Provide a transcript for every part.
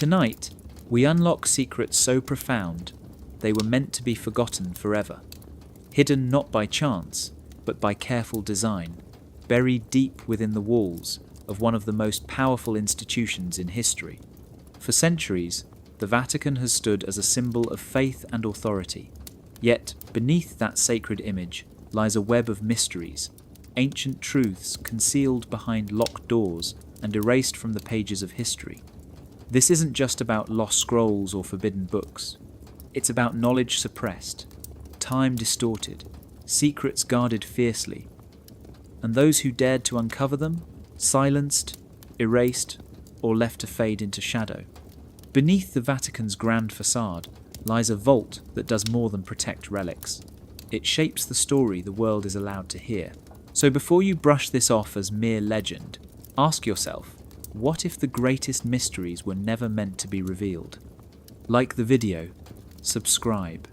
Tonight, we unlock secrets so profound they were meant to be forgotten forever, hidden not by chance, but by careful design, buried deep within the walls of one of the most powerful institutions in history. For centuries, the Vatican has stood as a symbol of faith and authority. Yet, beneath that sacred image lies a web of mysteries, ancient truths concealed behind locked doors and erased from the pages of history. This isn't just about lost scrolls or forbidden books. It's about knowledge suppressed, time distorted, secrets guarded fiercely, and those who dared to uncover them, silenced, erased, or left to fade into shadow. Beneath the Vatican's grand facade lies a vault that does more than protect relics. It shapes the story the world is allowed to hear. So before you brush this off as mere legend, ask yourself, what if the greatest mysteries were never meant to be revealed? Like the video, subscribe.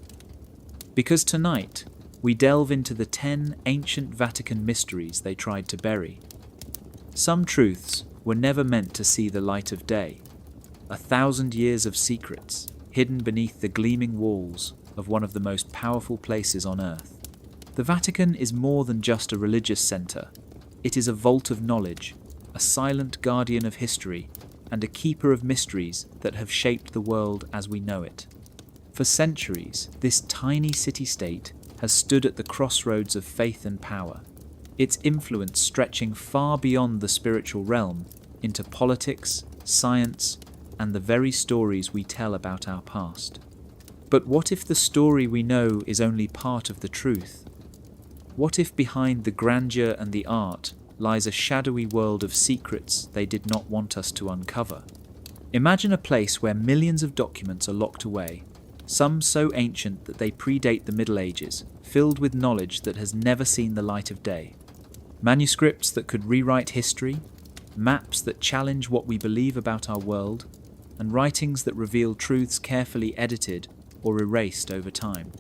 Because tonight, we delve into the 10 ancient Vatican mysteries they tried to bury. Some truths were never meant to see the light of day. 1,000 years of secrets hidden beneath the gleaming walls of one of the most powerful places on earth. The Vatican is more than just a religious centre. It is a vault of knowledge, a silent guardian of history, and a keeper of mysteries that have shaped the world as we know it. For centuries, this tiny city-state has stood at the crossroads of faith and power, its influence stretching far beyond the spiritual realm into politics, science, and the very stories we tell about our past. But what if the story we know is only part of the truth? What if behind the grandeur and the art lies a shadowy world of secrets they did not want us to uncover? Imagine a place where millions of documents are locked away, some so ancient that they predate the Middle Ages, filled with knowledge that has never seen the light of day. Manuscripts that could rewrite history, maps that challenge what we believe about our world, and writings that reveal truths carefully edited or erased over time.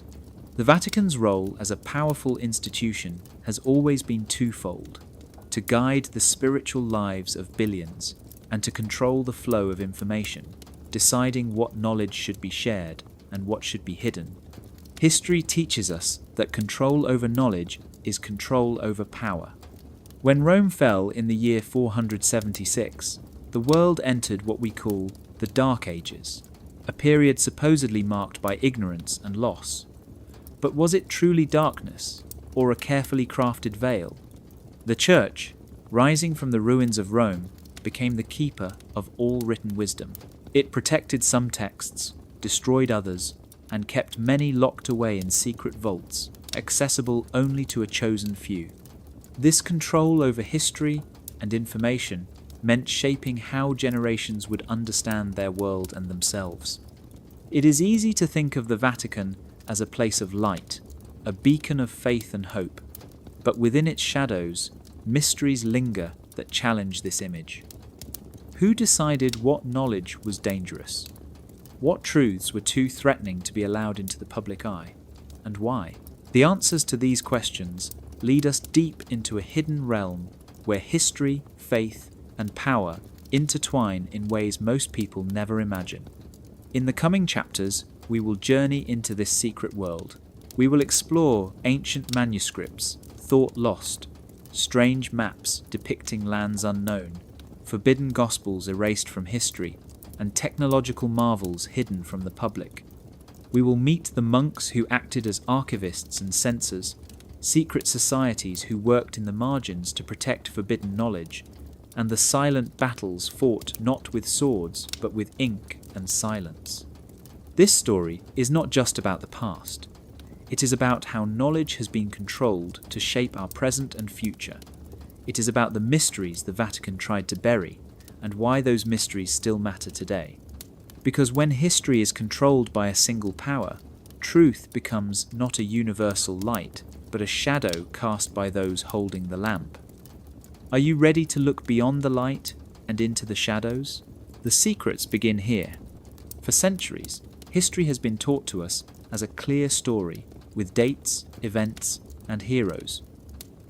The Vatican's role as a powerful institution has always been twofold: to guide the spiritual lives of billions and to control the flow of information, deciding what knowledge should be shared and what should be hidden. History teaches us that control over knowledge is control over power. When Rome fell in the year 476, the world entered what we call the Dark Ages, a period supposedly marked by ignorance and loss. But was it truly darkness, or a carefully crafted veil? The Church, rising from the ruins of Rome, became the keeper of all written wisdom. It protected some texts, destroyed others, and kept many locked away in secret vaults, accessible only to a chosen few. This control over history and information meant shaping how generations would understand their world and themselves. It is easy to think of the Vatican as a place of light, a beacon of faith and hope, but within its shadows, mysteries linger that challenge this image. Who decided what knowledge was dangerous? What truths were too threatening to be allowed into the public eye, and why? The answers to these questions lead us deep into a hidden realm where history, faith, and power intertwine in ways most people never imagine. In the coming chapters, we will journey into this secret world. We will explore ancient manuscripts, thought lost, strange maps depicting lands unknown, forbidden gospels erased from history, and technological marvels hidden from the public. We will meet the monks who acted as archivists and censors, secret societies who worked in the margins to protect forbidden knowledge, and the silent battles fought not with swords but with ink and silence. This story is not just about the past. It is about how knowledge has been controlled to shape our present and future. It is about the mysteries the Vatican tried to bury, and why those mysteries still matter today. Because when history is controlled by a single power, truth becomes not a universal light, but a shadow cast by those holding the lamp. Are you ready to look beyond the light and into the shadows? The secrets begin here. For centuries, history has been taught to us as a clear story with dates, events, and heroes.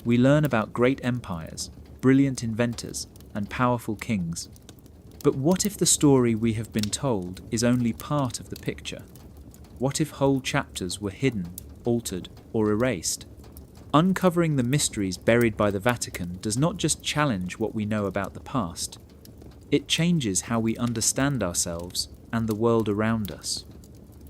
We learn about great empires, brilliant inventors, and powerful kings. But what if the story we have been told is only part of the picture? What if whole chapters were hidden, altered, or erased? Uncovering the mysteries buried by the Vatican does not just challenge what we know about the past, it changes how we understand ourselves and the world around us.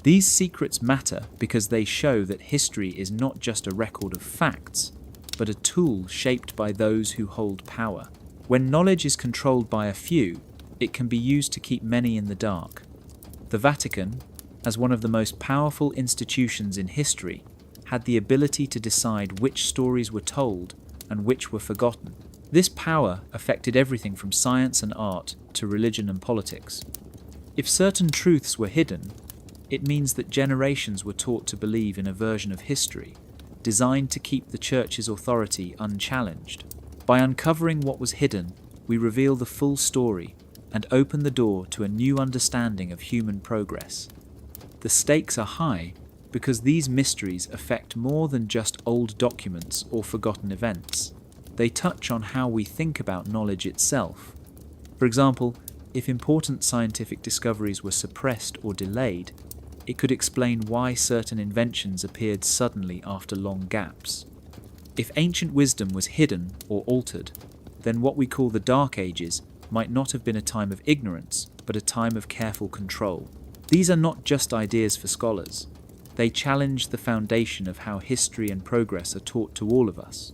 These secrets matter because they show that history is not just a record of facts, but a tool shaped by those who hold power. When knowledge is controlled by a few, it can be used to keep many in the dark. The Vatican, as one of the most powerful institutions in history, had the ability to decide which stories were told and which were forgotten. This power affected everything from science and art to religion and politics. If certain truths were hidden, it means that generations were taught to believe in a version of history designed to keep the Church's authority unchallenged. By uncovering what was hidden, we reveal the full story and open the door to a new understanding of human progress. The stakes are high because these mysteries affect more than just old documents or forgotten events. They touch on how we think about knowledge itself. For example, if important scientific discoveries were suppressed or delayed, it could explain why certain inventions appeared suddenly after long gaps. If ancient wisdom was hidden or altered, then what we call the Dark Ages might not have been a time of ignorance, but a time of careful control. These are not just ideas for scholars. They challenge the foundation of how history and progress are taught to all of us.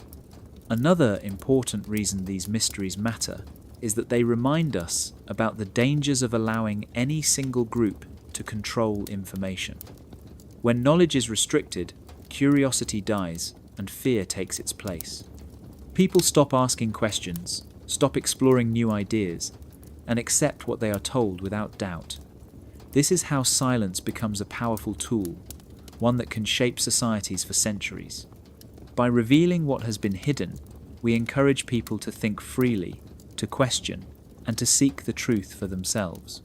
Another important reason these mysteries matter is that they remind us about the dangers of allowing any single group to control information. When knowledge is restricted, curiosity dies and fear takes its place. People stop asking questions, stop exploring new ideas, and accept what they are told without doubt. This is how silence becomes a powerful tool, one that can shape societies for centuries. By revealing what has been hidden, we encourage people to think freely, to question, and to seek the truth for themselves.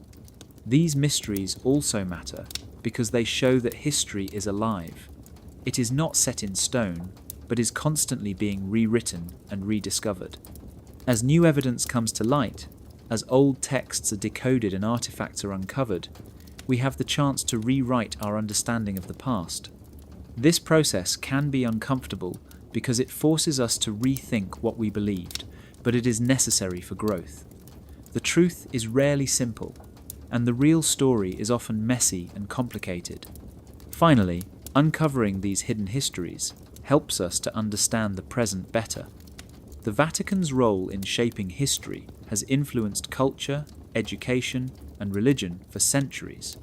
These mysteries also matter because they show that history is alive. It is not set in stone, but is constantly being rewritten and rediscovered. As new evidence comes to light, as old texts are decoded and artifacts are uncovered, we have the chance to rewrite our understanding of the past. This process can be uncomfortable because it forces us to rethink what we believed, but it is necessary for growth. The truth is rarely simple, and the real story is often messy and complicated. Finally, uncovering these hidden histories helps us to understand the present better. The Vatican's role in shaping history has influenced culture, education, and religion for centuries.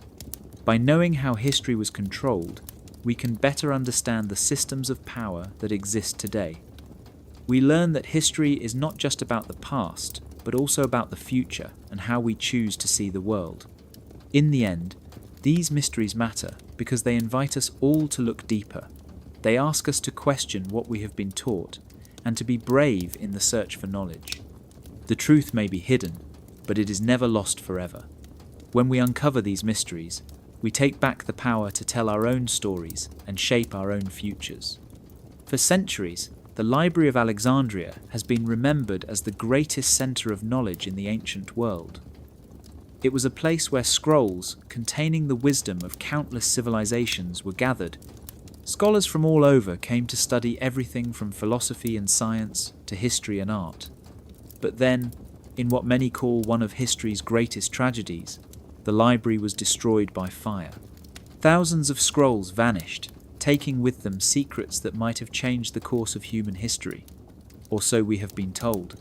By knowing how history was controlled, we can better understand the systems of power that exist today. We learn that history is not just about the past, but also about the future and how we choose to see the world. In the end, these mysteries matter because they invite us all to look deeper. They ask us to question what we have been taught and to be brave in the search for knowledge. The truth may be hidden, but it is never lost forever. When we uncover these mysteries, we take back the power to tell our own stories and shape our own futures. For centuries, the Library of Alexandria has been remembered as the greatest centre of knowledge in the ancient world. It was a place where scrolls containing the wisdom of countless civilizations were gathered. Scholars from all over came to study everything from philosophy and science to history and art. But then, in what many call one of history's greatest tragedies, the library was destroyed by fire. Thousands of scrolls vanished, taking with them secrets that might have changed the course of human history, or so we have been told.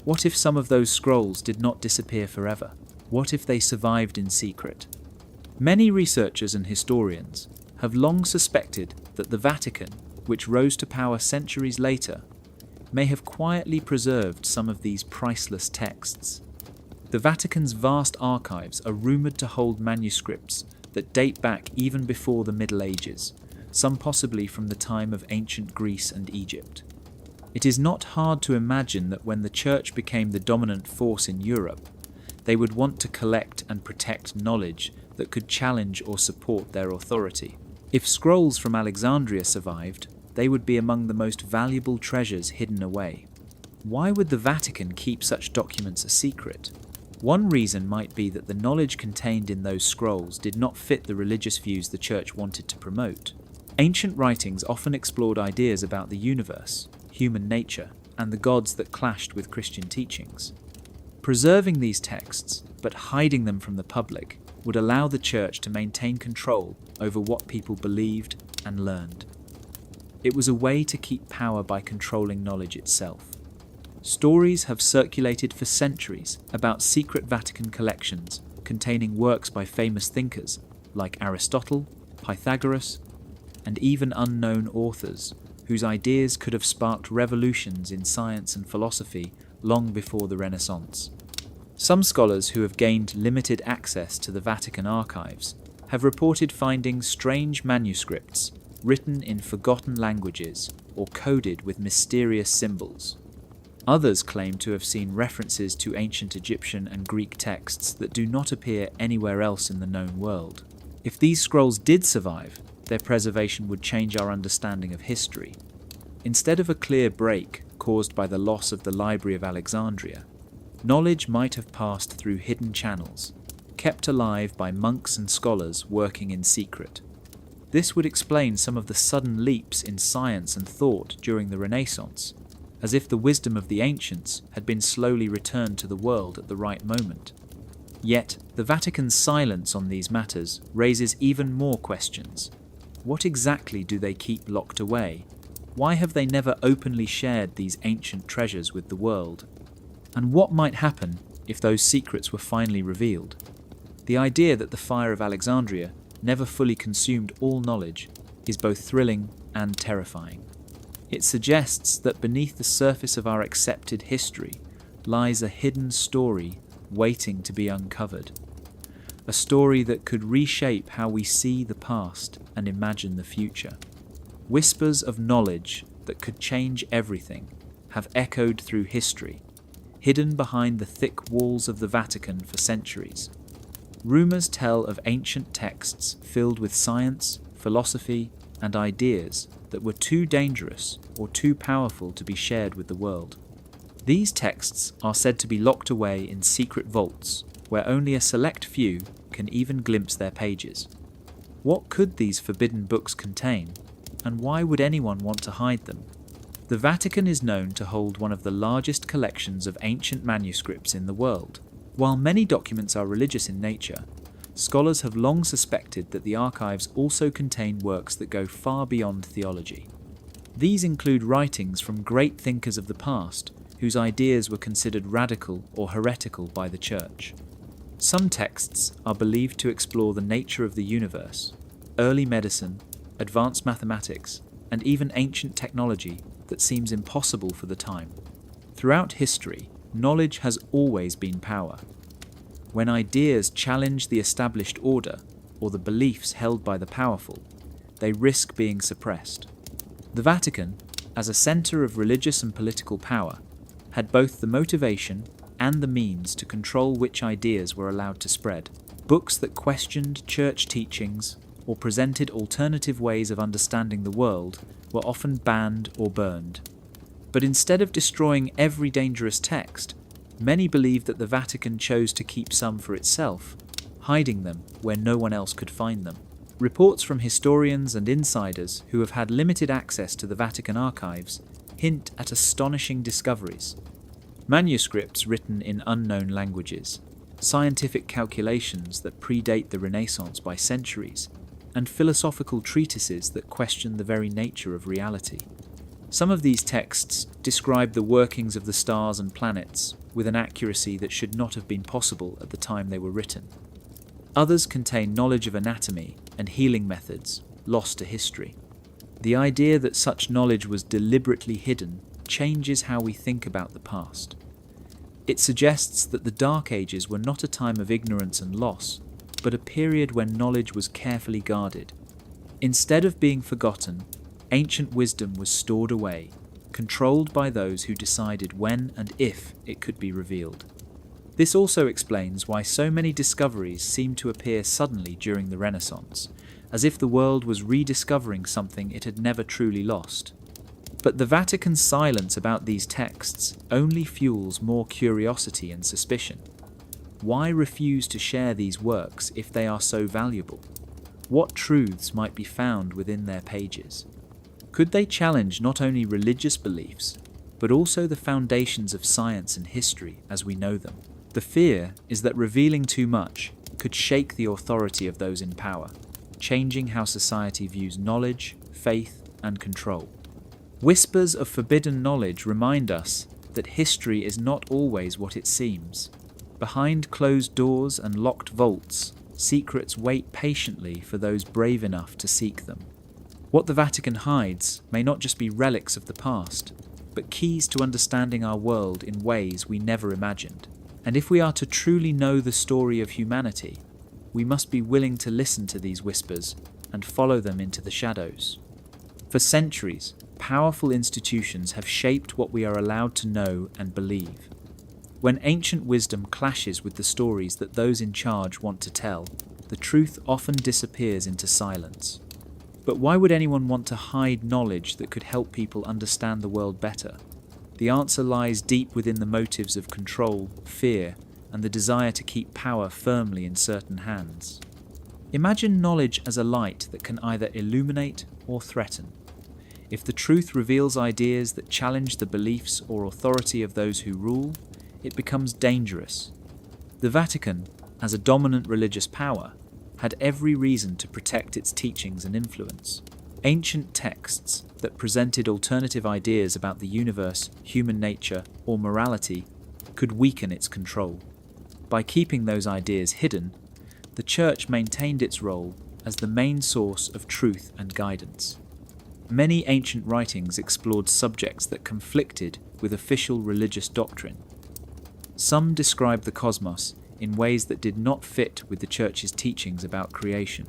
What if some of those scrolls did not disappear forever? What if they survived in secret? Many researchers and historians have long suspected that the Vatican, which rose to power centuries later, may have quietly preserved some of these priceless texts. The Vatican's vast archives are rumoured to hold manuscripts that date back even before the Middle Ages, some possibly from the time of ancient Greece and Egypt. It is not hard to imagine that when the Church became the dominant force in Europe, they would want to collect and protect knowledge that could challenge or support their authority. If scrolls from Alexandria survived, they would be among the most valuable treasures hidden away. Why would the Vatican keep such documents a secret? One reason might be that the knowledge contained in those scrolls did not fit the religious views the Church wanted to promote. Ancient writings often explored ideas about the universe, human nature, and the gods that clashed with Christian teachings. Preserving these texts, but hiding them from the public, would allow the Church to maintain control over what people believed and learned. It was a way to keep power by controlling knowledge itself. Stories have circulated for centuries about secret Vatican collections containing works by famous thinkers like Aristotle, Pythagoras, and even unknown authors whose ideas could have sparked revolutions in science and philosophy long before the Renaissance. Some scholars who have gained limited access to the Vatican archives have reported finding strange manuscripts written in forgotten languages or coded with mysterious symbols. Others claim to have seen references to ancient Egyptian and Greek texts that do not appear anywhere else in the known world. If these scrolls did survive, their preservation would change our understanding of history. Instead of a clear break caused by the loss of the Library of Alexandria, knowledge might have passed through hidden channels, kept alive by monks and scholars working in secret. This would explain some of the sudden leaps in science and thought during the Renaissance, as if the wisdom of the ancients had been slowly returned to the world at the right moment. Yet, the Vatican's silence on these matters raises even more questions. What exactly do they keep locked away? Why have they never openly shared these ancient treasures with the world? And what might happen if those secrets were finally revealed? The idea that the fire of Alexandria never fully consumed all knowledge is both thrilling and terrifying. It suggests that beneath the surface of our accepted history lies a hidden story waiting to be uncovered. A story that could reshape how we see the past and imagine the future. Whispers of knowledge that could change everything have echoed through history, hidden behind the thick walls of the Vatican for centuries. Rumors tell of ancient texts filled with science, philosophy, and ideas that were too dangerous or too powerful to be shared with the world. These texts are said to be locked away in secret vaults, where only a select few can even glimpse their pages. What could these forbidden books contain, and why would anyone want to hide them? The Vatican is known to hold one of the largest collections of ancient manuscripts in the world. While many documents are religious in nature, scholars have long suspected that the archives also contain works that go far beyond theology. These include writings from great thinkers of the past whose ideas were considered radical or heretical by the Church. Some texts are believed to explore the nature of the universe, early medicine, advanced mathematics, and even ancient technology that seems impossible for the time. Throughout history, knowledge has always been power. When ideas challenge the established order or the beliefs held by the powerful, they risk being suppressed. The Vatican, as a centre of religious and political power, had both the motivation and the means to control which ideas were allowed to spread. Books that questioned church teachings or presented alternative ways of understanding the world were often banned or burned. But instead of destroying every dangerous text, many believed that the Vatican chose to keep some for itself, hiding them where no one else could find them. Reports from historians and insiders who have had limited access to the Vatican archives hint at astonishing discoveries. Manuscripts written in unknown languages, scientific calculations that predate the Renaissance by centuries, and philosophical treatises that question the very nature of reality. Some of these texts describe the workings of the stars and planets with an accuracy that should not have been possible at the time they were written. Others contain knowledge of anatomy and healing methods lost to history. The idea that such knowledge was deliberately hidden changes how we think about the past. It suggests that the Dark Ages were not a time of ignorance and loss, but a period when knowledge was carefully guarded. Instead of being forgotten, ancient wisdom was stored away, controlled by those who decided when and if it could be revealed. This also explains why so many discoveries seem to appear suddenly during the Renaissance, as if the world was rediscovering something it had never truly lost. But the Vatican's silence about these texts only fuels more curiosity and suspicion. Why refuse to share these works if they are so valuable? What truths might be found within their pages? Could they challenge not only religious beliefs, but also the foundations of science and history as we know them? The fear is that revealing too much could shake the authority of those in power, changing how society views knowledge, faith, and control. Whispers of forbidden knowledge remind us that history is not always what it seems. Behind closed doors and locked vaults, secrets wait patiently for those brave enough to seek them. What the Vatican hides may not just be relics of the past, but keys to understanding our world in ways we never imagined. And if we are to truly know the story of humanity, we must be willing to listen to these whispers and follow them into the shadows. For centuries, powerful institutions have shaped what we are allowed to know and believe. When ancient wisdom clashes with the stories that those in charge want to tell, the truth often disappears into silence. But why would anyone want to hide knowledge that could help people understand the world better? The answer lies deep within the motives of control, fear, and the desire to keep power firmly in certain hands. Imagine knowledge as a light that can either illuminate or threaten. If the truth reveals ideas that challenge the beliefs or authority of those who rule, it becomes dangerous. The Vatican, as a dominant religious power, had every reason to protect its teachings and influence. Ancient texts that presented alternative ideas about the universe, human nature, or morality could weaken its control. By keeping those ideas hidden, the Church maintained its role as the main source of truth and guidance. Many ancient writings explored subjects that conflicted with official religious doctrine. Some described the cosmos in ways that did not fit with the Church's teachings about creation.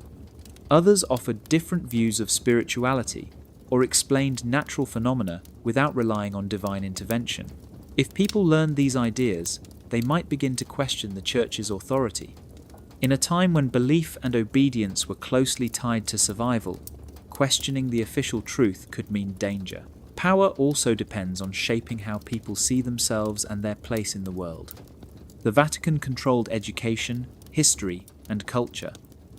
Others offered different views of spirituality or explained natural phenomena without relying on divine intervention. If people learned these ideas, they might begin to question the Church's authority. In a time when belief and obedience were closely tied to survival, questioning the official truth could mean danger. Power also depends on shaping how people see themselves and their place in the world. The Vatican controlled education, history, and culture,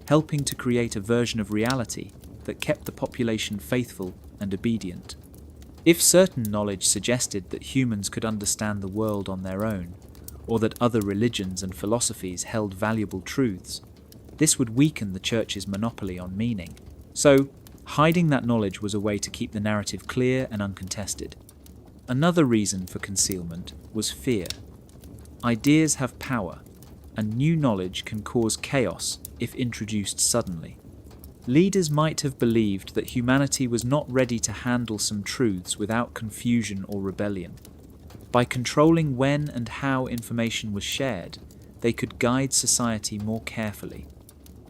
helping to create a version of reality that kept the population faithful and obedient. If certain knowledge suggested that humans could understand the world on their own, or that other religions and philosophies held valuable truths, this would weaken the Church's monopoly on meaning. So, hiding that knowledge was a way to keep the narrative clear and uncontested. Another reason for concealment was fear. Ideas have power, and new knowledge can cause chaos if introduced suddenly. Leaders might have believed that humanity was not ready to handle some truths without confusion or rebellion. By controlling when and how information was shared, they could guide society more carefully.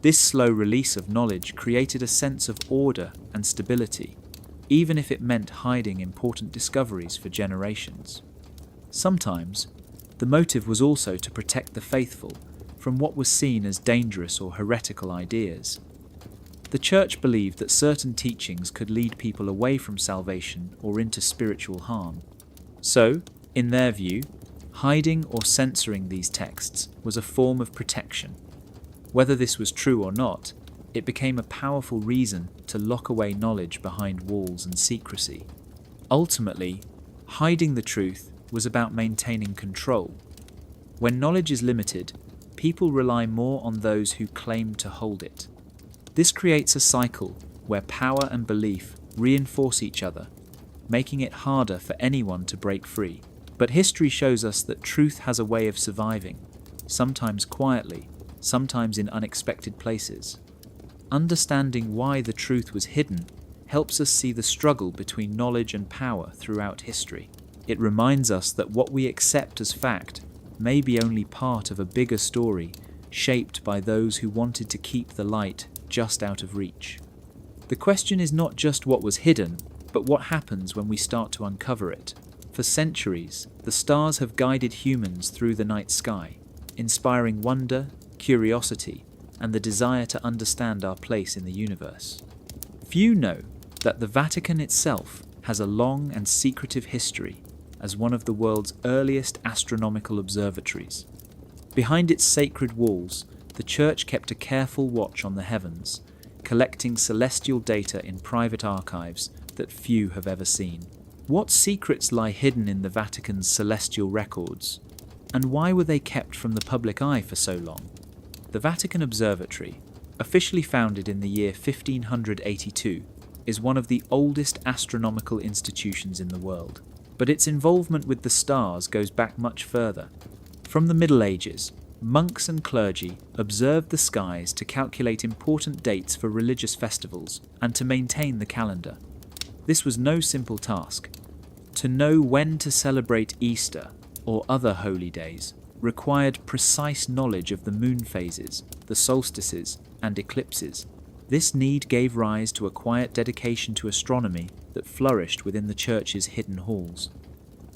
This slow release of knowledge created a sense of order and stability, even if it meant hiding important discoveries for generations. Sometimes, the motive was also to protect the faithful from what was seen as dangerous or heretical ideas. The Church believed that certain teachings could lead people away from salvation or into spiritual harm. So, in their view, hiding or censoring these texts was a form of protection. Whether this was true or not, it became a powerful reason to lock away knowledge behind walls and secrecy. Ultimately, hiding the truth was about maintaining control. When knowledge is limited, people rely more on those who claim to hold it. This creates a cycle where power and belief reinforce each other, making it harder for anyone to break free. But history shows us that truth has a way of surviving, sometimes quietly, sometimes in unexpected places. Understanding why the truth was hidden helps us see the struggle between knowledge and power throughout history. It reminds us that what we accept as fact may be only part of a bigger story shaped by those who wanted to keep the light just out of reach. The question is not just what was hidden, but what happens when we start to uncover it. For centuries, the stars have guided humans through the night sky, inspiring wonder, curiosity, and the desire to understand our place in the universe. Few know that the Vatican itself has a long and secretive history as one of the world's earliest astronomical observatories. Behind its sacred walls, the Church kept a careful watch on the heavens, collecting celestial data in private archives that few have ever seen. What secrets lie hidden in the Vatican's celestial records, and why were they kept from the public eye for so long? The Vatican Observatory, officially founded in the year 1582, is one of the oldest astronomical institutions in the world, but its involvement with the stars goes back much further. From the Middle Ages, monks and clergy observed the skies to calculate important dates for religious festivals and to maintain the calendar. This was no simple task. To know when to celebrate Easter or other holy days required precise knowledge of the moon phases, the solstices, and eclipses. This need gave rise to a quiet dedication to astronomy that flourished within the Church's hidden halls.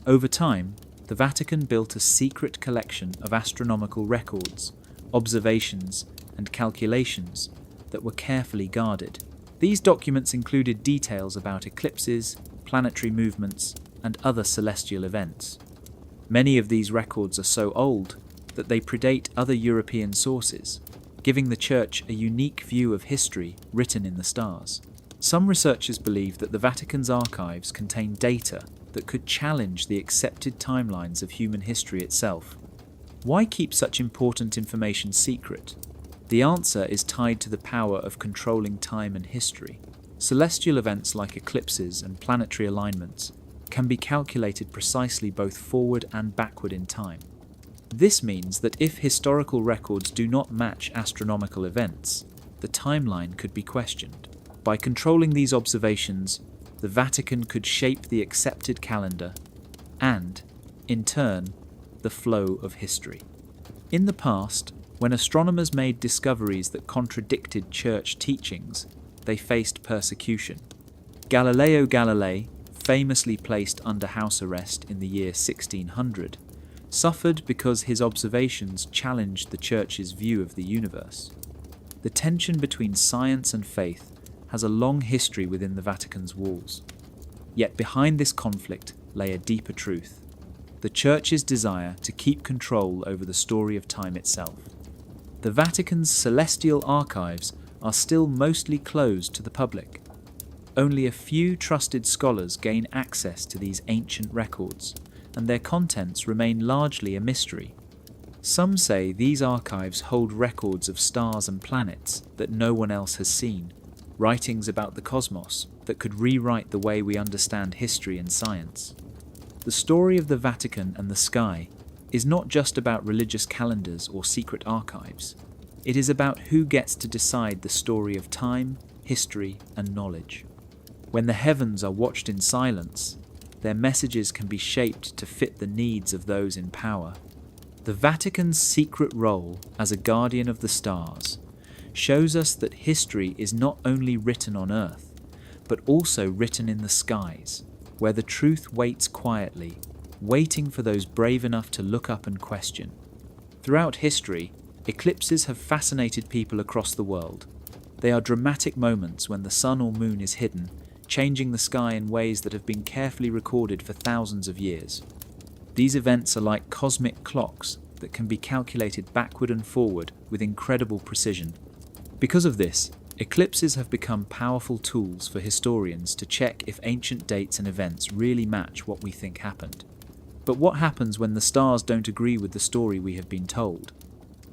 Over time, the Vatican built a secret collection of astronomical records, observations, and calculations that were carefully guarded. These documents included details about eclipses, planetary movements, and other celestial events. Many of these records are so old that they predate other European sources, giving the Church a unique view of history written in the stars. Some researchers believe that the Vatican's archives contain data that could challenge the accepted timelines of human history itself. Why keep such important information secret? The answer is tied to the power of controlling time and history. Celestial events like eclipses and planetary alignments can be calculated precisely both forward and backward in time. This means that if historical records do not match astronomical events, the timeline could be questioned. By controlling these observations, the Vatican could shape the accepted calendar and, in turn, the flow of history. In the past, when astronomers made discoveries that contradicted Church teachings, they faced persecution. Galileo Galilei, famously placed under house arrest in the year 1600, suffered because his observations challenged the Church's view of the universe. The tension between science and faith has a long history within the Vatican's walls. Yet behind this conflict lay a deeper truth: the Church's desire to keep control over the story of time itself. The Vatican's celestial archives are still mostly closed to the public. Only a few trusted scholars gain access to these ancient records, and their contents remain largely a mystery. Some say these archives hold records of stars and planets that no one else has seen, writings about the cosmos that could rewrite the way we understand history and science. The story of the Vatican and the sky is not just about religious calendars or secret archives. It is about who gets to decide the story of time, history, and knowledge. When the heavens are watched in silence, their messages can be shaped to fit the needs of those in power. The Vatican's secret role as a guardian of the stars shows us that history is not only written on earth, but also written in the skies, where the truth waits quietly, waiting for those brave enough to look up and question. Throughout history, eclipses have fascinated people across the world. They are dramatic moments when the sun or moon is hidden, changing the sky in ways that have been carefully recorded for thousands of years. These events are like cosmic clocks that can be calculated backward and forward with incredible precision. Because of this, eclipses have become powerful tools for historians to check if ancient dates and events really match what we think happened. But what happens when the stars don't agree with the story we have been told?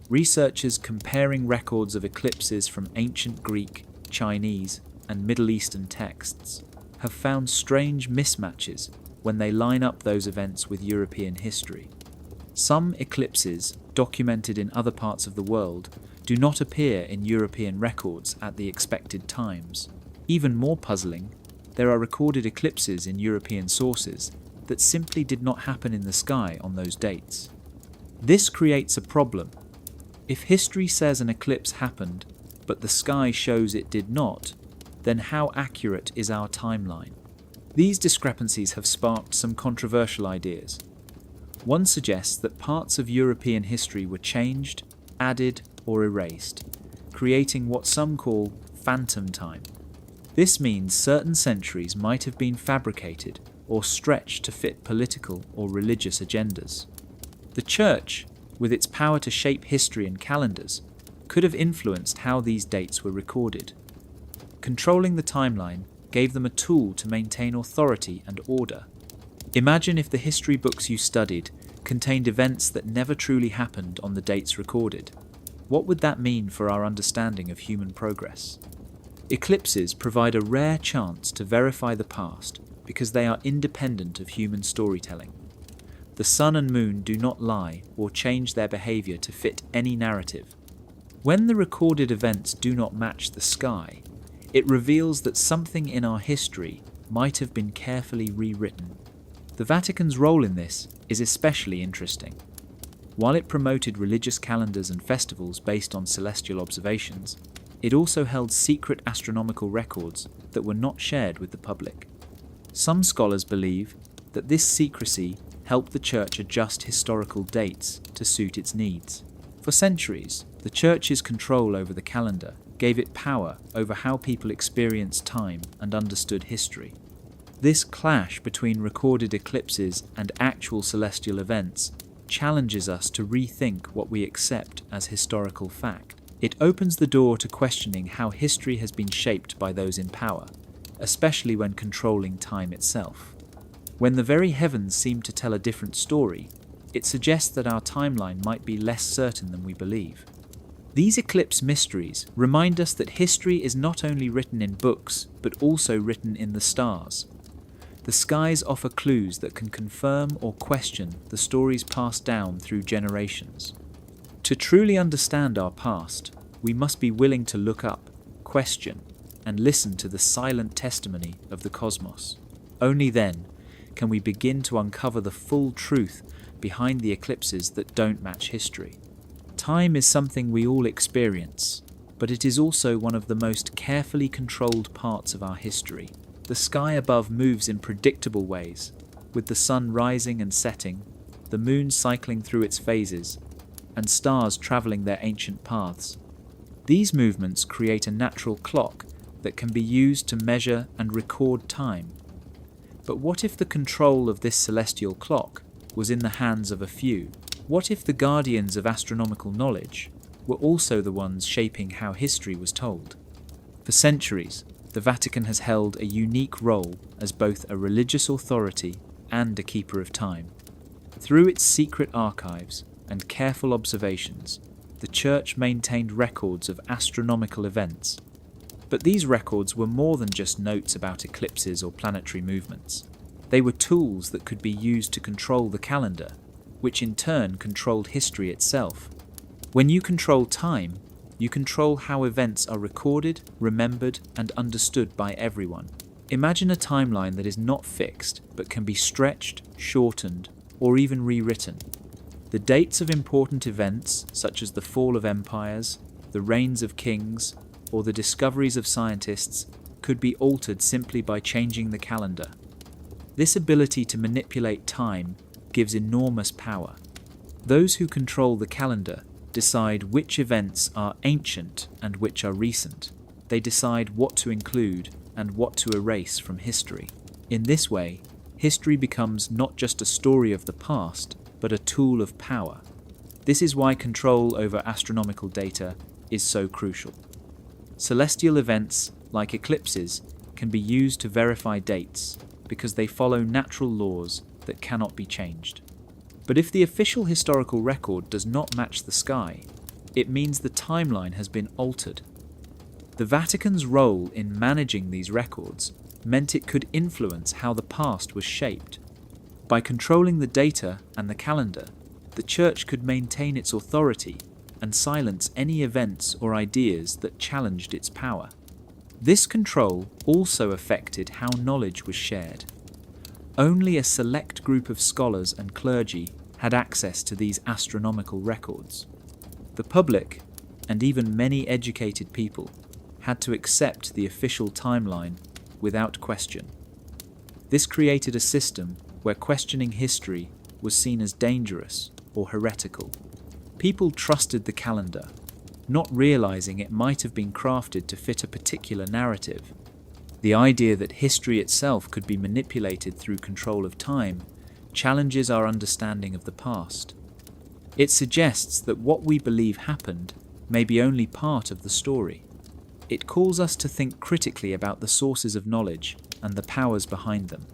Researchers comparing records of eclipses from ancient Greek, Chinese, and Middle Eastern texts have found strange mismatches when they line up those events with European history. Some eclipses, documented in other parts of the world, do not appear in European records at the expected times. Even more puzzling, there are recorded eclipses in European sources that simply did not happen in the sky on those dates. This creates a problem. If history says an eclipse happened, but the sky shows it did not, then how accurate is our timeline? These discrepancies have sparked some controversial ideas. One suggests that parts of European history were changed, added, or erased, creating what some call phantom time. This means certain centuries might have been fabricated or stretched to fit political or religious agendas. The Church, with its power to shape history and calendars, could have influenced how these dates were recorded. Controlling the timeline gave them a tool to maintain authority and order. Imagine if the history books you studied contained events that never truly happened on the dates recorded. What would that mean for our understanding of human progress? Eclipses provide a rare chance to verify the past because they are independent of human storytelling. The sun and moon do not lie or change their behavior to fit any narrative. When the recorded events do not match the sky, it reveals that something in our history might have been carefully rewritten. The Vatican's role in this is especially interesting. While it promoted religious calendars and festivals based on celestial observations, it also held secret astronomical records that were not shared with the public. Some scholars believe that this secrecy helped the Church adjust historical dates to suit its needs. For centuries, the Church's control over the calendar gave it power over how people experienced time and understood history. This clash between recorded eclipses and actual celestial events challenges us to rethink what we accept as historical fact. It opens the door to questioning how history has been shaped by those in power, especially when controlling time itself. When the very heavens seem to tell a different story, it suggests that our timeline might be less certain than we believe. These eclipse mysteries remind us that history is not only written in books, but also written in the stars. The skies offer clues that can confirm or question the stories passed down through generations. To truly understand our past, we must be willing to look up, question, and listen to the silent testimony of the cosmos. Only then can we begin to uncover the full truth behind the eclipses that don't match history. Time is something we all experience, but it is also one of the most carefully controlled parts of our history. The sky above moves in predictable ways, with the sun rising and setting, the moon cycling through its phases, and stars travelling their ancient paths. These movements create a natural clock that can be used to measure and record time. But what if the control of this celestial clock was in the hands of a few? What if the guardians of astronomical knowledge were also the ones shaping how history was told? For centuries, the Vatican has held a unique role as both a religious authority and a keeper of time. Through its secret archives and careful observations, the Church maintained records of astronomical events. But these records were more than just notes about eclipses or planetary movements. They were tools that could be used to control the calendar, which in turn controlled history itself. When you control time, you control how events are recorded, remembered, and understood by everyone. Imagine a timeline that is not fixed, but can be stretched, shortened, or even rewritten. The dates of important events, such as the fall of empires, the reigns of kings, or the discoveries of scientists, could be altered simply by changing the calendar. This ability to manipulate time gives enormous power. Those who control the calendar decide which events are ancient and which are recent. They decide what to include and what to erase from history. In this way, history becomes not just a story of the past, but a tool of power. This is why control over astronomical data is so crucial. Celestial events, like eclipses, can be used to verify dates because they follow natural laws that cannot be changed. But if the official historical record does not match the sky, it means the timeline has been altered. The Vatican's role in managing these records meant it could influence how the past was shaped. By controlling the data and the calendar, the Church could maintain its authority and silence any events or ideas that challenged its power. This control also affected how knowledge was shared. Only a select group of scholars and clergy had access to these astronomical records. The public, and even many educated people, had to accept the official timeline without question. This created a system where questioning history was seen as dangerous or heretical. People trusted the calendar, not realizing it might have been crafted to fit a particular narrative. The idea that history itself could be manipulated through control of time challenges our understanding of the past. It suggests that what we believe happened may be only part of the story. It calls us to think critically about the sources of knowledge and the powers behind them.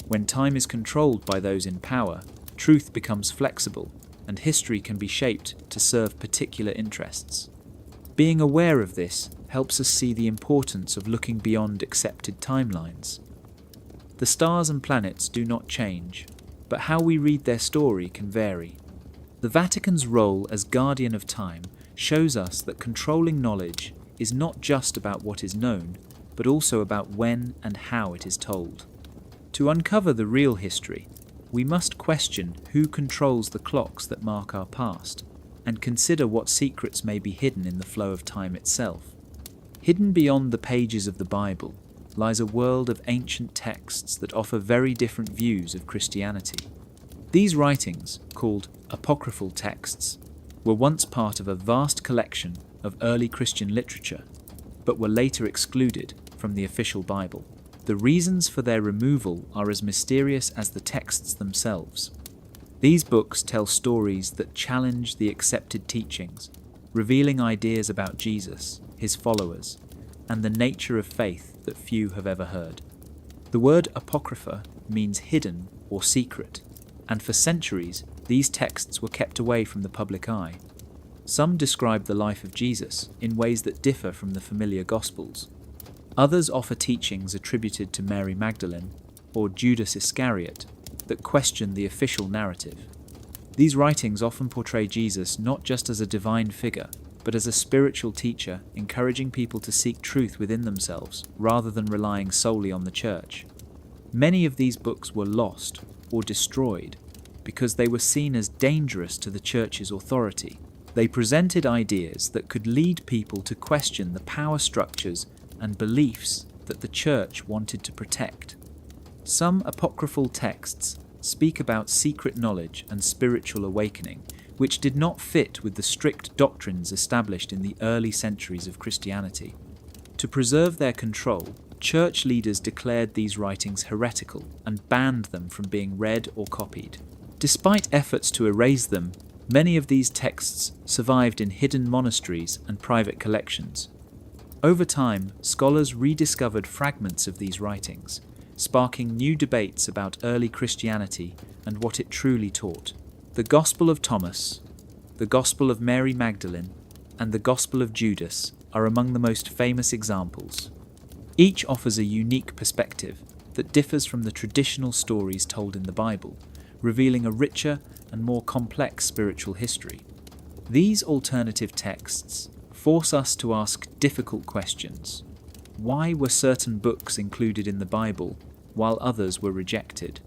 When time is controlled by those in power, truth becomes flexible, and history can be shaped to serve particular interests. Being aware of this helps us see the importance of looking beyond accepted timelines. The stars and planets do not change, but how we read their story can vary. The Vatican's role as guardian of time shows us that controlling knowledge is not just about what is known, but also about when and how it is told. To uncover the real history, we must question who controls the clocks that mark our past, and consider what secrets may be hidden in the flow of time itself. Hidden beyond the pages of the Bible lies a world of ancient texts that offer very different views of Christianity. These writings, called apocryphal texts, were once part of a vast collection of early Christian literature, but were later excluded from the official Bible. The reasons for their removal are as mysterious as the texts themselves. These books tell stories that challenge the accepted teachings, revealing ideas about Jesus, his followers, and the nature of faith that few have ever heard. The word apocrypha means hidden or secret, and for centuries these texts were kept away from the public eye. Some describe the life of Jesus in ways that differ from the familiar Gospels. Others offer teachings attributed to Mary Magdalene or Judas Iscariot that question the official narrative. These writings often portray Jesus not just as a divine figure, but as a spiritual teacher, encouraging people to seek truth within themselves rather than relying solely on the church. Many of these books were lost or destroyed because they were seen as dangerous to the church's authority. They presented ideas that could lead people to question the power structures and beliefs that the church wanted to protect. Some apocryphal texts speak about secret knowledge and spiritual awakening, which did not fit with the strict doctrines established in the early centuries of Christianity. To preserve their control, church leaders declared these writings heretical and banned them from being read or copied. Despite efforts to erase them, many of these texts survived in hidden monasteries and private collections. Over time, scholars rediscovered fragments of these writings, sparking new debates about early Christianity and what it truly taught. The Gospel of Thomas, the Gospel of Mary Magdalene, and the Gospel of Judas are among the most famous examples. Each offers a unique perspective that differs from the traditional stories told in the Bible, revealing a richer and more complex spiritual history. These alternative texts force us to ask difficult questions. Why were certain books included in the Bible while others were rejected?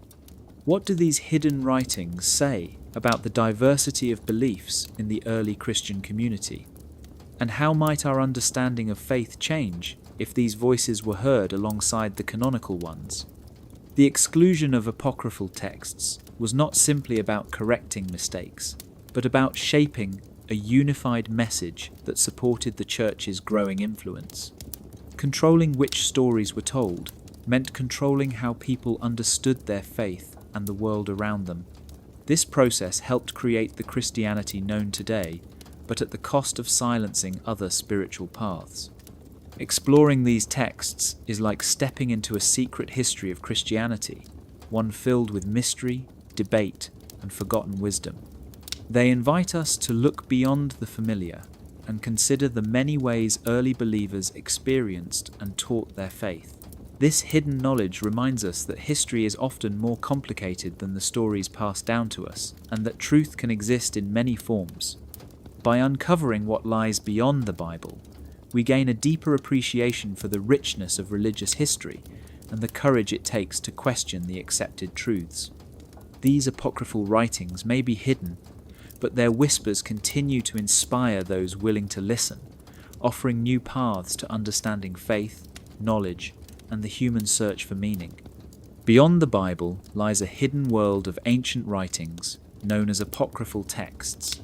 What do these hidden writings say about the diversity of beliefs in the early Christian community? And how might our understanding of faith change if these voices were heard alongside the canonical ones? The exclusion of apocryphal texts was not simply about correcting mistakes, but about shaping a unified message that supported the church's growing influence. Controlling which stories were told meant controlling how people understood their faith and the world around them. This process helped create the Christianity known today, but at the cost of silencing other spiritual paths. Exploring these texts is like stepping into a secret history of Christianity, one filled with mystery, debate, and forgotten wisdom. They invite us to look beyond the familiar and consider the many ways early believers experienced and taught their faith. This hidden knowledge reminds us that history is often more complicated than the stories passed down to us, and that truth can exist in many forms. By uncovering what lies beyond the Bible, we gain a deeper appreciation for the richness of religious history and the courage it takes to question the accepted truths. These apocryphal writings may be hidden, but their whispers continue to inspire those willing to listen, offering new paths to understanding faith, knowledge, and the human search for meaning. Beyond the Bible lies a hidden world of ancient writings known as apocryphal texts.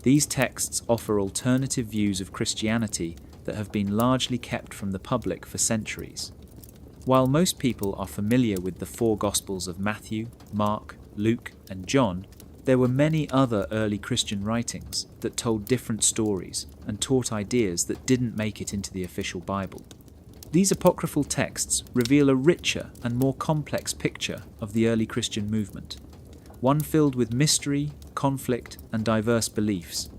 These texts offer alternative views of Christianity that have been largely kept from the public for centuries. While most people are familiar with the four Gospels of Matthew, Mark, Luke, and John, There were many other early Christian writings that told different stories and taught ideas that didn't make it into the official Bible. These apocryphal texts reveal a richer and more complex picture of the early Christian movement, one filled with mystery, conflict, and diverse beliefs.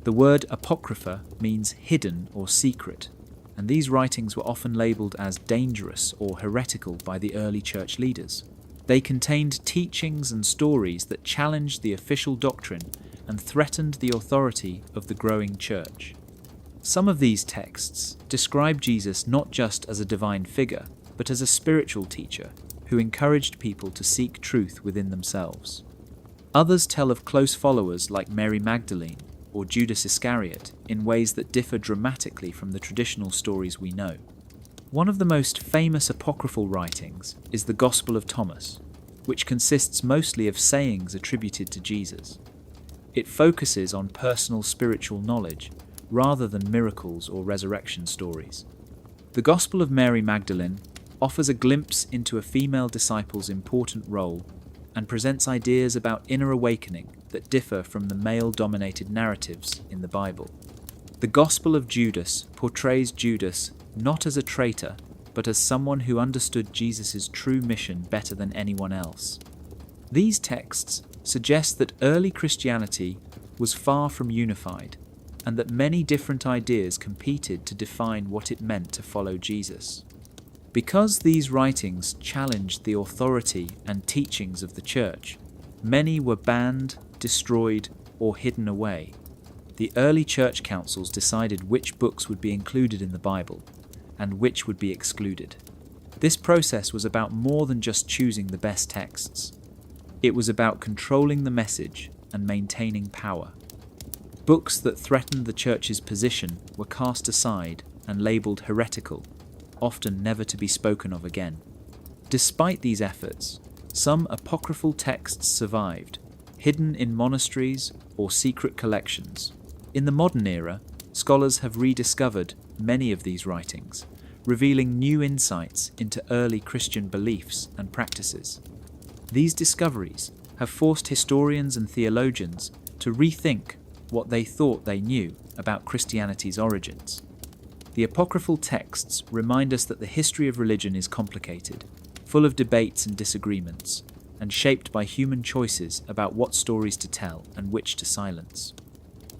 The word apocrypha means hidden or secret, and these writings were often labelled as dangerous or heretical by the early church leaders. They contained teachings and stories that challenged the official doctrine and threatened the authority of the growing church. Some of these texts describe Jesus not just as a divine figure, but as a spiritual teacher who encouraged people to seek truth within themselves. Others tell of close followers like Mary Magdalene or Judas Iscariot in ways that differ dramatically from the traditional stories we know. One of the most famous apocryphal writings is the Gospel of Thomas, which consists mostly of sayings attributed to Jesus. It focuses on personal spiritual knowledge rather than miracles or resurrection stories. The Gospel of Mary Magdalene offers a glimpse into a female disciple's important role and presents ideas about inner awakening that differ from the male-dominated narratives in the Bible. The Gospel of Judas portrays Judas not as a traitor, but as someone who understood Jesus' true mission better than anyone else. These texts suggest that early Christianity was far from unified, and that many different ideas competed to define what it meant to follow Jesus. Because these writings challenged the authority and teachings of the church, many were banned, destroyed, or hidden away. The early church councils decided which books would be included in the Bible and which would be excluded. This process was about more than just choosing the best texts. It was about controlling the message and maintaining power. Books that threatened the church's position were cast aside and labelled heretical, often never to be spoken of again. Despite these efforts, some apocryphal texts survived, hidden in monasteries or secret collections. In the modern era, scholars have rediscovered many of these writings, revealing new insights into early Christian beliefs and practices. These discoveries have forced historians and theologians to rethink what they thought they knew about Christianity's origins. The apocryphal texts remind us that the history of religion is complicated, full of debates and disagreements, and shaped by human choices about what stories to tell and which to silence.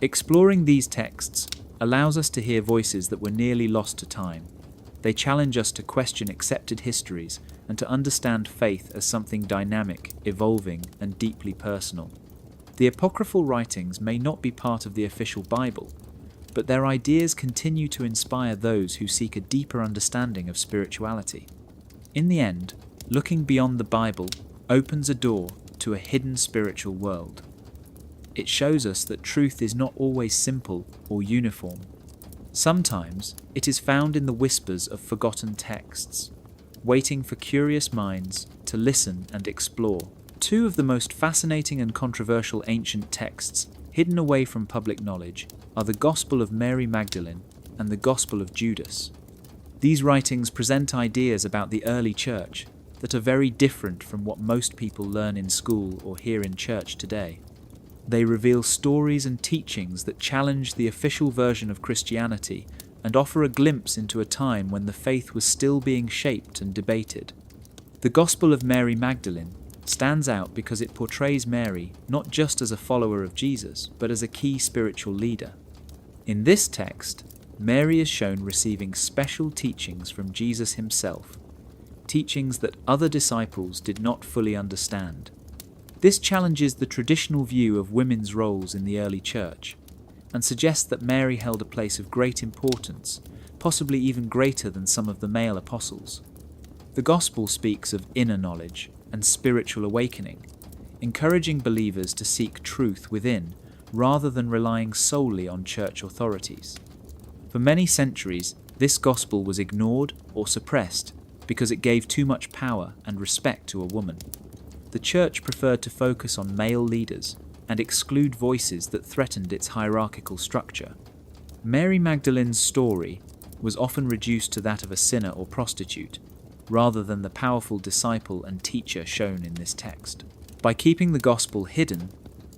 Exploring these texts allows us to hear voices that were nearly lost to time. They challenge us to question accepted histories and to understand faith as something dynamic, evolving, and deeply personal. The apocryphal writings may not be part of the official Bible, but their ideas continue to inspire those who seek a deeper understanding of spirituality. In the end, looking beyond the Bible opens a door to a hidden spiritual world. It shows us that truth is not always simple or uniform. Sometimes it is found in the whispers of forgotten texts, waiting for curious minds to listen and explore. Two of the most fascinating and controversial ancient texts hidden away from public knowledge are the Gospel of Mary Magdalene and the Gospel of Judas. These writings present ideas about the early church that are very different from what most people learn in school or hear in church today. They reveal stories and teachings that challenge the official version of Christianity and offer a glimpse into a time when the faith was still being shaped and debated. The Gospel of Mary Magdalene stands out because it portrays Mary not just as a follower of Jesus, but as a key spiritual leader. In this text, Mary is shown receiving special teachings from Jesus himself, teachings that other disciples did not fully understand. This challenges the traditional view of women's roles in the early church and suggests that Mary held a place of great importance, possibly even greater than some of the male apostles. The Gospel speaks of inner knowledge and spiritual awakening, encouraging believers to seek truth within rather than relying solely on church authorities. For many centuries, this gospel was ignored or suppressed because it gave too much power and respect to a woman. The church preferred to focus on male leaders and exclude voices that threatened its hierarchical structure. Mary Magdalene's story was often reduced to that of a sinner or prostitute, rather than the powerful disciple and teacher shown in this text. By keeping the gospel hidden,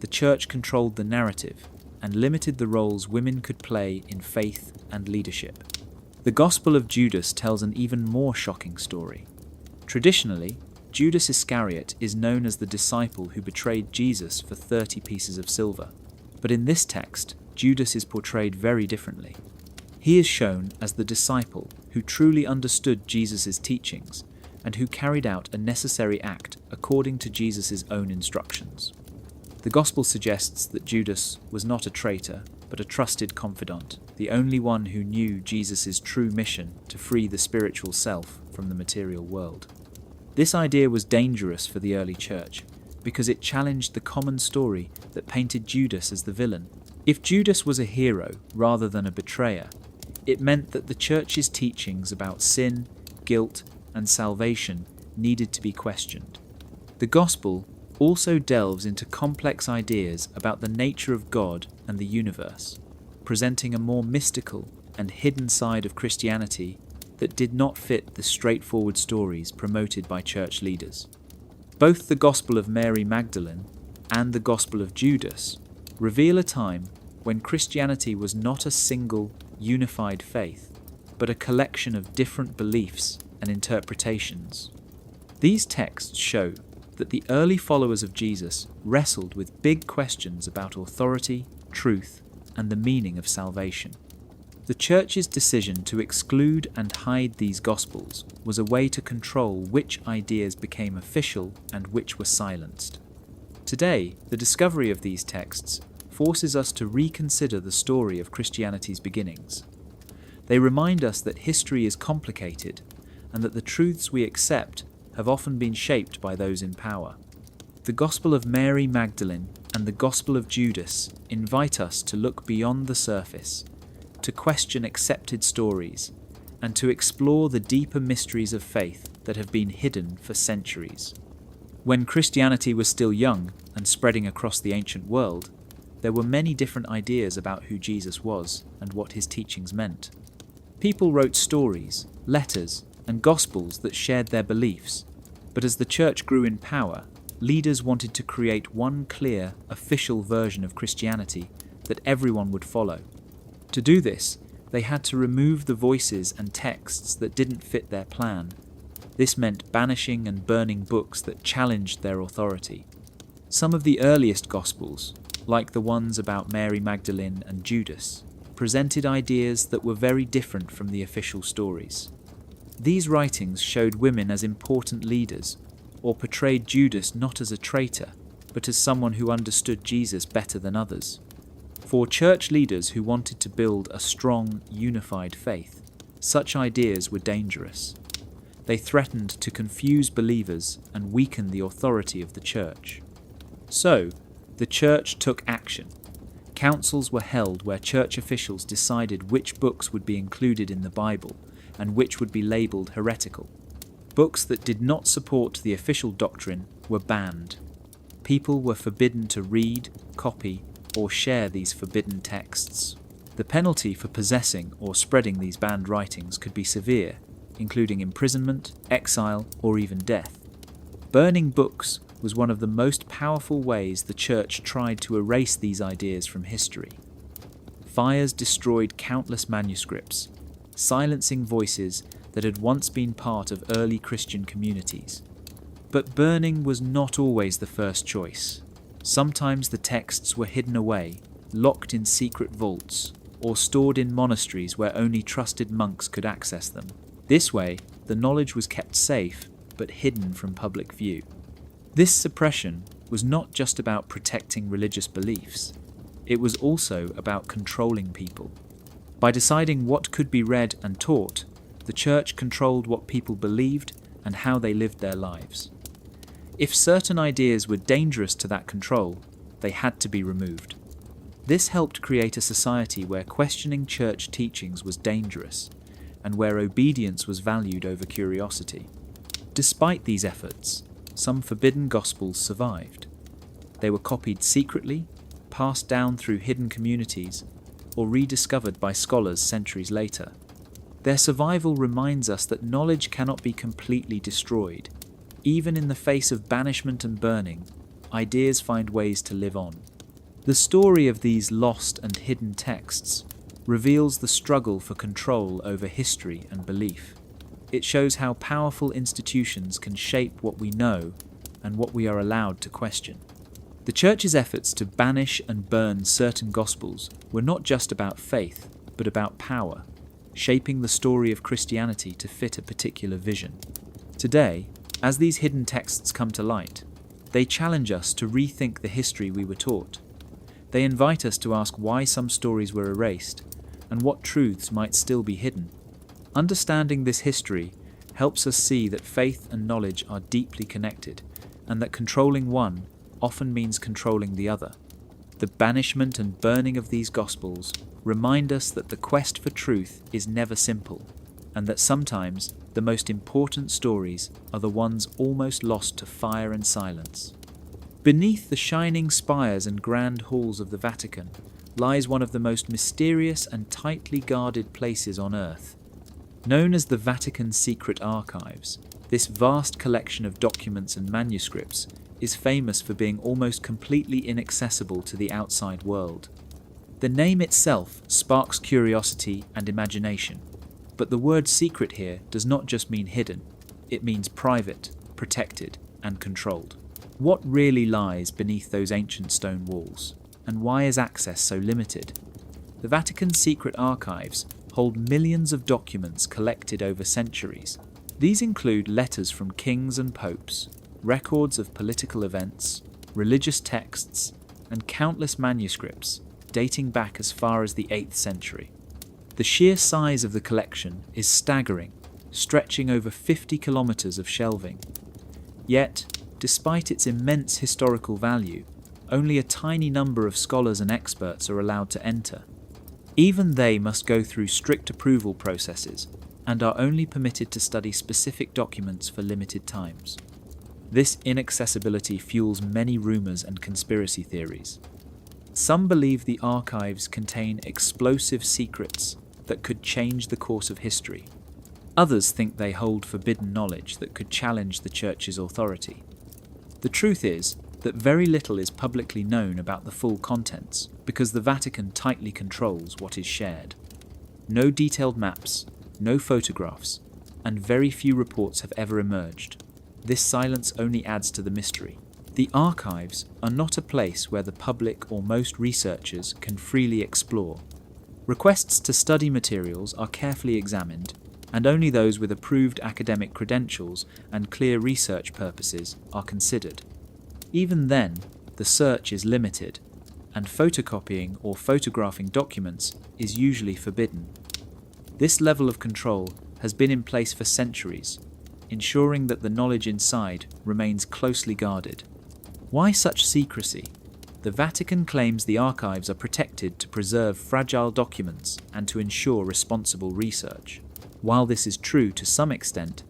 the church controlled the narrative and limited the roles women could play in faith and leadership. The Gospel of Judas tells an even more shocking story. Traditionally, Judas Iscariot is known as the disciple who betrayed Jesus for 30 pieces of silver. But in this text, Judas is portrayed very differently. He is shown as the disciple who truly understood Jesus' teachings and who carried out a necessary act according to Jesus' own instructions. The Gospel suggests that Judas was not a traitor, but a trusted confidant, the only one who knew Jesus' true mission to free the spiritual self from the material world. This idea was dangerous for the early church because it challenged the common story that painted Judas as the villain. If Judas was a hero rather than a betrayer, it meant that the church's teachings about sin, guilt, and salvation needed to be questioned. The Gospel also delves into complex ideas about the nature of God and the universe, presenting a more mystical and hidden side of Christianity that did not fit the straightforward stories promoted by church leaders. Both the Gospel of Mary Magdalene and the Gospel of Judas reveal a time when Christianity was not a single, unified faith, but a collection of different beliefs and interpretations. These texts show that the early followers of Jesus wrestled with big questions about authority, truth, and the meaning of salvation. The Church's decision to exclude and hide these Gospels was a way to control which ideas became official and which were silenced. Today, the discovery of these texts forces us to reconsider the story of Christianity's beginnings. They remind us that history is complicated and that the truths we accept have often been shaped by those in power. The Gospel of Mary Magdalene and the Gospel of Judas invite us to look beyond the surface, to question accepted stories, and to explore the deeper mysteries of faith that have been hidden for centuries. When Christianity was still young and spreading across the ancient world, there were many different ideas about who Jesus was and what his teachings meant. People wrote stories, letters, and gospels that shared their beliefs, but as the church grew in power, leaders wanted to create one clear, official version of Christianity that everyone would follow. To do this, they had to remove the voices and texts that didn't fit their plan. This meant banishing and burning books that challenged their authority. Some of the earliest Gospels, like the ones about Mary Magdalene and Judas, presented ideas that were very different from the official stories. These writings showed women as important leaders, or portrayed Judas not as a traitor, but as someone who understood Jesus better than others. For church leaders who wanted to build a strong, unified faith, such ideas were dangerous. They threatened to confuse believers and weaken the authority of the church. So, the church took action. Councils were held where church officials decided which books would be included in the Bible and which would be labelled heretical. Books that did not support the official doctrine were banned. People were forbidden to read, copy, or share these forbidden texts. The penalty for possessing or spreading these banned writings could be severe, including imprisonment, exile, or even death. Burning books was one of the most powerful ways the church tried to erase these ideas from history. Fires destroyed countless manuscripts, silencing voices that had once been part of early Christian communities. But burning was not always the first choice. Sometimes the texts were hidden away, locked in secret vaults, or stored in monasteries where only trusted monks could access them. This way, the knowledge was kept safe, but hidden from public view. This suppression was not just about protecting religious beliefs, it was also about controlling people. By deciding what could be read and taught, the church controlled what people believed and how they lived their lives. If certain ideas were dangerous to that control, they had to be removed. This helped create a society where questioning church teachings was dangerous, and where obedience was valued over curiosity. Despite these efforts, some forbidden gospels survived. They were copied secretly, passed down through hidden communities, or rediscovered by scholars centuries later. Their survival reminds us that knowledge cannot be completely destroyed. Even in the face of banishment and burning, ideas find ways to live on. The story of these lost and hidden texts reveals the struggle for control over history and belief. It shows how powerful institutions can shape what we know and what we are allowed to question. The Church's efforts to banish and burn certain Gospels were not just about faith, but about power, shaping the story of Christianity to fit a particular vision. Today, as these hidden texts come to light, they challenge us to rethink the history we were taught. They invite us to ask why some stories were erased and what truths might still be hidden. Understanding this history helps us see that faith and knowledge are deeply connected, and that controlling one often means controlling the other. The banishment and burning of these Gospels remind us that the quest for truth is never simple, and that sometimes the most important stories are the ones almost lost to fire and silence. Beneath the shining spires and grand halls of the Vatican lies one of the most mysterious and tightly guarded places on earth. Known as the Vatican Secret Archives, this vast collection of documents and manuscripts is famous for being almost completely inaccessible to the outside world. The name itself sparks curiosity and imagination, but the word secret here does not just mean hidden, it means private, protected, and controlled. What really lies beneath those ancient stone walls, and why is access so limited? The Vatican Secret Archives hold millions of documents collected over centuries. These include letters from kings and popes, records of political events, religious texts, and countless manuscripts dating back as far as the 8th century. The sheer size of the collection is staggering, stretching over 50 kilometers of shelving. Yet, despite its immense historical value, only a tiny number of scholars and experts are allowed to enter. Even they must go through strict approval processes and are only permitted to study specific documents for limited times. This inaccessibility fuels many rumors and conspiracy theories. Some believe the archives contain explosive secrets that could change the course of history. Others think they hold forbidden knowledge that could challenge the Church's authority. The truth is that very little is publicly known about the full contents because the Vatican tightly controls what is shared. No detailed maps, no photographs, and very few reports have ever emerged. This silence only adds to the mystery. The archives are not a place where the public or most researchers can freely explore. Requests to study materials are carefully examined, and only those with approved academic credentials and clear research purposes are considered. Even then, the search is limited, and photocopying or photographing documents is usually forbidden. This level of control has been in place for centuries, ensuring that the knowledge inside remains closely guarded. Why such secrecy? The Vatican claims the archives are protected to preserve fragile documents and to ensure responsible research. While this is true to some extent,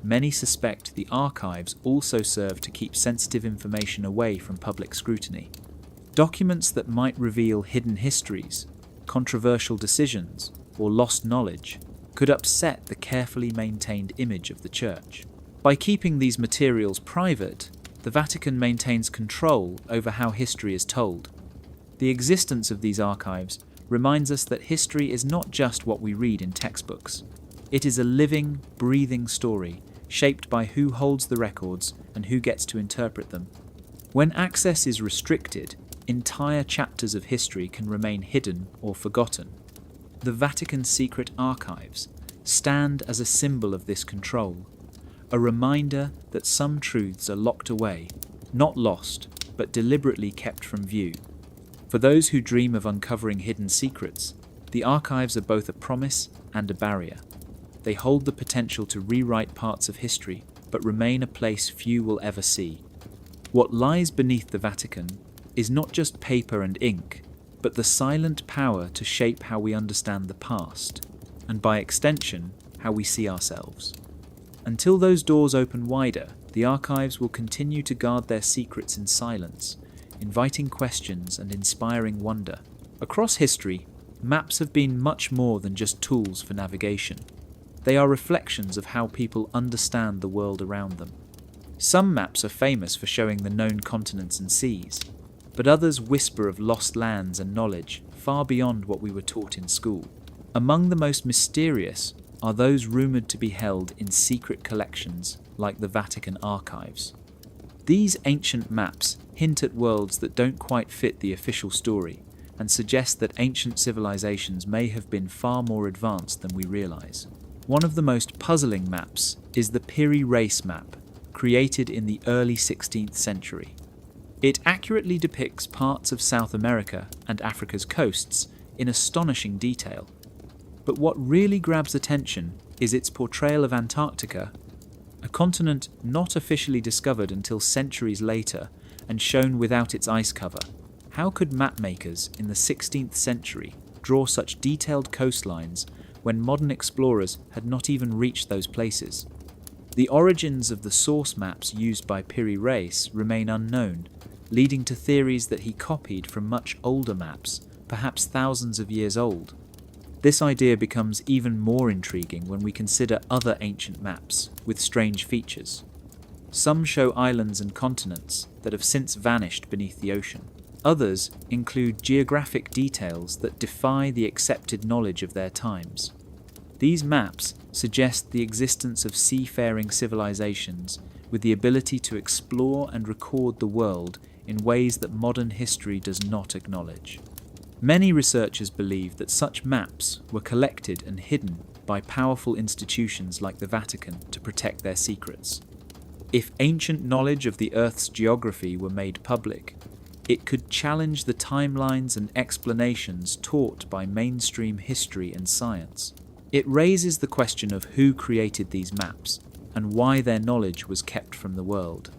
many suspect the archives also serve to keep sensitive information away from public scrutiny. Documents that might reveal hidden histories, controversial decisions, or lost knowledge could upset the carefully maintained image of the Church. By keeping these materials private, the Vatican maintains control over how history is told. The existence of these archives reminds us that history is not just what we read in textbooks. It is a living, breathing story, shaped by who holds the records and who gets to interpret them. When access is restricted, entire chapters of history can remain hidden or forgotten. The Vatican Secret Archives stand as a symbol of this control, a reminder that some truths are locked away, not lost, but deliberately kept from view. For those who dream of uncovering hidden secrets, the archives are both a promise and a barrier. They hold the potential to rewrite parts of history, but remain a place few will ever see. What lies beneath the Vatican is not just paper and ink, but the silent power to shape how we understand the past, and by extension, how we see ourselves. Until those doors open wider, the archives will continue to guard their secrets in silence, inviting questions and inspiring wonder. Across history, maps have been much more than just tools for navigation. They are reflections of how people understand the world around them. Some maps are famous for showing the known continents and seas. but others whisper of lost lands and knowledge far beyond what we were taught in school. Among the most mysterious are those rumoured to be held in secret collections like the Vatican archives. These ancient maps hint at worlds that don't quite fit the official story and suggest that ancient civilizations may have been far more advanced than we realise. One of the most puzzling maps is the Piri Reis map, created in the early 16th century. It accurately depicts parts of South America and Africa's coasts in astonishing detail. But what really grabs attention is its portrayal of Antarctica, a continent not officially discovered until centuries later and shown without its ice cover. How could mapmakers in the 16th century draw such detailed coastlines when modern explorers had not even reached those places? The origins of the source maps used by Piri Reis remain unknown, leading to theories that he copied from much older maps, perhaps thousands of years old. This idea becomes even more intriguing when we consider other ancient maps with strange features. Some show islands and continents that have since vanished beneath the ocean. Others include geographic details that defy the accepted knowledge of their times. These maps suggest the existence of seafaring civilizations with the ability to explore and record the world in ways that modern history does not acknowledge. Many researchers believe that such maps were collected and hidden by powerful institutions like the Vatican to protect their secrets. If ancient knowledge of the Earth's geography were made public, it could challenge the timelines and explanations taught by mainstream history and science. It raises the question of who created these maps and why their knowledge was kept from the world.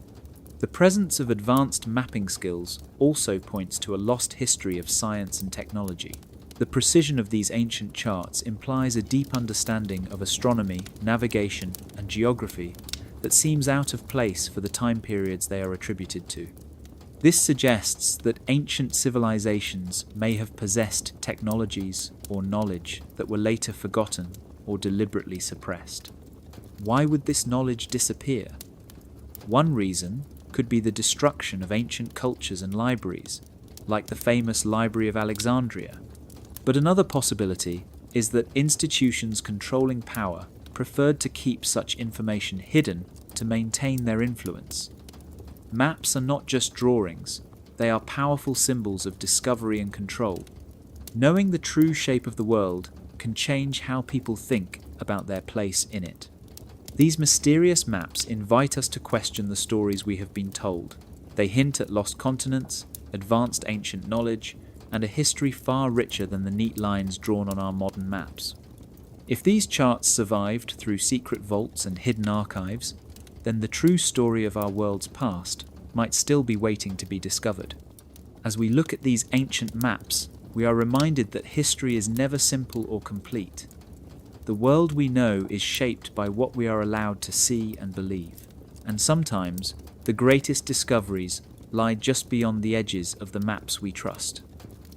The presence of advanced mapping skills also points to a lost history of science and technology. The precision of these ancient charts implies a deep understanding of astronomy, navigation, and geography that seems out of place for the time periods they are attributed to. This suggests that ancient civilizations may have possessed technologies or knowledge that were later forgotten or deliberately suppressed. Why would this knowledge disappear? One reason could be the destruction of ancient cultures and libraries, like the famous Library of Alexandria. But another possibility is that institutions controlling power preferred to keep such information hidden to maintain their influence. Maps are not just drawings, they are powerful symbols of discovery and control. Knowing the true shape of the world can change how people think about their place in it. These mysterious maps invite us to question the stories we have been told. They hint at lost continents, advanced ancient knowledge, and a history far richer than the neat lines drawn on our modern maps. If these charts survived through secret vaults and hidden archives, then the true story of our world's past might still be waiting to be discovered. As we look at these ancient maps, we are reminded that history is never simple or complete. The world we know is shaped by what we are allowed to see and believe, and sometimes the greatest discoveries lie just beyond the edges of the maps we trust.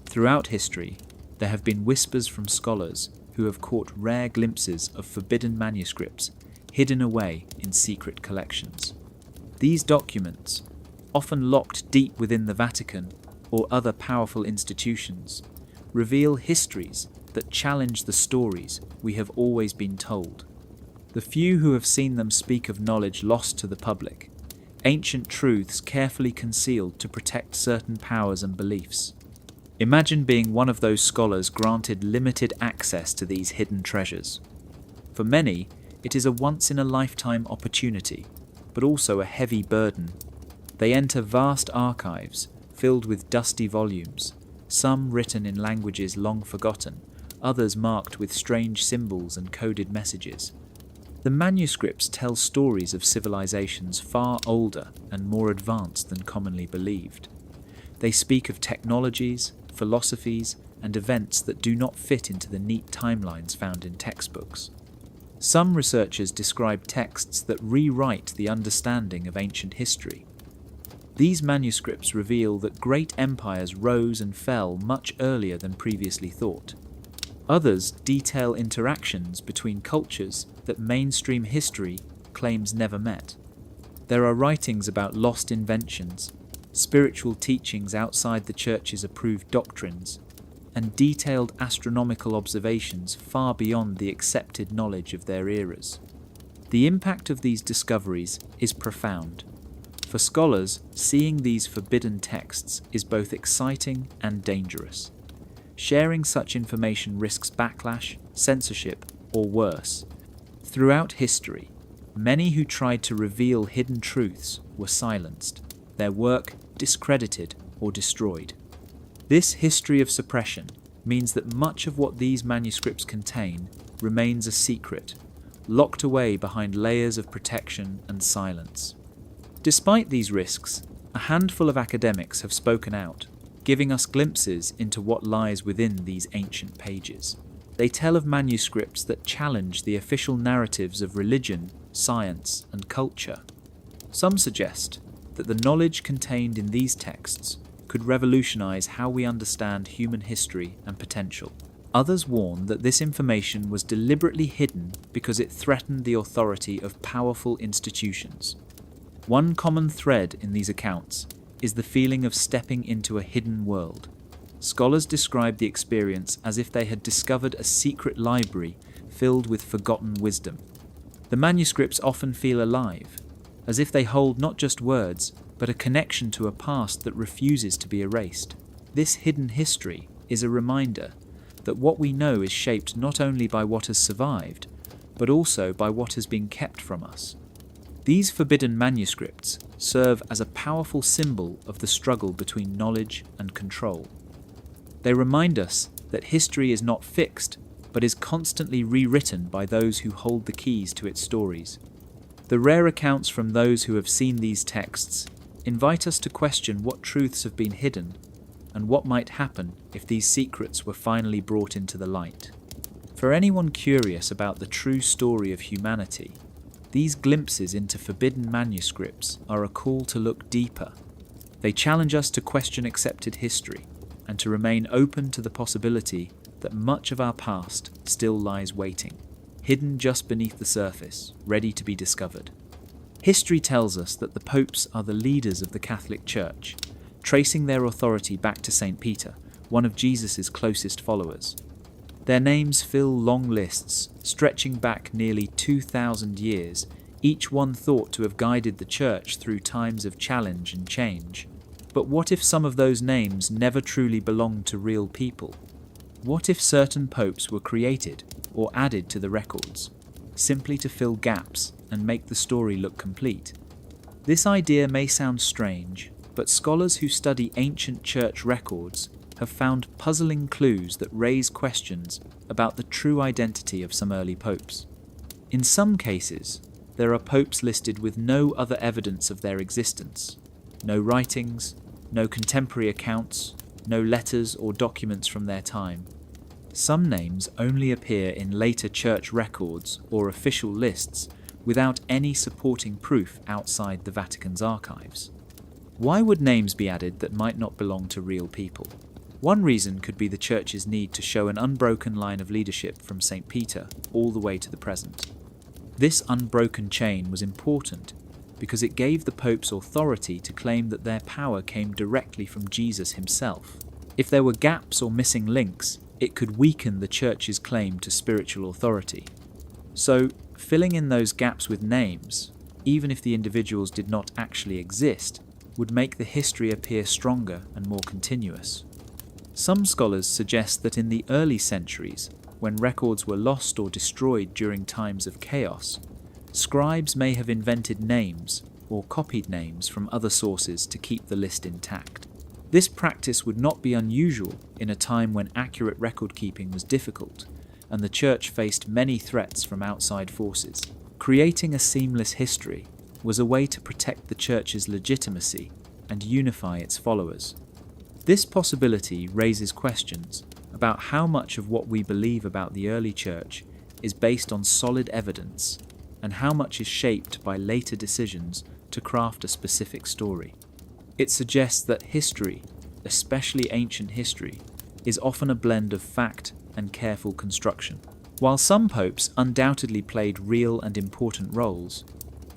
Throughout history, there have been whispers from scholars who have caught rare glimpses of forbidden manuscripts hidden away in secret collections. These documents, often locked deep within the Vatican or other powerful institutions, reveal histories that challenge the stories we have always been told. The few who have seen them speak of knowledge lost to the public, ancient truths carefully concealed to protect certain powers and beliefs. Imagine being one of those scholars granted limited access to these hidden treasures. For many, it is a once-in-a-lifetime opportunity, but also a heavy burden. They enter vast archives filled with dusty volumes, some written in languages long forgotten, others marked with strange symbols and coded messages. The manuscripts tell stories of civilizations far older and more advanced than commonly believed. They speak of technologies, philosophies, and events that do not fit into the neat timelines found in textbooks. Some researchers describe texts that rewrite the understanding of ancient history. These manuscripts reveal that great empires rose and fell much earlier than previously thought. Others detail interactions between cultures that mainstream history claims never met. There are writings about lost inventions, spiritual teachings outside the Church's approved doctrines, and detailed astronomical observations far beyond the accepted knowledge of their eras. The impact of these discoveries is profound. For scholars, seeing these forbidden texts is both exciting and dangerous. Sharing such information risks backlash, censorship, or worse. Throughout history, many who tried to reveal hidden truths were silenced, their work discredited or destroyed. This history of suppression means that much of what these manuscripts contain remains a secret, locked away behind layers of protection and silence. Despite these risks, a handful of academics have spoken out, giving us glimpses into what lies within these ancient pages. They tell of manuscripts that challenge the official narratives of religion, science, and culture. Some suggest that the knowledge contained in these texts could revolutionize how we understand human history and potential. Others warn that this information was deliberately hidden because it threatened the authority of powerful institutions. One common thread in these accounts is the feeling of stepping into a hidden world. Scholars describe the experience as if they had discovered a secret library filled with forgotten wisdom. The manuscripts often feel alive, as if they hold not just words, but a connection to a past that refuses to be erased. This hidden history is a reminder that what we know is shaped not only by what has survived, but also by what has been kept from us. These forbidden manuscripts serve as a powerful symbol of the struggle between knowledge and control. They remind us that history is not fixed, but is constantly rewritten by those who hold the keys to its stories. The rare accounts from those who have seen these texts invite us to question what truths have been hidden and what might happen if these secrets were finally brought into the light. For anyone curious about the true story of humanity, these glimpses into forbidden manuscripts are a call to look deeper. They challenge us to question accepted history and to remain open to the possibility that much of our past still lies waiting, hidden just beneath the surface, ready to be discovered. History tells us that the popes are the leaders of the Catholic Church, tracing their authority back to St. Peter, one of Jesus' closest followers. Their names fill long lists, stretching back nearly 2,000 years, each one thought to have guided the Church through times of challenge and change. But what if some of those names never truly belonged to real people? What if certain popes were created or added to the records, simply to fill gaps and make the story look complete? This idea may sound strange, but scholars who study ancient church records have found puzzling clues that raise questions about the true identity of some early popes. In some cases, there are popes listed with no other evidence of their existence, no writings, no contemporary accounts, no letters or documents from their time. Some names only appear in later church records or official lists without any supporting proof outside the Vatican's archives. Why would names be added that might not belong to real people? One reason could be the Church's need to show an unbroken line of leadership from St. Peter all the way to the present. This unbroken chain was important because it gave the popes authority to claim that their power came directly from Jesus himself. If there were gaps or missing links, it could weaken the Church's claim to spiritual authority. So, filling in those gaps with names, even if the individuals did not actually exist, would make the history appear stronger and more continuous. Some scholars suggest that in the early centuries, when records were lost or destroyed during times of chaos, scribes may have invented names or copied names from other sources to keep the list intact. This practice would not be unusual in a time when accurate record keeping was difficult and the Church faced many threats from outside forces. Creating a seamless history was a way to protect the Church's legitimacy and unify its followers. This possibility raises questions about how much of what we believe about the early Church is based on solid evidence and how much is shaped by later decisions to craft a specific story. It suggests that history, especially ancient history, is often a blend of fact and careful construction. While some popes undoubtedly played real and important roles,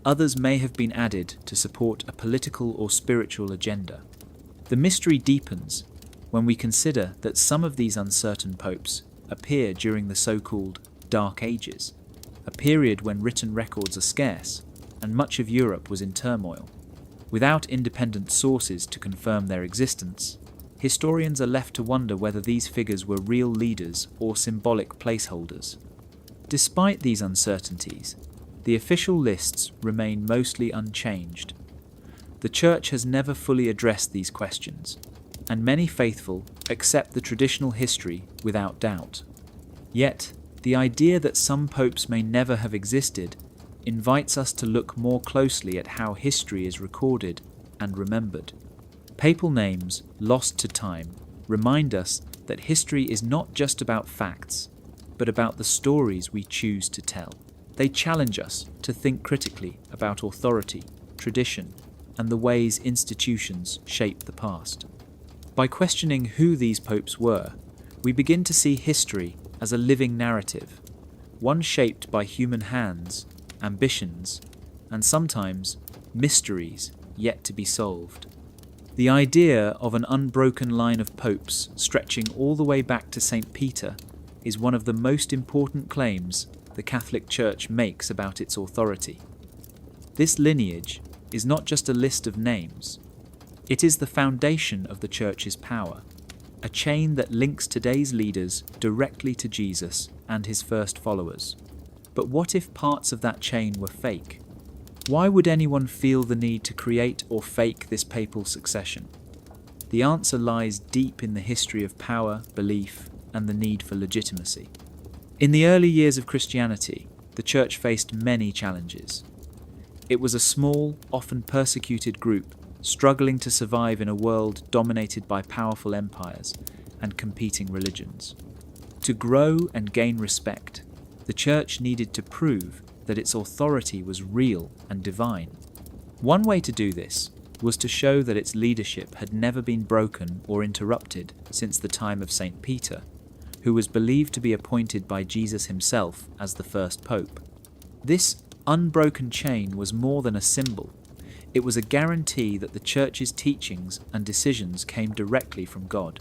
others may have been added to support a political or spiritual agenda. The mystery deepens when we consider that some of these uncertain popes appear during the so-called Dark Ages, a period when written records are scarce and much of Europe was in turmoil. Without independent sources to confirm their existence, historians are left to wonder whether these figures were real leaders or symbolic placeholders. Despite these uncertainties, the official lists remain mostly unchanged. The Church has never fully addressed these questions, and many faithful accept the traditional history without doubt. Yet, the idea that some popes may never have existed invites us to look more closely at how history is recorded and remembered. Papal names lost to time remind us that history is not just about facts, but about the stories we choose to tell. They challenge us to think critically about authority, tradition, and the ways institutions shape the past. By questioning who these popes were, we begin to see history as a living narrative, one shaped by human hands, ambitions, and sometimes mysteries yet to be solved. The idea of an unbroken line of popes stretching all the way back to St. Peter is one of the most important claims the Catholic Church makes about its authority. This lineage is not just a list of names. It is the foundation of the Church's power, a chain that links today's leaders directly to Jesus and his first followers. But what if parts of that chain were fake? Why would anyone feel the need to create or fake this papal succession? The answer lies deep in the history of power, belief, and the need for legitimacy. In the early years of Christianity, the Church faced many challenges. It was a small, often persecuted group struggling to survive in a world dominated by powerful empires and competing religions. To grow and gain respect, the Church needed to prove that its authority was real and divine. One way to do this was to show that its leadership had never been broken or interrupted since the time of St. Peter, who was believed to be appointed by Jesus himself as the first pope. This unbroken chain was more than a symbol. It was a guarantee that the Church's teachings and decisions came directly from God.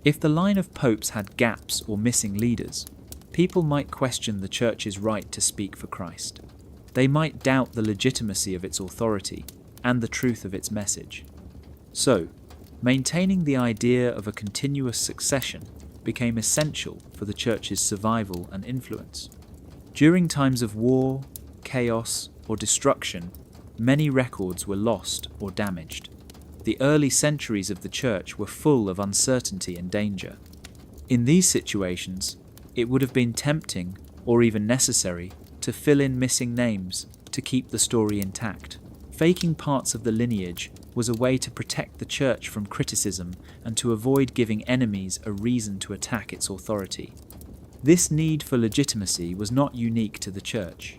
If the line of popes had gaps or missing leaders, people might question the Church's right to speak for Christ. They might doubt the legitimacy of its authority and the truth of its message. So, maintaining the idea of a continuous succession became essential for the Church's survival and influence. During times of war, chaos, or destruction, many records were lost or damaged. The early centuries of the Church were full of uncertainty and danger. In these situations, it would have been tempting, or even necessary, to fill in missing names to keep the story intact. Faking parts of the lineage was a way to protect the Church from criticism and to avoid giving enemies a reason to attack its authority. This need for legitimacy was not unique to the Church.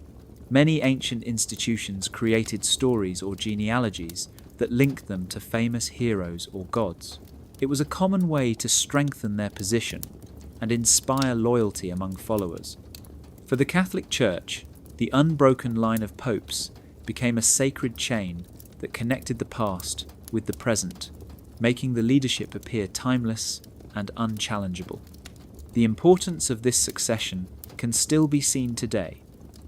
Many ancient institutions created stories or genealogies that linked them to famous heroes or gods. It was a common way to strengthen their position and inspire loyalty among followers. For the Catholic Church, the unbroken line of popes became a sacred chain that connected the past with the present, making the leadership appear timeless and unchallengeable. The importance of this succession can still be seen today.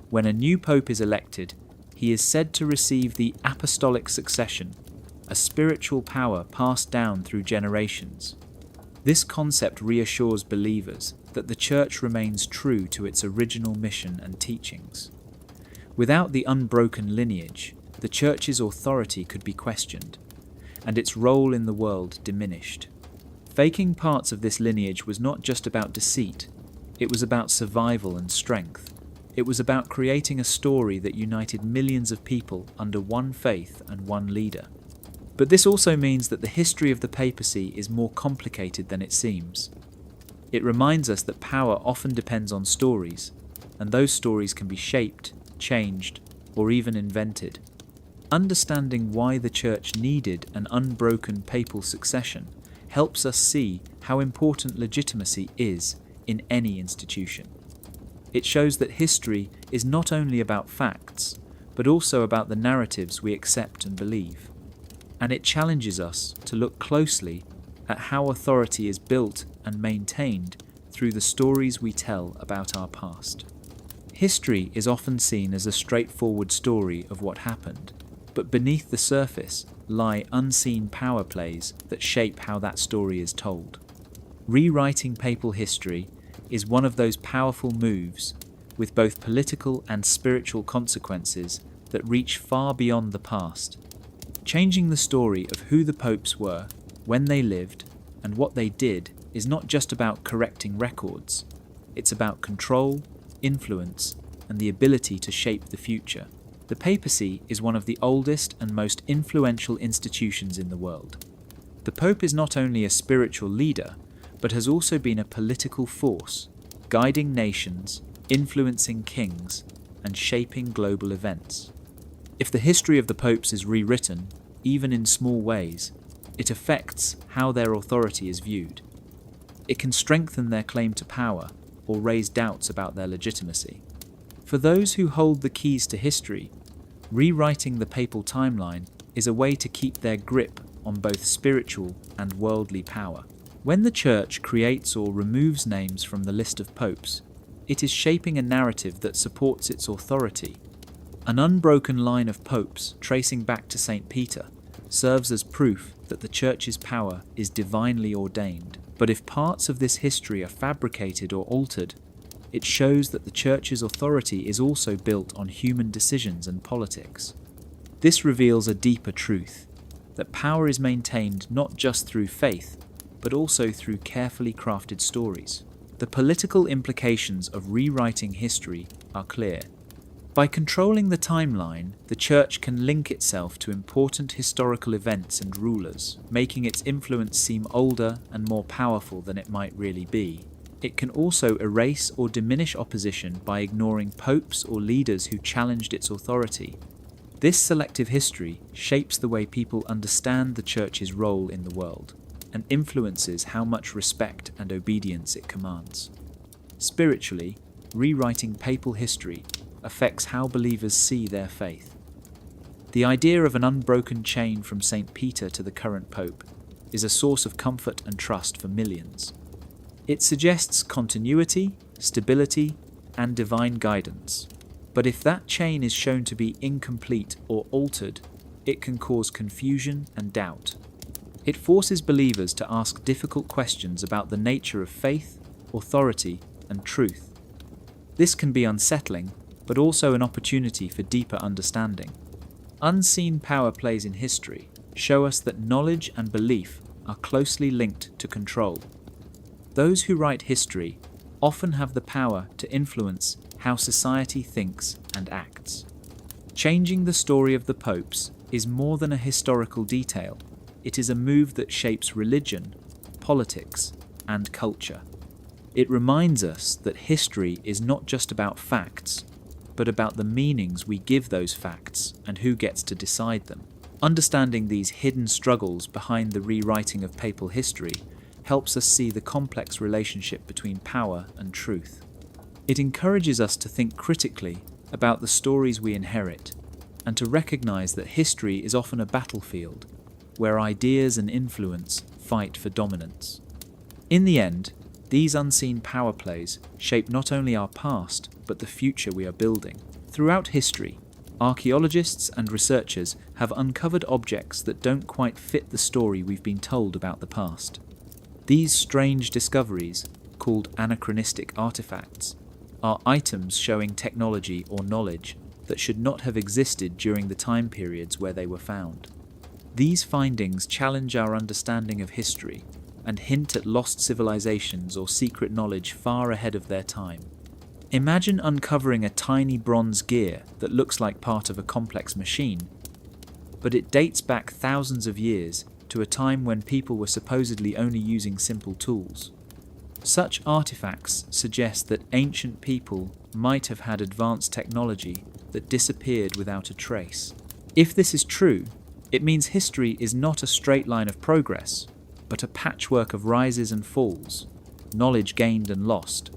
When a new pope is elected, he is said to receive the apostolic succession, a spiritual power passed down through generations. This concept reassures believers that the Church remains true to its original mission and teachings. Without the unbroken lineage, the Church's authority could be questioned, and its role in the world diminished. Faking parts of this lineage was not just about deceit, it was about survival and strength. It was about creating a story that united millions of people under one faith and one leader. But this also means that the history of the papacy is more complicated than it seems. It reminds us that power often depends on stories, and those stories can be shaped, changed, or even invented. Understanding why the Church needed an unbroken papal succession helps us see how important legitimacy is in any institution. It shows that history is not only about facts, but also about the narratives we accept and believe. and it challenges us to look closely at how authority is built and maintained through the stories we tell about our past. History is often seen as a straightforward story of what happened, but beneath the surface lie unseen power plays that shape how that story is told. Rewriting papal history is one of those powerful moves with both political and spiritual consequences that reach far beyond the past. Changing the story of who the popes were, when they lived, and what they did is not just about correcting records. It's about control, influence, and the ability to shape the future. The papacy is one of the oldest and most influential institutions in the world. The Pope is not only a spiritual leader, but has also been a political force, guiding nations, influencing kings, and shaping global events. If the history of the popes is rewritten, even in small ways, it affects how their authority is viewed. It can strengthen their claim to power or raise doubts about their legitimacy. For those who hold the keys to history, rewriting the papal timeline is a way to keep their grip on both spiritual and worldly power. When the Church creates or removes names from the list of popes, it is shaping a narrative that supports its authority. An unbroken line of popes tracing back to St. Peter serves as proof that the Church's power is divinely ordained. But if parts of this history are fabricated or altered, it shows that the Church's authority is also built on human decisions and politics. This reveals a deeper truth, that power is maintained not just through faith, but also through carefully crafted stories. The political implications of rewriting history are clear. By controlling the timeline, the Church can link itself to important historical events and rulers, making its influence seem older and more powerful than it might really be. It can also erase or diminish opposition by ignoring popes or leaders who challenged its authority. This selective history shapes the way people understand the Church's role in the world, and influences how much respect and obedience it commands. Spiritually, rewriting papal history affects how believers see their faith. The idea of an unbroken chain from St. Peter to the current Pope is a source of comfort and trust for millions. It suggests continuity, stability, and divine guidance. But if that chain is shown to be incomplete or altered, it can cause confusion and doubt. It forces believers to ask difficult questions about the nature of faith, authority, and truth. This can be unsettling, but also an opportunity for deeper understanding. Unseen power plays in history show us that knowledge and belief are closely linked to control. Those who write history often have the power to influence how society thinks and acts. Changing the story of the popes is more than a historical detail. It is a move that shapes religion, politics, and culture. It reminds us that history is not just about facts, but about the meanings we give those facts and who gets to decide them. Understanding these hidden struggles behind the rewriting of papal history helps us see the complex relationship between power and truth. It encourages us to think critically about the stories we inherit, and to recognize that history is often a battlefield where ideas and influence fight for dominance. In the end, these unseen power plays shape not only our past, but the future we are building. Throughout history, archaeologists and researchers have uncovered objects that don't quite fit the story we've been told about the past. These strange discoveries, called anachronistic artifacts, are items showing technology or knowledge that should not have existed during the time periods where they were found. These findings challenge our understanding of history and hint at lost civilizations or secret knowledge far ahead of their time. Imagine uncovering a tiny bronze gear that looks like part of a complex machine, but it dates back thousands of years to a time when people were supposedly only using simple tools. Such artifacts suggest that ancient people might have had advanced technology that disappeared without a trace. If this is true, it means history is not a straight line of progress, but a patchwork of rises and falls, knowledge gained and lost.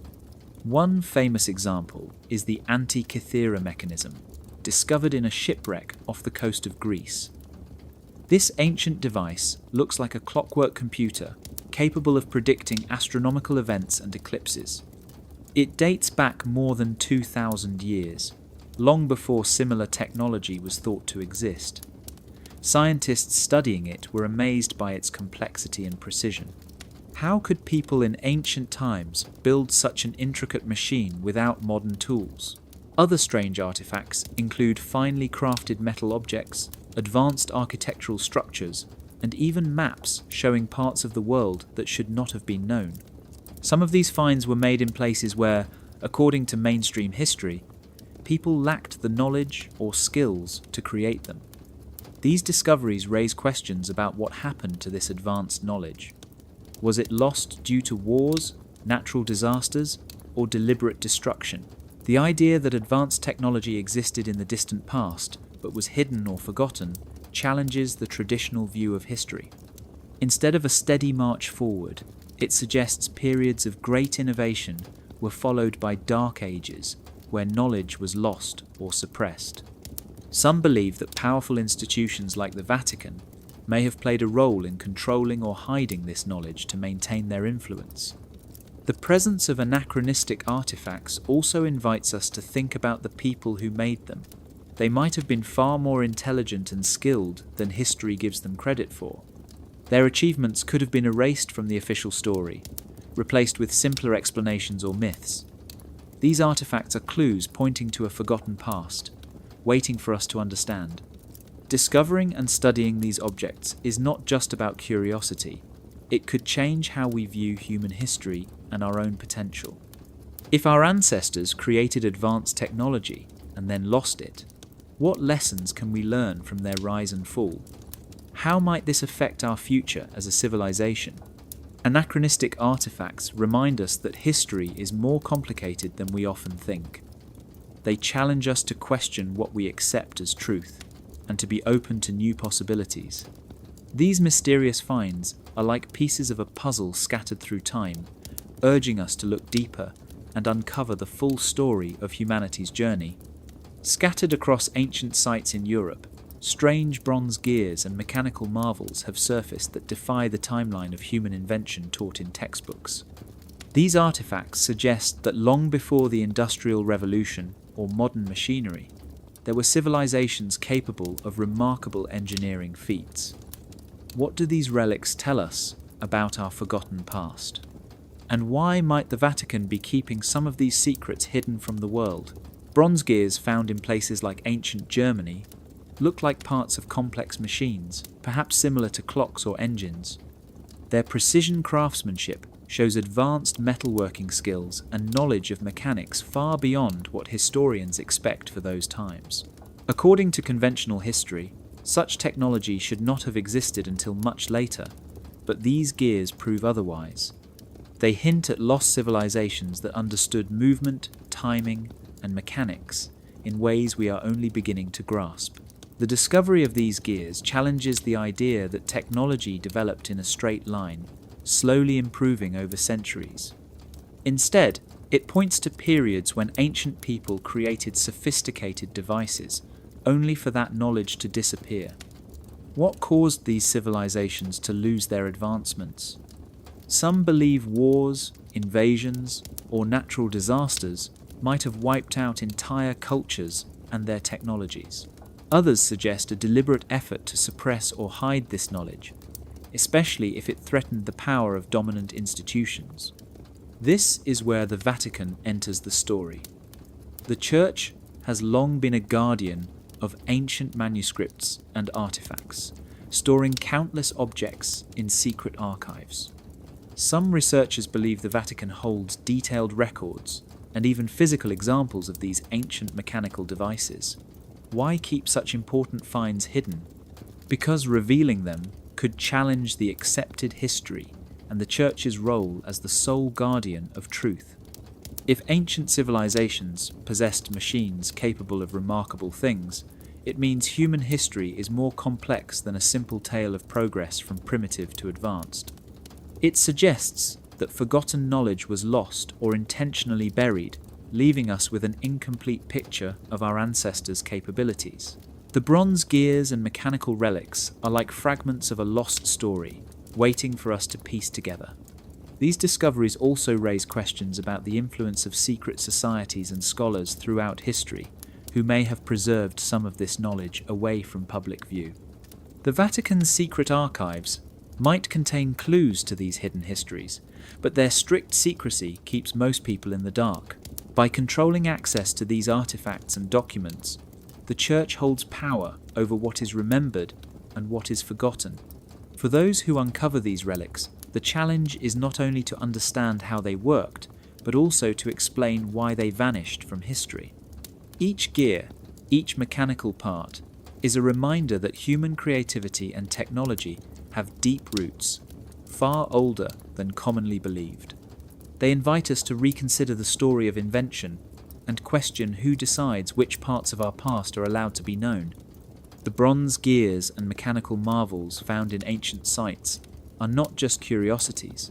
One famous example is the Antikythera mechanism, discovered in a shipwreck off the coast of Greece. This ancient device looks like a clockwork computer capable of predicting astronomical events and eclipses. It dates back more than 2,000 years, long before similar technology was thought to exist. Scientists studying it were amazed by its complexity and precision. How could people in ancient times build such an intricate machine without modern tools? Other strange artifacts include finely crafted metal objects, advanced architectural structures, and even maps showing parts of the world that should not have been known. Some of these finds were made in places where, according to mainstream history, people lacked the knowledge or skills to create them. These discoveries raise questions about what happened to this advanced knowledge. Was it lost due to wars, natural disasters, or deliberate destruction? The idea that advanced technology existed in the distant past but was hidden or forgotten challenges the traditional view of history. Instead of a steady march forward, it suggests periods of great innovation were followed by dark ages where knowledge was lost or suppressed. Some believe that powerful institutions like the Vatican may have played a role in controlling or hiding this knowledge to maintain their influence. The presence of anachronistic artifacts also invites us to think about the people who made them. They might have been far more intelligent and skilled than history gives them credit for. Their achievements could have been erased from the official story, replaced with simpler explanations or myths. These artifacts are clues pointing to a forgotten past, waiting for us to understand. Discovering and studying these objects is not just about curiosity. It could change how we view human history and our own potential. If our ancestors created advanced technology and then lost it, what lessons can we learn from their rise and fall? How might this affect our future as a civilization? Anachronistic artifacts remind us that history is more complicated than we often think. They challenge us to question what we accept as truth and to be open to new possibilities. These mysterious finds are like pieces of a puzzle scattered through time, urging us to look deeper and uncover the full story of humanity's journey. Scattered across ancient sites in Europe, strange bronze gears and mechanical marvels have surfaced that defy the timeline of human invention taught in textbooks. These artifacts suggest that long before the Industrial Revolution or modern machinery, there were civilizations capable of remarkable engineering feats. What do these relics tell us about our forgotten past? And why might the Vatican be keeping some of these secrets hidden from the world? Bronze gears found in places like ancient Germany look like parts of complex machines, perhaps similar to clocks or engines. Their precision craftsmanship shows advanced metalworking skills and knowledge of mechanics far beyond what historians expect for those times. According to conventional history, such technology should not have existed until much later, but these gears prove otherwise. They hint at lost civilizations that understood movement, timing, and mechanics in ways we are only beginning to grasp. The discovery of these gears challenges the idea that technology developed in a straight line, slowly improving over centuries. Instead, it points to periods when ancient people created sophisticated devices, only for that knowledge to disappear. What caused these civilizations to lose their advancements? Some believe wars, invasions, or natural disasters might have wiped out entire cultures and their technologies. Others suggest a deliberate effort to suppress or hide this knowledge, especially if it threatened the power of dominant institutions. This is where the Vatican enters the story. The Church has long been a guardian of ancient manuscripts and artifacts, storing countless objects in secret archives. Some researchers believe the Vatican holds detailed records and even physical examples of these ancient mechanical devices. Why keep such important finds hidden? Because revealing them could challenge the accepted history and the Church's role as the sole guardian of truth. If ancient civilizations possessed machines capable of remarkable things, it means human history is more complex than a simple tale of progress from primitive to advanced. It suggests that forgotten knowledge was lost or intentionally buried, leaving us with an incomplete picture of our ancestors' capabilities. The bronze gears and mechanical relics are like fragments of a lost story, waiting for us to piece together. These discoveries also raise questions about the influence of secret societies and scholars throughout history, who may have preserved some of this knowledge away from public view. The Vatican's secret archives might contain clues to these hidden histories, but their strict secrecy keeps most people in the dark. By controlling access to these artifacts and documents, the Church holds power over what is remembered and what is forgotten. For those who uncover these relics, the challenge is not only to understand how they worked, but also to explain why they vanished from history. Each gear, each mechanical part, is a reminder that human creativity and technology have deep roots, far older than commonly believed. They invite us to reconsider the story of invention and question who decides which parts of our past are allowed to be known. The bronze gears and mechanical marvels found in ancient sites are not just curiosities,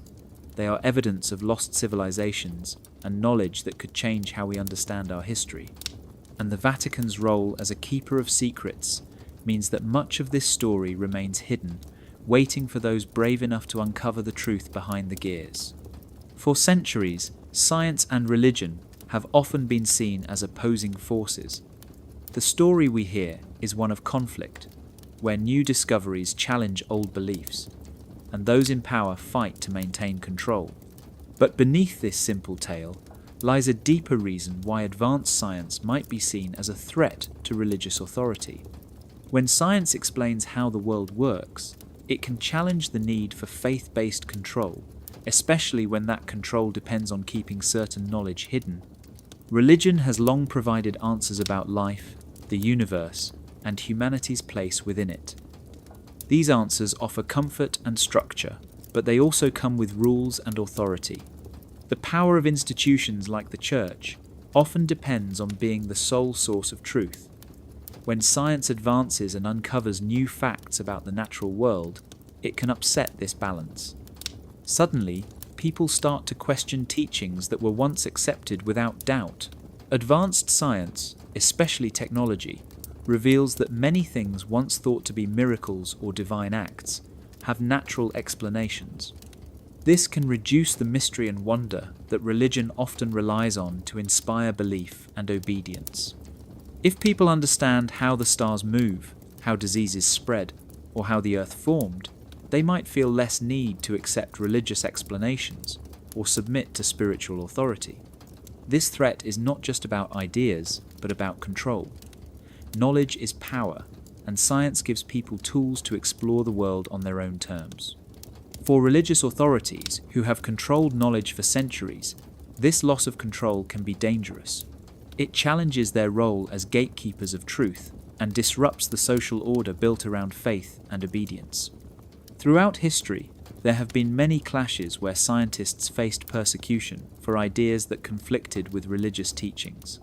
they are evidence of lost civilizations and knowledge that could change how we understand our history. And the Vatican's role as a keeper of secrets means that much of this story remains hidden, waiting for those brave enough to uncover the truth behind the gears. For centuries, science and religion have often been seen as opposing forces. The story we hear is one of conflict, where new discoveries challenge old beliefs, and those in power fight to maintain control. But beneath this simple tale lies a deeper reason why advanced science might be seen as a threat to religious authority. When science explains how the world works, it can challenge the need for faith-based control, especially when that control depends on keeping certain knowledge hidden. Religion has long provided answers about life, the universe, and humanity's place within it. These answers offer comfort and structure, but they also come with rules and authority. The power of institutions like the Church often depends on being the sole source of truth. When science advances and uncovers new facts about the natural world, it can upset this balance. Suddenly, people start to question teachings that were once accepted without doubt. Advanced science, especially technology, reveals that many things once thought to be miracles or divine acts have natural explanations. This can reduce the mystery and wonder that religion often relies on to inspire belief and obedience. If people understand how the stars move, how diseases spread, or how the earth formed, they might feel less need to accept religious explanations or submit to spiritual authority. This threat is not just about ideas, but about control. Knowledge is power, and science gives people tools to explore the world on their own terms. For religious authorities who have controlled knowledge for centuries, this loss of control can be dangerous. It challenges their role as gatekeepers of truth and disrupts the social order built around faith and obedience. Throughout history, there have been many clashes where scientists faced persecution for ideas that conflicted with religious teachings.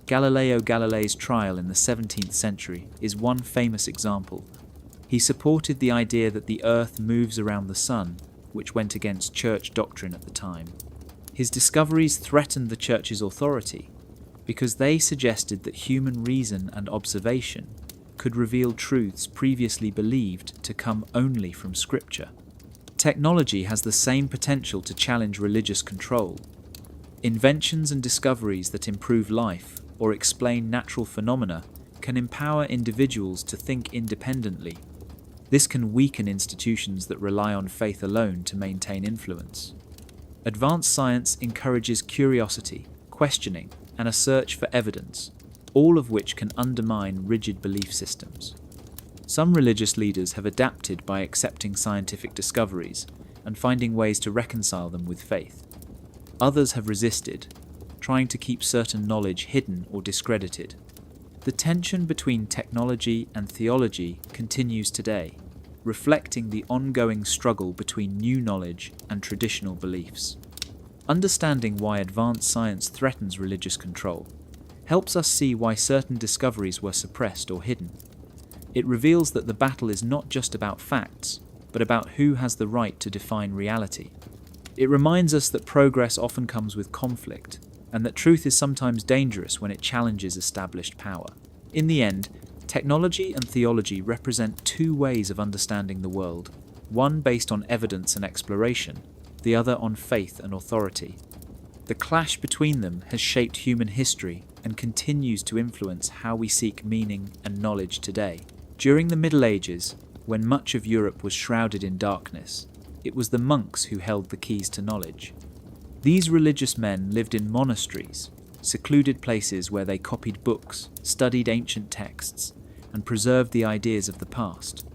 Galileo Galilei's trial in the 17th century is one famous example. He supported the idea that the earth moves around the sun, which went against church doctrine at the time. His discoveries threatened the church's authority because they suggested that human reason and observation could reveal truths previously believed to come only from Scripture. Technology has the same potential to challenge religious control. Inventions and discoveries that improve life or explain natural phenomena can empower individuals to think independently. This can weaken institutions that rely on faith alone to maintain influence. Advanced science encourages curiosity, questioning, and a search for evidence, all of which can undermine rigid belief systems. Some religious leaders have adapted by accepting scientific discoveries and finding ways to reconcile them with faith. Others have resisted, trying to keep certain knowledge hidden or discredited. The tension between technology and theology continues today, reflecting the ongoing struggle between new knowledge and traditional beliefs. Understanding why advanced science threatens religious control helps us see why certain discoveries were suppressed or hidden. It reveals that the battle is not just about facts, but about who has the right to define reality. It reminds us that progress often comes with conflict, and that truth is sometimes dangerous when it challenges established power. In the end, Technology and theology represent two ways of understanding the world, one based on evidence and exploration, the other on faith and authority. The clash between them has shaped human history and continues to influence how we seek meaning and knowledge today. During the Middle Ages, when much of Europe was shrouded in darkness, it was the monks who held the keys to knowledge. These religious men lived in monasteries, secluded places where they copied books, studied ancient texts, and preserved the ideas of the past.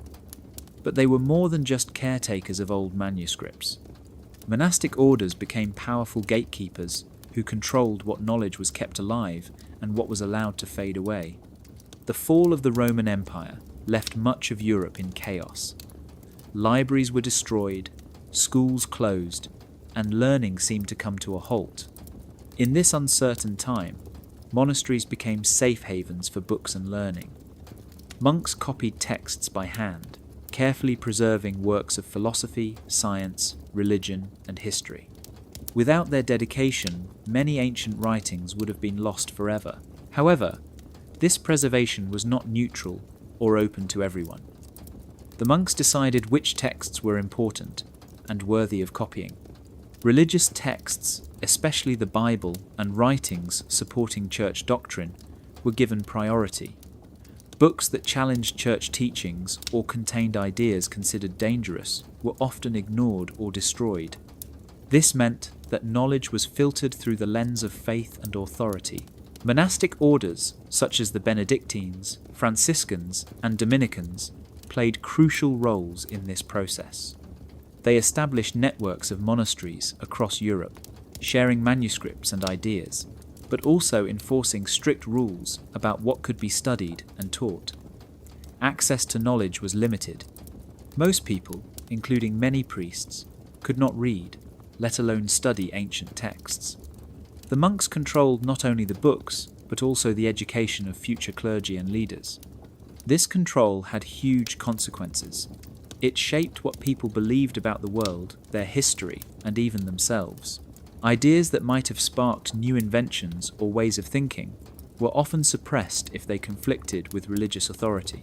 But they were more than just caretakers of old manuscripts. Monastic orders became powerful gatekeepers who controlled what knowledge was kept alive and what was allowed to fade away. The fall of the Roman Empire left much of Europe in chaos. Libraries were destroyed, schools closed, and learning seemed to come to a halt. In this uncertain time, monasteries became safe havens for books and learning. Monks copied texts by hand, carefully preserving works of philosophy, science, religion, and history. Without their dedication, many ancient writings would have been lost forever. However, this preservation was not neutral or open to everyone. The monks decided which texts were important and worthy of copying. Religious texts, especially the Bible and writings supporting church doctrine, were given priority. Books that challenged church teachings or contained ideas considered dangerous were often ignored or destroyed. This meant that knowledge was filtered through the lens of faith and authority. Monastic orders, such as the Benedictines, Franciscans, and Dominicans, played crucial roles in this process. They established networks of monasteries across Europe, sharing manuscripts and ideas, but also enforcing strict rules about what could be studied and taught. Access to knowledge was limited. Most people, including many priests, could not read, let alone study ancient texts. The monks controlled not only the books, but also the education of future clergy and leaders. This control had huge consequences. It shaped what people believed about the world, their history, and even themselves. Ideas that might have sparked new inventions or ways of thinking were often suppressed if they conflicted with religious authority.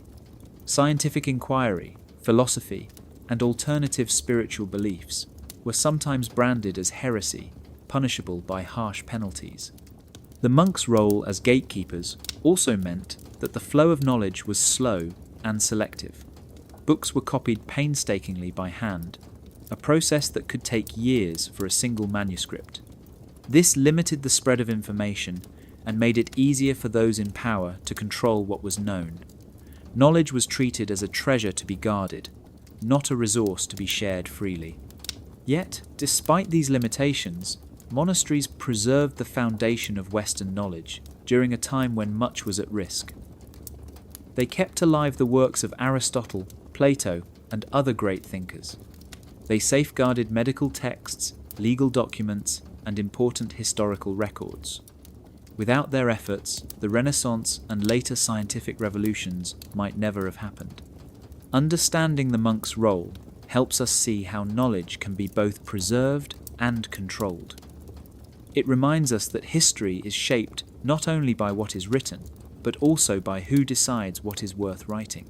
Scientific inquiry, philosophy, and alternative spiritual beliefs were sometimes branded as heresy, punishable by harsh penalties. The monks' role as gatekeepers also meant that the flow of knowledge was slow and selective. Books were copied painstakingly by hand, a process that could take years for a single manuscript. This limited the spread of information and made it easier for those in power to control what was known. Knowledge was treated as a treasure to be guarded, not a resource to be shared freely. Yet, despite these limitations, monasteries preserved the foundation of Western knowledge during a time when much was at risk. They kept alive the works of Aristotle, Plato, and other great thinkers. They safeguarded medical texts, legal documents, and important historical records. Without their efforts, the Renaissance and later scientific revolutions might never have happened. Understanding the monk's role helps us see how knowledge can be both preserved and controlled. It reminds us that history is shaped not only by what is written, but also by who decides what is worth writing.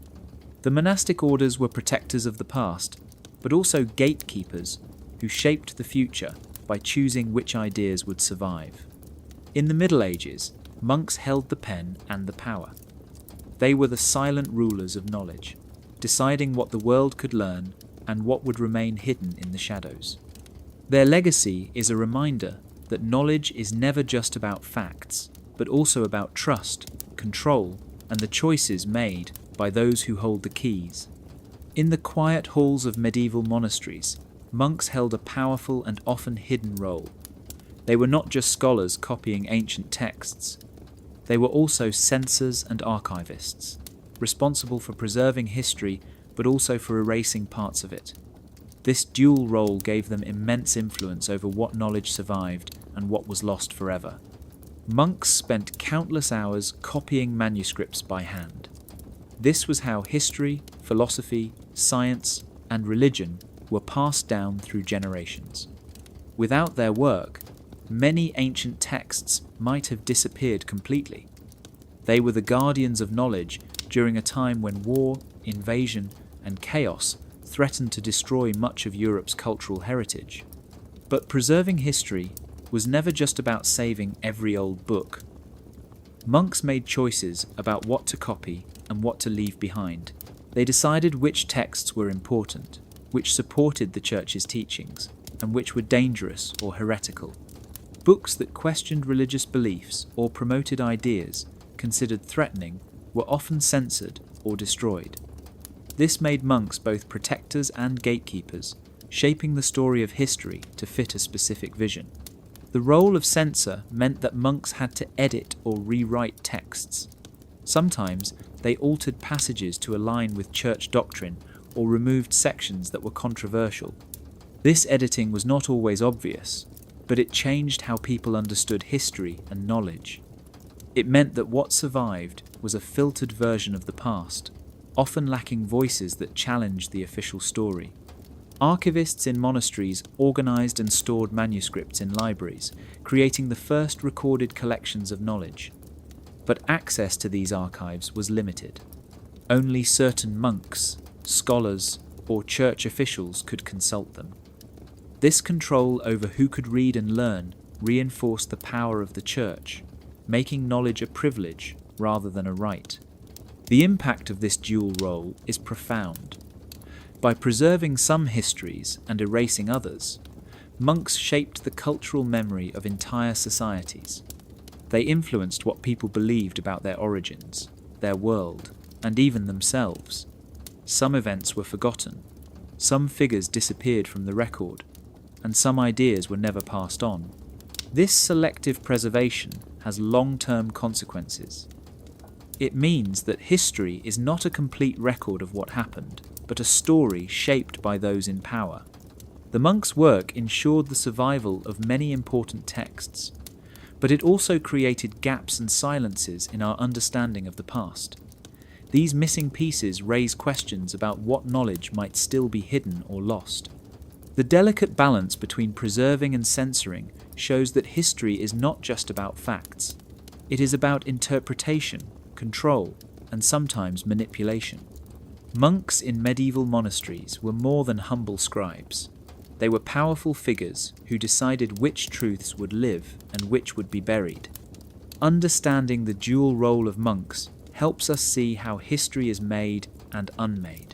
The monastic orders were protectors of the past, but also gatekeepers who shaped the future by choosing which ideas would survive. In the Middle Ages, monks held the pen and the power. They were the silent rulers of knowledge, deciding what the world could learn and what would remain hidden in the shadows. Their legacy is a reminder that knowledge is never just about facts, but also about trust, control, and the choices made by those who hold the keys. In the quiet halls of medieval monasteries, monks held a powerful and often hidden role. They were not just scholars copying ancient texts. They were also censors and archivists, responsible for preserving history but also for erasing parts of it. This dual role gave them immense influence over what knowledge survived and what was lost forever. Monks spent countless hours copying manuscripts by hand. This was how history, philosophy, science, and religion were passed down through generations. Without their work, many ancient texts might have disappeared completely. They were the guardians of knowledge during a time when war, invasion, and chaos threatened to destroy much of Europe's cultural heritage. But preserving history was never just about saving every old book. Monks made choices about what to copy and what to leave behind. They decided which texts were important, which supported the Church's teachings, and which were dangerous or heretical. Books that questioned religious beliefs or promoted ideas considered threatening were often censored or destroyed. This made monks both protectors and gatekeepers, shaping the story of history to fit a specific vision. The role of censor meant that monks had to edit or rewrite texts. Sometimes they altered passages to align with church doctrine or removed sections that were controversial. This editing was not always obvious, but it changed how people understood history and knowledge. It meant that what survived was a filtered version of the past, often lacking voices that challenged the official story. Archivists in monasteries organized and stored manuscripts in libraries, creating the first recorded collections of knowledge. But access to these archives was limited. Only certain monks, scholars, or church officials could consult them. This control over who could read and learn reinforced the power of the Church, making knowledge a privilege rather than a right. The impact of this dual role is profound. By preserving some histories and erasing others, monks shaped the cultural memory of entire societies. They influenced what people believed about their origins, their world, and even themselves. Some events were forgotten, some figures disappeared from the record, and some ideas were never passed on. This selective preservation has long-term consequences. It means that history is not a complete record of what happened, but a story shaped by those in power. The monks' work ensured the survival of many important texts, but it also created gaps and silences in our understanding of the past. These missing pieces raise questions about what knowledge might still be hidden or lost. The delicate balance between preserving and censoring shows that history is not just about facts. It is about interpretation, control, and sometimes manipulation. Monks in medieval monasteries were more than humble scribes. They were powerful figures who decided which truths would live and which would be buried. Understanding the dual role of monks helps us see how history is made and unmade.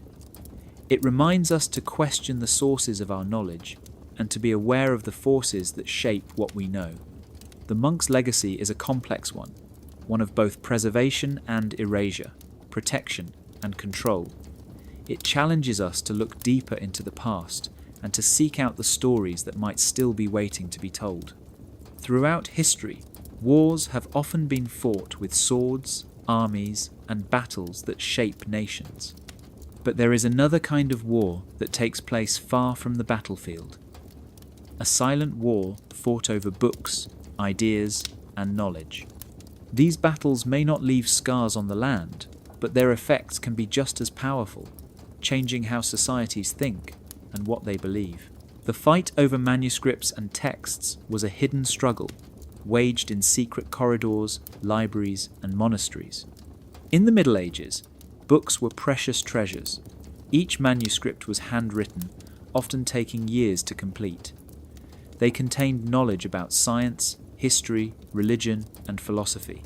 It reminds us to question the sources of our knowledge and to be aware of the forces that shape what we know. The monk's legacy is a complex one of both preservation and erasure, protection and control. It challenges us to look deeper into the past and to seek out the stories that might still be waiting to be told. Throughout history, wars have often been fought with swords, armies, and battles that shape nations. But there is another kind of war that takes place far from the battlefield. A silent war fought over books, ideas, and knowledge. These battles may not leave scars on the land, but their effects can be just as powerful, changing how societies think and what they believe. The fight over manuscripts and texts was a hidden struggle, waged in secret corridors, libraries, and monasteries. In the Middle Ages, books were precious treasures. Each manuscript was handwritten, often taking years to complete. They contained knowledge about science, history, religion, and philosophy.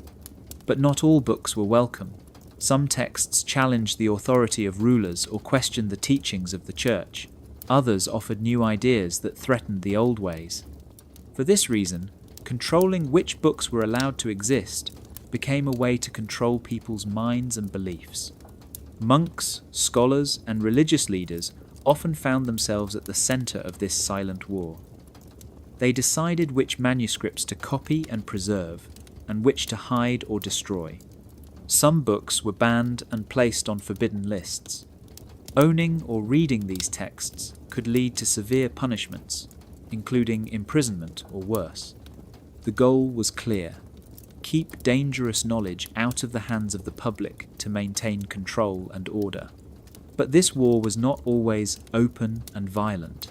But not all books were welcome. Some texts challenged the authority of rulers or questioned the teachings of the Church. Others offered new ideas that threatened the old ways. For this reason, controlling which books were allowed to exist became a way to control people's minds and beliefs. Monks, scholars, and religious leaders often found themselves at the center of this silent war. They decided which manuscripts to copy and preserve, and which to hide or destroy. Some books were banned and placed on forbidden lists. Owning or reading these texts could lead to severe punishments, including imprisonment or worse. The goal was clear: keep dangerous knowledge out of the hands of the public to maintain control and order. But this war was not always open and violent.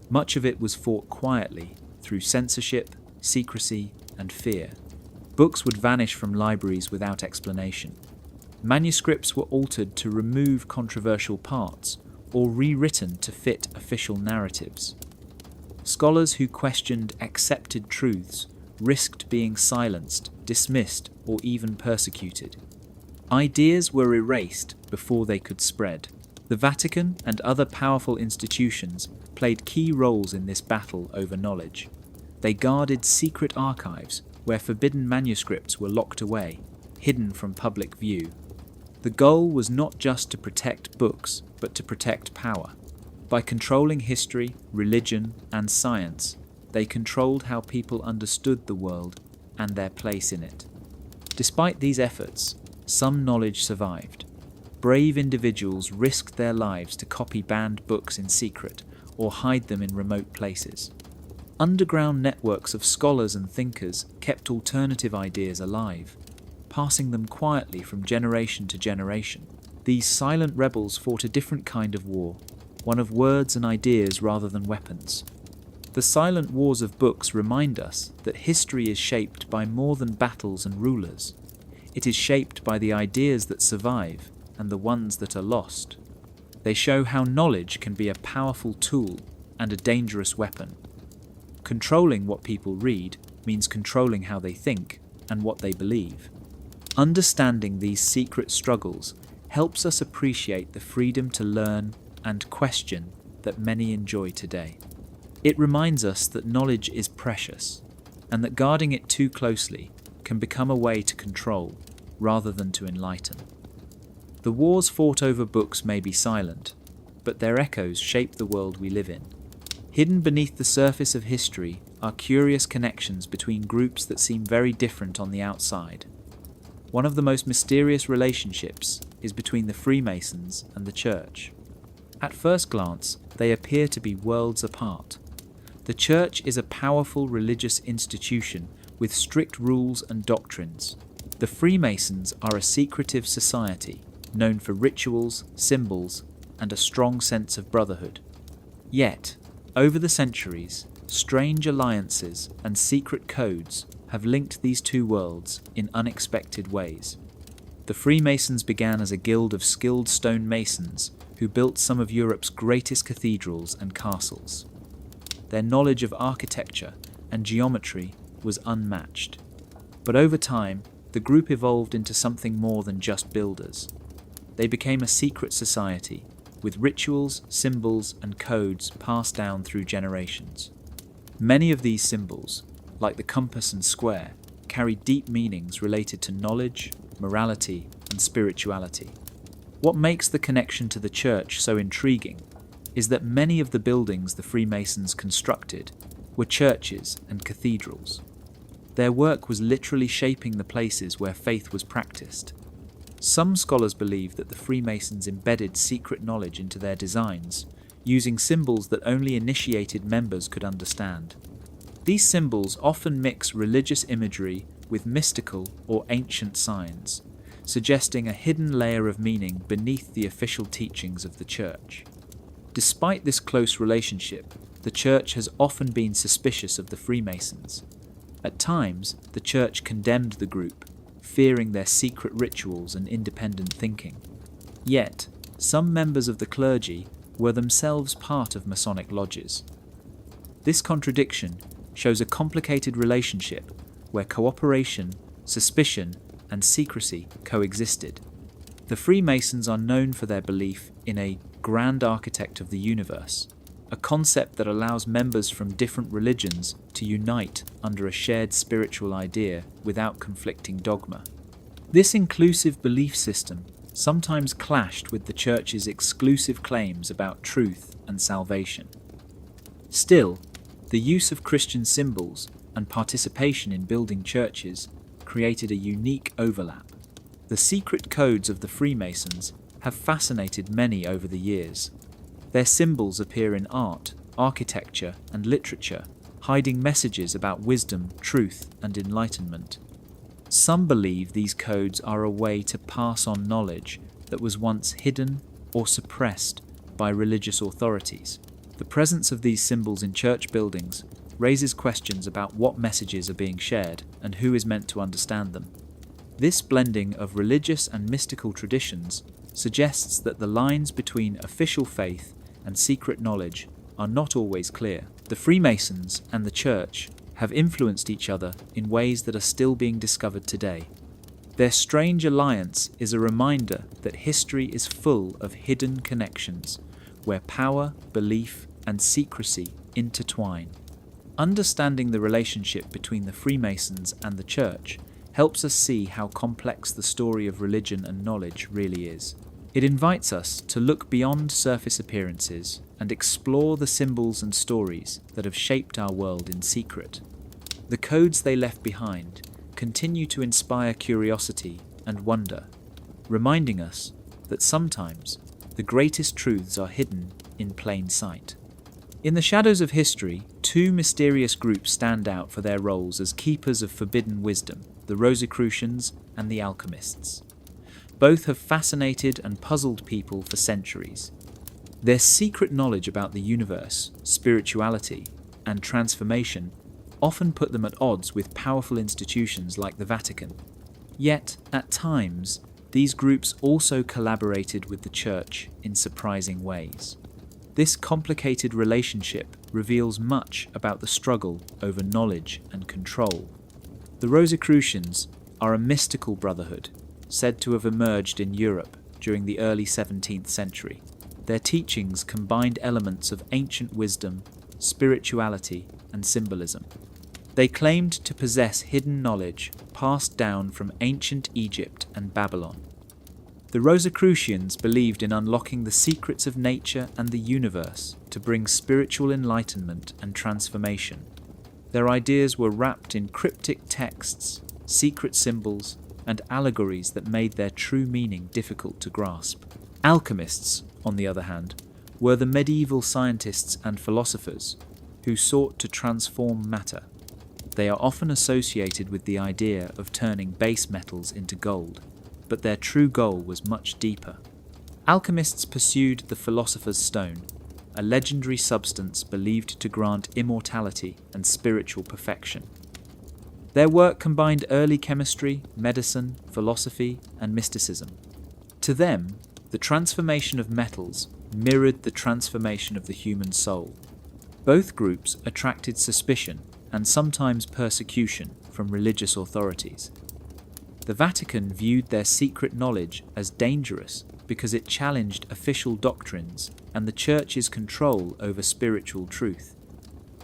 Much of it was fought quietly through censorship, secrecy, and fear. Books would vanish from libraries without explanation. Manuscripts were altered to remove controversial parts or rewritten to fit official narratives. Scholars who questioned accepted truths risked being silenced, dismissed, or even persecuted. Ideas were erased before they could spread. The Vatican and other powerful institutions played key roles in this battle over knowledge. They guarded secret archives where forbidden manuscripts were locked away, hidden from public view. The goal was not just to protect books, but to protect power. By controlling history, religion, and science, they controlled how people understood the world and their place in it. Despite these efforts, some knowledge survived. Brave individuals risked their lives to copy banned books in secret or hide them in remote places. Underground networks of scholars and thinkers kept alternative ideas alive, passing them quietly from generation to generation. These silent rebels fought a different kind of war, one of words and ideas rather than weapons. The silent wars of books remind us that history is shaped by more than battles and rulers. It is shaped by the ideas that survive and the ones that are lost. They show how knowledge can be a powerful tool and a dangerous weapon. Controlling what people read means controlling how they think and what they believe. Understanding these secret struggles helps us appreciate the freedom to learn and question that many enjoy today. It reminds us that knowledge is precious, and that guarding it too closely can become a way to control rather than to enlighten. The wars fought over books may be silent, but their echoes shape the world we live in. Hidden beneath the surface of history are curious connections between groups that seem very different on the outside. One of the most mysterious relationships is between the Freemasons and the Church. At first glance, they appear to be worlds apart. The Church is a powerful religious institution with strict rules and doctrines. The Freemasons are a secretive society, known for rituals, symbols, and a strong sense of brotherhood. Yet, over the centuries, strange alliances and secret codes have linked these two worlds in unexpected ways. The Freemasons began as a guild of skilled stonemasons who built some of Europe's greatest cathedrals and castles. Their knowledge of architecture and geometry was unmatched. But over time, the group evolved into something more than just builders. They became a secret society, with rituals, symbols, and codes passed down through generations. Many of these symbols, like the compass and square, carry deep meanings related to knowledge, morality, and spirituality. What makes the connection to the Church so intriguing is that many of the buildings the Freemasons constructed were churches and cathedrals. Their work was literally shaping the places where faith was practiced. Some scholars believe that the Freemasons embedded secret knowledge into their designs, using symbols that only initiated members could understand. These symbols often mix religious imagery with mystical or ancient signs, suggesting a hidden layer of meaning beneath the official teachings of the Church. Despite this close relationship, the Church has often been suspicious of the Freemasons. At times, the Church condemned the group, fearing their secret rituals and independent thinking. Yet, some members of the clergy were themselves part of Masonic lodges. This contradiction shows a complicated relationship where cooperation, suspicion, and secrecy coexisted. The Freemasons are known for their belief in a grand architect of the universe, a concept that allows members from different religions to unite under a shared spiritual idea without conflicting dogma. This inclusive belief system sometimes clashed with the Church's exclusive claims about truth and salvation. Still, the use of Christian symbols and participation in building churches created a unique overlap. The secret codes of the Freemasons have fascinated many over the years. Their symbols appear in art, architecture, and literature, hiding messages about wisdom, truth, and enlightenment. Some believe these codes are a way to pass on knowledge that was once hidden or suppressed by religious authorities. The presence of these symbols in church buildings raises questions about what messages are being shared and who is meant to understand them. This blending of religious and mystical traditions suggests that the lines between official faith and secret knowledge are not always clear. The Freemasons and the Church have influenced each other in ways that are still being discovered today. Their strange alliance is a reminder that history is full of hidden connections, where power, belief, and secrecy intertwine. Understanding the relationship between the Freemasons and the Church helps us see how complex the story of religion and knowledge really is. It invites us to look beyond surface appearances and explore the symbols and stories that have shaped our world in secret. The codes they left behind continue to inspire curiosity and wonder, reminding us that sometimes the greatest truths are hidden in plain sight. In the shadows of history, two mysterious groups stand out for their roles as keepers of forbidden wisdom: the Rosicrucians and the alchemists. Both have fascinated and puzzled people for centuries. Their secret knowledge about the universe, spirituality, and transformation often put them at odds with powerful institutions like the Vatican. Yet, at times, these groups also collaborated with the Church in surprising ways. This complicated relationship reveals much about the struggle over knowledge and control. The Rosicrucians are a mystical brotherhood, said to have emerged in Europe during the early 17th century. Their teachings combined elements of ancient wisdom, spirituality, and symbolism. They claimed to possess hidden knowledge passed down from ancient Egypt and Babylon. The Rosicrucians believed in unlocking the secrets of nature and the universe to bring spiritual enlightenment and transformation. Their ideas were wrapped in cryptic texts, secret symbols, and allegories that made their true meaning difficult to grasp. Alchemists, on the other hand, were the medieval scientists and philosophers who sought to transform matter. They are often associated with the idea of turning base metals into gold, but their true goal was much deeper. Alchemists pursued the philosopher's stone, a legendary substance believed to grant immortality and spiritual perfection. Their work combined early chemistry, medicine, philosophy, and mysticism. To them, the transformation of metals mirrored the transformation of the human soul. Both groups attracted suspicion and sometimes persecution from religious authorities. The Vatican viewed their secret knowledge as dangerous because it challenged official doctrines and the Church's control over spiritual truth.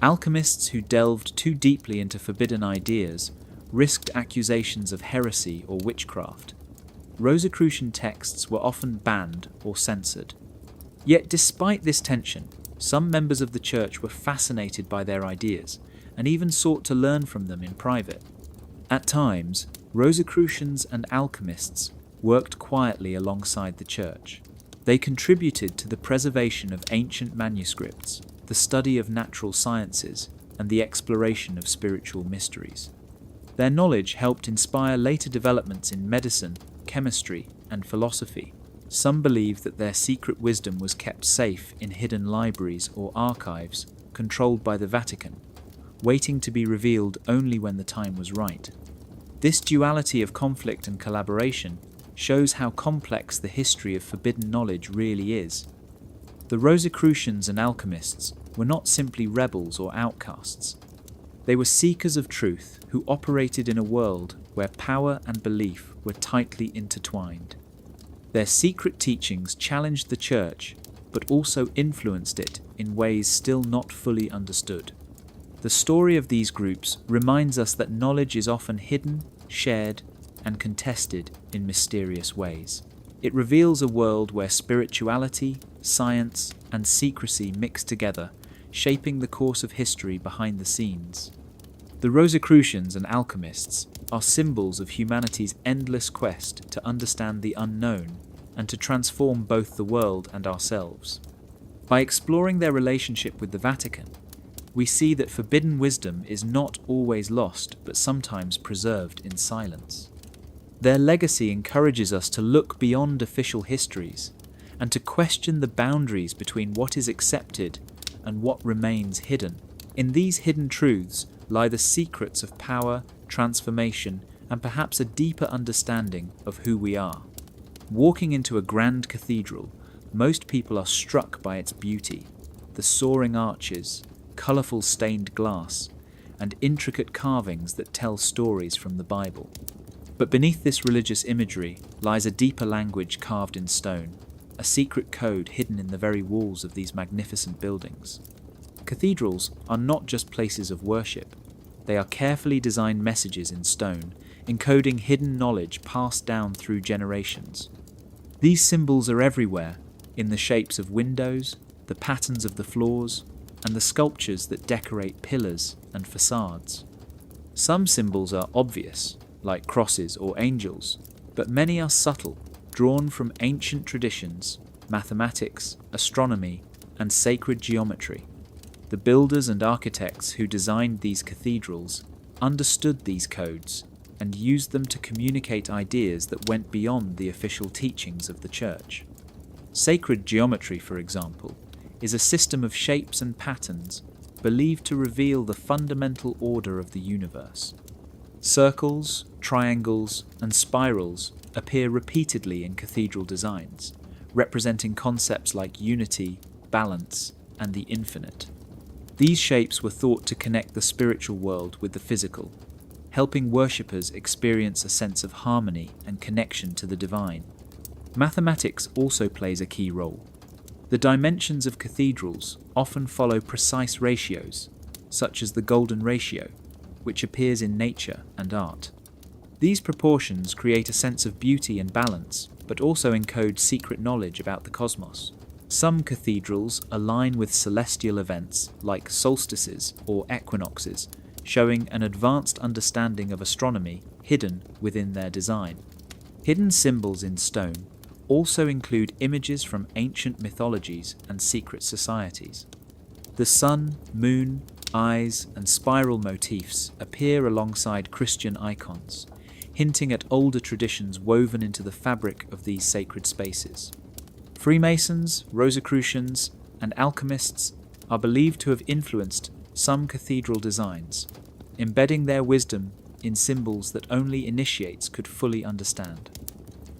Alchemists who delved too deeply into forbidden ideas risked accusations of heresy or witchcraft. Rosicrucian texts were often banned or censored. Yet despite this tension, some members of the Church were fascinated by their ideas and even sought to learn from them in private. At times, Rosicrucians and alchemists worked quietly alongside the Church. They contributed to the preservation of ancient manuscripts, the study of natural sciences, and the exploration of spiritual mysteries. Their knowledge helped inspire later developments in medicine, chemistry, and philosophy. Some believe that their secret wisdom was kept safe in hidden libraries or archives controlled by the Vatican, waiting to be revealed only when the time was right. This duality of conflict and collaboration shows how complex the history of forbidden knowledge really is. The Rosicrucians and alchemists were not simply rebels or outcasts. They were seekers of truth who operated in a world where power and belief were tightly intertwined. Their secret teachings challenged the Church, but also influenced it in ways still not fully understood. The story of these groups reminds us that knowledge is often hidden, shared, and contested in mysterious ways. It reveals a world where spirituality, science, and secrecy mix together, shaping the course of history behind the scenes. The Rosicrucians and alchemists are symbols of humanity's endless quest to understand the unknown and to transform both the world and ourselves. By exploring their relationship with the Vatican, we see that forbidden wisdom is not always lost, but sometimes preserved in silence. Their legacy encourages us to look beyond official histories and to question the boundaries between what is accepted and what remains hidden. In these hidden truths lie the secrets of power, transformation, and perhaps a deeper understanding of who we are. Walking into a grand cathedral, most people are struck by its beauty, the soaring arches, colourful stained glass, and intricate carvings that tell stories from the Bible. But beneath this religious imagery lies a deeper language carved in stone, a secret code hidden in the very walls of these magnificent buildings. Cathedrals are not just places of worship, they are carefully designed messages in stone, encoding hidden knowledge passed down through generations. These symbols are everywhere, in the shapes of windows, the patterns of the floors, and the sculptures that decorate pillars and facades. Some symbols are obvious, like crosses or angels, but many are subtle, drawn from ancient traditions, mathematics, astronomy, and sacred geometry. The builders and architects who designed these cathedrals understood these codes and used them to communicate ideas that went beyond the official teachings of the Church. Sacred geometry, for example, is a system of shapes and patterns believed to reveal the fundamental order of the universe. Circles, triangles, and spirals appear repeatedly in cathedral designs, representing concepts like unity, balance, and the infinite. These shapes were thought to connect the spiritual world with the physical, helping worshippers experience a sense of harmony and connection to the divine. Mathematics also plays a key role. The dimensions of cathedrals often follow precise ratios, such as the golden ratio, which appears in nature and art. These proportions create a sense of beauty and balance, but also encode secret knowledge about the cosmos. Some cathedrals align with celestial events like solstices or equinoxes, showing an advanced understanding of astronomy hidden within their design. Hidden symbols in stone also include images from ancient mythologies and secret societies. The sun, moon, eyes, and spiral motifs appear alongside Christian icons, hinting at older traditions woven into the fabric of these sacred spaces. Freemasons, Rosicrucians, and alchemists are believed to have influenced some cathedral designs, embedding their wisdom in symbols that only initiates could fully understand.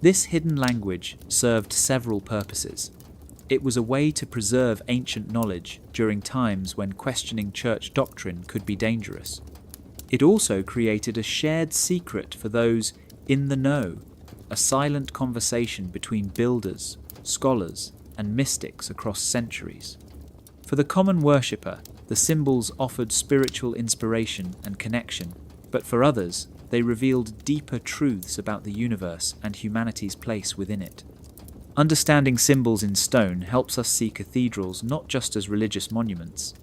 This hidden language served several purposes. It was a way to preserve ancient knowledge during times when questioning church doctrine could be dangerous. It also created a shared secret for those in the know, a silent conversation between builders, scholars, and mystics across centuries. For the common worshipper, the symbols offered spiritual inspiration and connection, but for others, they revealed deeper truths about the universe and humanity's place within it. Understanding symbols in stone helps us see cathedrals not just as religious monuments,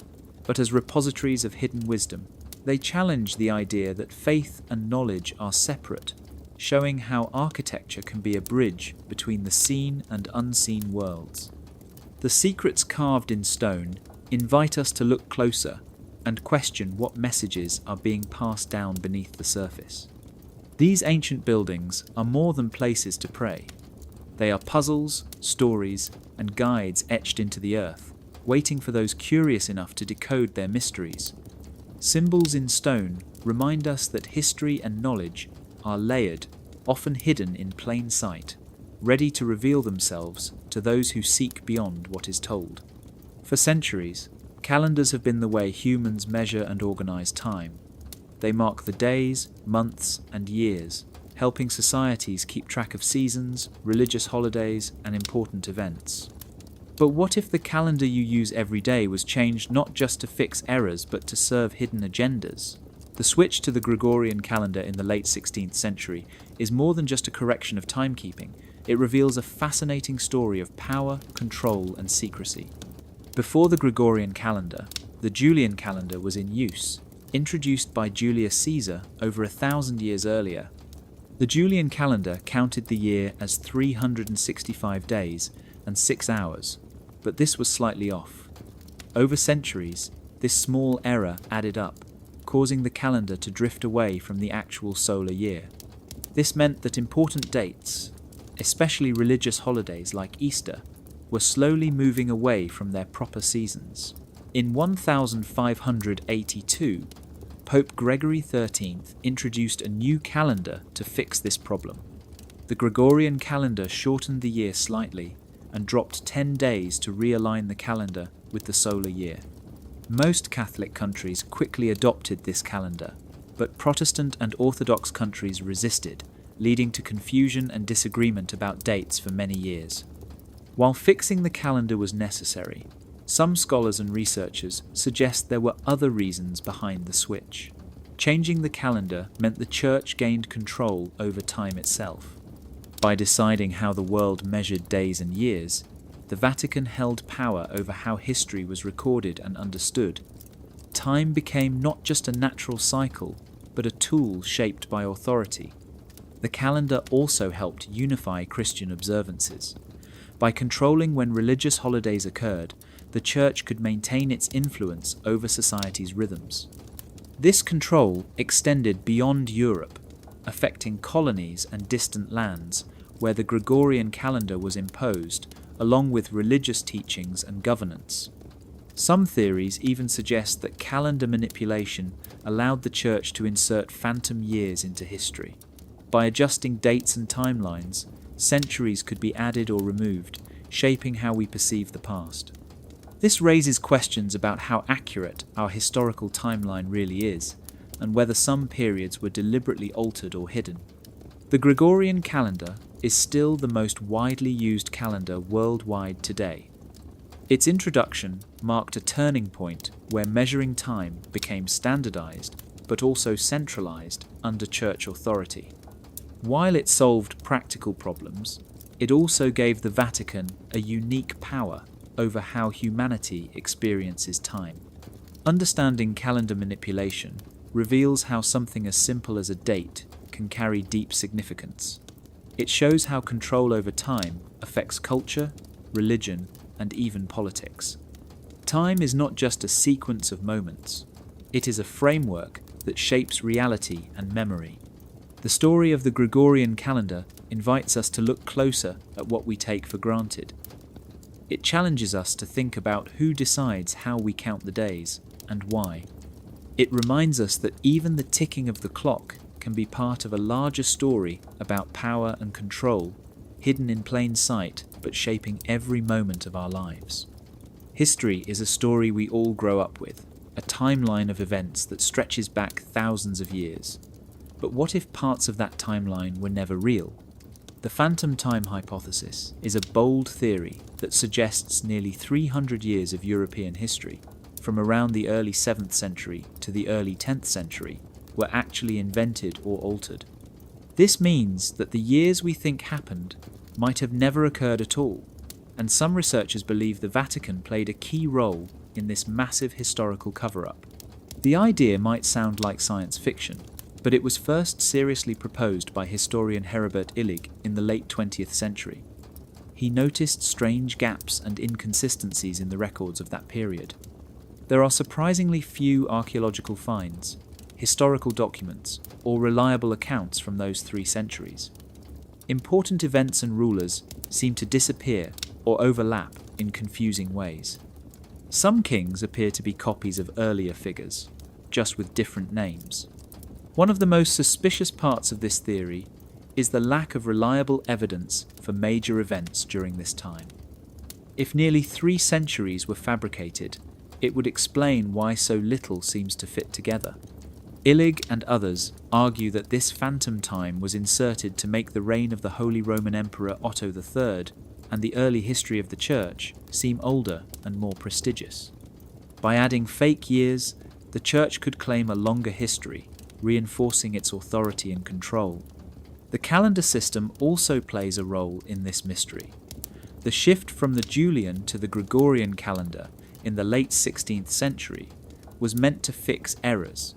but as repositories of hidden wisdom. They challenge the idea that faith and knowledge are separate, showing how architecture can be a bridge between the seen and unseen worlds. The secrets carved in stone invite us to look closer and question what messages are being passed down beneath the surface. These ancient buildings are more than places to pray. They are puzzles, stories, and guides etched into the earth, waiting for those curious enough to decode their mysteries. Symbols in stone remind us that history and knowledge are layered, often hidden in plain sight, ready to reveal themselves to those who seek beyond what is told. For centuries, calendars have been the way humans measure and organize time. They mark the days, months, and years, helping societies keep track of seasons, religious holidays, and important events. But what if the calendar you use every day was changed not just to fix errors but to serve hidden agendas? The switch to the Gregorian calendar in the late 16th century is more than just a correction of timekeeping. It reveals a fascinating story of power, control, and secrecy. Before the Gregorian calendar, the Julian calendar was in use, introduced by Julius Caesar over 1,000 years earlier. The Julian calendar counted the year as 365 days and 6 hours, but this was slightly off. Over centuries, this small error added up, causing the calendar to drift away from the actual solar year. This meant that important dates, especially religious holidays like Easter, were slowly moving away from their proper seasons. In 1582, Pope Gregory XIII introduced a new calendar to fix this problem. The Gregorian calendar shortened the year slightly and dropped 10 days to realign the calendar with the solar year. Most Catholic countries quickly adopted this calendar, but Protestant and Orthodox countries resisted, leading to confusion and disagreement about dates for many years. While fixing the calendar was necessary, some scholars and researchers suggest there were other reasons behind the switch. Changing the calendar meant the Church gained control over time itself. By deciding how the world measured days and years, the Vatican held power over how history was recorded and understood. Time became not just a natural cycle, but a tool shaped by authority. The calendar also helped unify Christian observances. By controlling when religious holidays occurred, the Church could maintain its influence over society's rhythms. This control extended beyond Europe, affecting colonies and distant lands, where the Gregorian calendar was imposed, along with religious teachings and governance. Some theories even suggest that calendar manipulation allowed the Church to insert phantom years into history. By adjusting dates and timelines, centuries could be added or removed, shaping how we perceive the past. This raises questions about how accurate our historical timeline really is, and whether some periods were deliberately altered or hidden. The Gregorian calendar is still the most widely used calendar worldwide today. Its introduction marked a turning point where measuring time became standardized, but also centralized under Church authority. While it solved practical problems, it also gave the Vatican a unique power over how humanity experiences time. Understanding calendar manipulation reveals how something as simple as a date can carry deep significance. It shows how control over time affects culture, religion, and even politics. Time is not just a sequence of moments. It is a framework that shapes reality and memory. The story of the Gregorian calendar invites us to look closer at what we take for granted. It challenges us to think about who decides how we count the days and why. It reminds us that even the ticking of the clock can be part of a larger story about power and control, hidden in plain sight but shaping every moment of our lives. History is a story we all grow up with, a timeline of events that stretches back thousands of years. But what if parts of that timeline were never real? The phantom time hypothesis is a bold theory that suggests nearly 300 years of European history, from around the early 7th century to the early 10th century, were actually invented or altered. This means that the years we think happened might have never occurred at all, and some researchers believe the Vatican played a key role in this massive historical cover-up. The idea might sound like science fiction, but it was first seriously proposed by historian Heribert Illig in the late 20th century. He noticed strange gaps and inconsistencies in the records of that period. There are surprisingly few archaeological finds, historical documents, or reliable accounts from those 3 centuries. Important events and rulers seem to disappear or overlap in confusing ways. Some kings appear to be copies of earlier figures, just with different names. One of the most suspicious parts of this theory is the lack of reliable evidence for major events during this time. If nearly 3 centuries were fabricated, it would explain why so little seems to fit together. Illig and others argue that this phantom time was inserted to make the reign of the Holy Roman Emperor Otto III and the early history of the Church seem older and more prestigious. By adding fake years, the Church could claim a longer history, reinforcing its authority and control. The calendar system also plays a role in this mystery. The shift from the Julian to the Gregorian calendar in the late 16th century was meant to fix errors,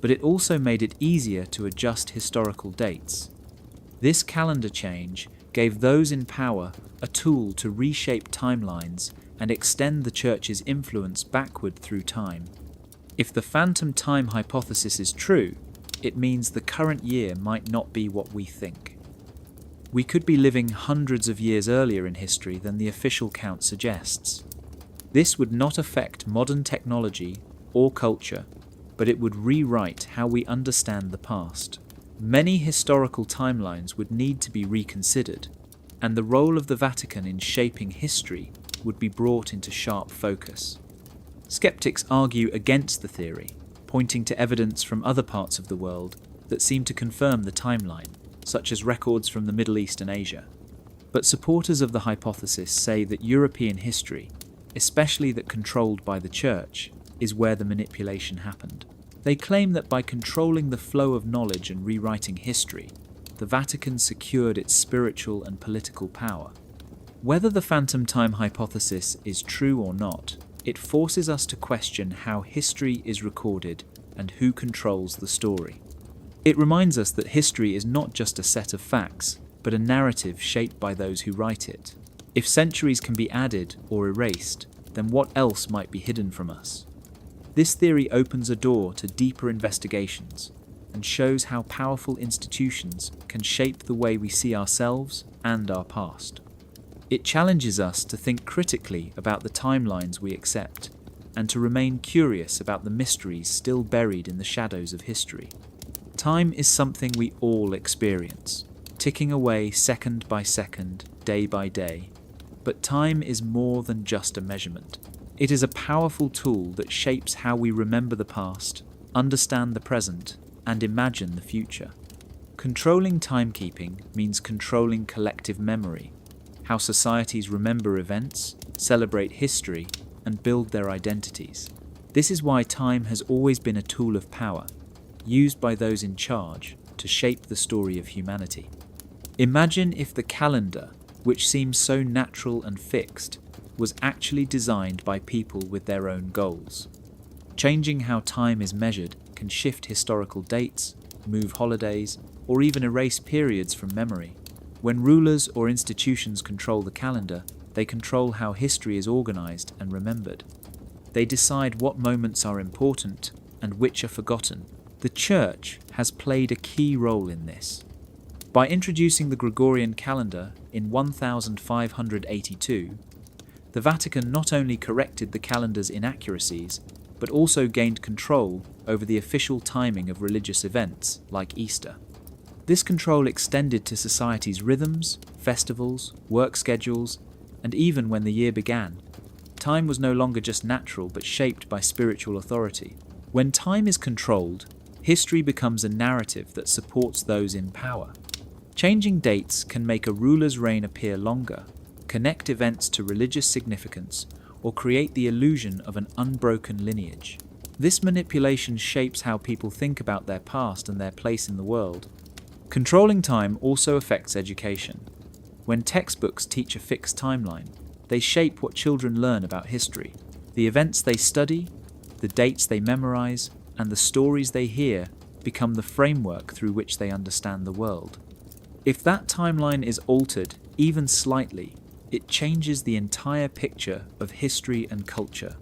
but it also made it easier to adjust historical dates. This calendar change gave those in power a tool to reshape timelines and extend the Church's influence backward through time. If the phantom time hypothesis is true, it means the current year might not be what we think. We could be living hundreds of years earlier in history than the official count suggests. This would not affect modern technology or culture, but it would rewrite how we understand the past. Many historical timelines would need to be reconsidered, and the role of the Vatican in shaping history would be brought into sharp focus. Skeptics argue against the theory, pointing to evidence from other parts of the world that seem to confirm the timeline, such as records from the Middle East and Asia. But supporters of the hypothesis say that European history, especially that controlled by the Church, is where the manipulation happened. They claim that by controlling the flow of knowledge and rewriting history, the Vatican secured its spiritual and political power. Whether the phantom time hypothesis is true or not, it forces us to question how history is recorded and who controls the story. It reminds us that history is not just a set of facts, but a narrative shaped by those who write it. If centuries can be added or erased, then what else might be hidden from us? This theory opens a door to deeper investigations and shows how powerful institutions can shape the way we see ourselves and our past. It challenges us to think critically about the timelines we accept and to remain curious about the mysteries still buried in the shadows of history. Time is something we all experience, ticking away second by second, day by day. But time is more than just a measurement. It is a powerful tool that shapes how we remember the past, understand the present, and imagine the future. Controlling timekeeping means controlling collective memory, how societies remember events, celebrate history, and build their identities. This is why time has always been a tool of power, used by those in charge to shape the story of humanity. Imagine if the calendar, which seems so natural and fixed, was actually designed by people with their own goals. Changing how time is measured can shift historical dates, move holidays, or even erase periods from memory. When rulers or institutions control the calendar, they control how history is organized and remembered. They decide what moments are important and which are forgotten. The Church has played a key role in this. By introducing the Gregorian calendar in 1582, the Vatican not only corrected the calendar's inaccuracies, but also gained control over the official timing of religious events like Easter. This control extended to society's rhythms, festivals, work schedules, and even when the year began. Time was no longer just natural but shaped by spiritual authority. When time is controlled, history becomes a narrative that supports those in power. Changing dates can make a ruler's reign appear longer, connect events to religious significance, or create the illusion of an unbroken lineage. This manipulation shapes how people think about their past and their place in the world. Controlling time also affects education. When textbooks teach a fixed timeline, they shape what children learn about history. The events they study, the dates they memorize, and the stories they hear become the framework through which they understand the world. If that timeline is altered, even slightly, it changes the entire picture of history and culture.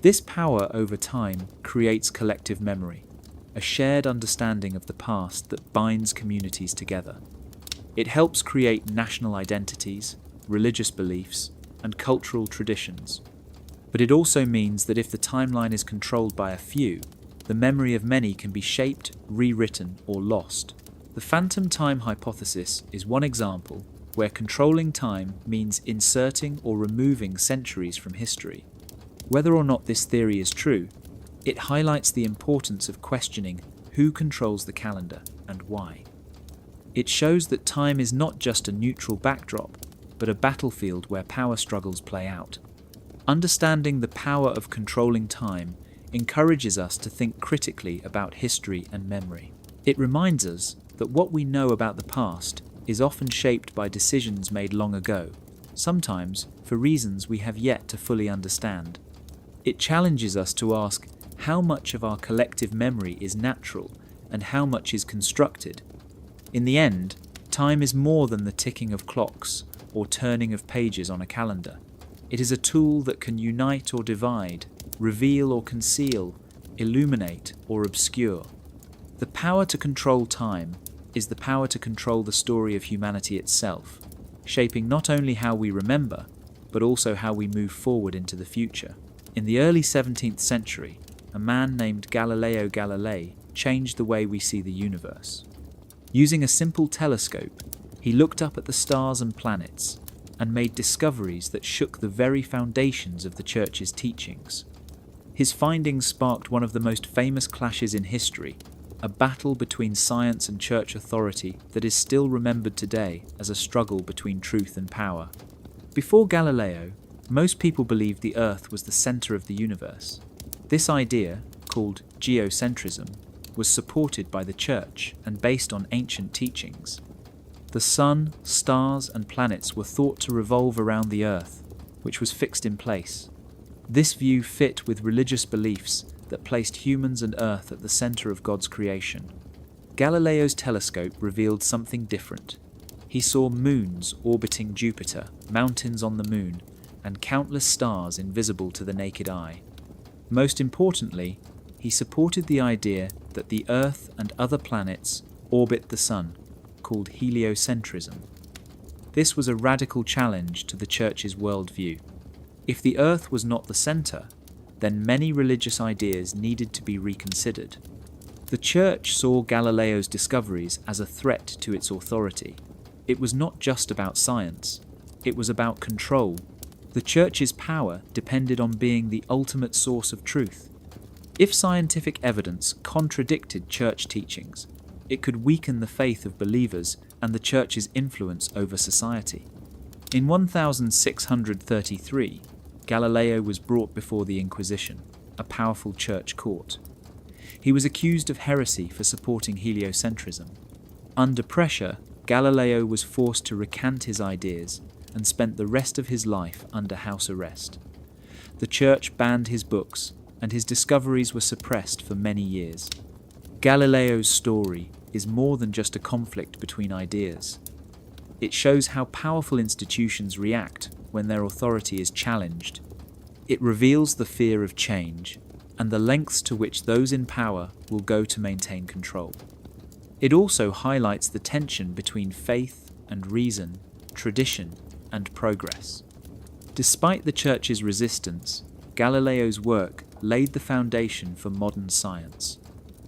This power over time creates collective memory, a shared understanding of the past that binds communities together. It helps create national identities, religious beliefs, and cultural traditions. But it also means that if the timeline is controlled by a few, the memory of many can be shaped, rewritten, or lost. The phantom time hypothesis is one example where controlling time means inserting or removing centuries from history. Whether or not this theory is true, it highlights the importance of questioning who controls the calendar and why. It shows that time is not just a neutral backdrop, but a battlefield where power struggles play out. Understanding the power of controlling time encourages us to think critically about history and memory. It reminds us that what we know about the past is often shaped by decisions made long ago, sometimes for reasons we have yet to fully understand. It challenges us to ask how much of our collective memory is natural and how much is constructed. In the end, time is more than the ticking of clocks or turning of pages on a calendar. It is a tool that can unite or divide, reveal or conceal, illuminate or obscure. The power to control time is the power to control the story of humanity itself, shaping not only how we remember, but also how we move forward into the future. In the early 17th century, a man named Galileo Galilei changed the way we see the universe. Using a simple telescope, he looked up at the stars and planets and made discoveries that shook the very foundations of the Church's teachings. His findings sparked one of the most famous clashes in history, a battle between science and church authority that is still remembered today as a struggle between truth and power. Before Galileo, most people believed the Earth was the center of the universe. This idea, called geocentrism, was supported by the Church and based on ancient teachings. The sun, stars, and planets were thought to revolve around the Earth, which was fixed in place. This view fit with religious beliefs that placed humans and Earth at the center of God's creation. Galileo's telescope revealed something different. He saw moons orbiting Jupiter, mountains on the moon, and countless stars invisible to the naked eye. Most importantly, he supported the idea that the Earth and other planets orbit the Sun, called heliocentrism. This was a radical challenge to the Church's worldview. If the Earth was not the center, then many religious ideas needed to be reconsidered. The Church saw Galileo's discoveries as a threat to its authority. It was not just about science, it was about control. The Church's power depended on being the ultimate source of truth. If scientific evidence contradicted Church teachings, it could weaken the faith of believers and the Church's influence over society. In 1633, Galileo was brought before the Inquisition, a powerful church court. He was accused of heresy for supporting heliocentrism. Under pressure, Galileo was forced to recant his ideas and spent the rest of his life under house arrest. The Church banned his books, and his discoveries were suppressed for many years. Galileo's story is more than just a conflict between ideas. It shows how powerful institutions react when their authority is challenged. It reveals the fear of change and the lengths to which those in power will go to maintain control. It also highlights the tension between faith and reason, tradition and progress. Despite the Church's resistance, Galileo's work laid the foundation for modern science.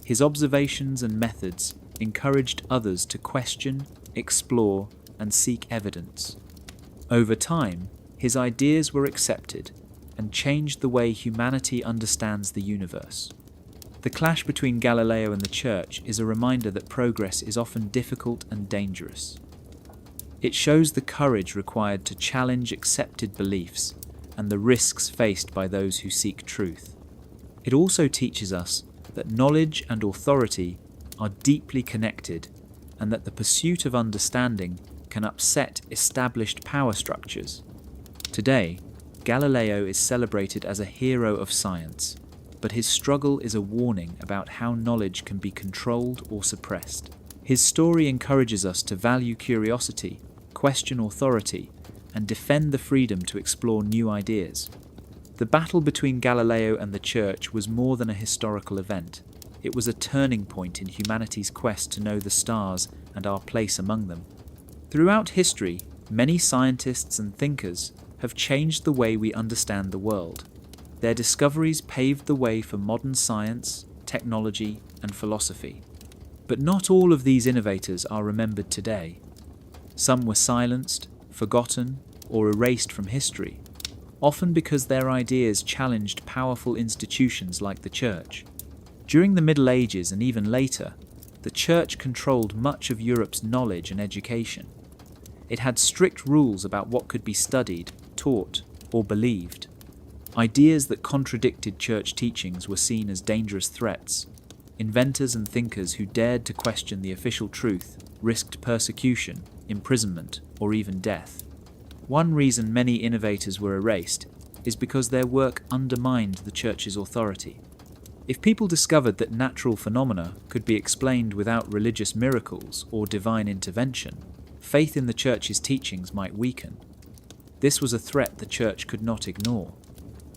His observations and methods encouraged others to question, explore, and seek evidence. Over time, his ideas were accepted and changed the way humanity understands the universe. The clash between Galileo and the Church is a reminder that progress is often difficult and dangerous. It shows the courage required to challenge accepted beliefs and the risks faced by those who seek truth. It also teaches us that knowledge and authority are deeply connected and that the pursuit of understanding can upset established power structures. Today, Galileo is celebrated as a hero of science, but his struggle is a warning about how knowledge can be controlled or suppressed. His story encourages us to value curiosity, question authority, and defend the freedom to explore new ideas. The battle between Galileo and the Church was more than a historical event. It was a turning point in humanity's quest to know the stars and our place among them. Throughout history, many scientists and thinkers have changed the way we understand the world. Their discoveries paved the way for modern science, technology, and philosophy. But not all of these innovators are remembered today. Some were silenced, forgotten, or erased from history, often because their ideas challenged powerful institutions like the Church. During the Middle Ages and even later, the Church controlled much of Europe's knowledge and education. It had strict rules about what could be studied, taught, or believed. Ideas that contradicted Church teachings were seen as dangerous threats. Inventors and thinkers who dared to question the official truth risked persecution, imprisonment, or even death. One reason many innovators were erased is because their work undermined the Church's authority. If people discovered that natural phenomena could be explained without religious miracles or divine intervention, faith in the Church's teachings might weaken. This was a threat the Church could not ignore.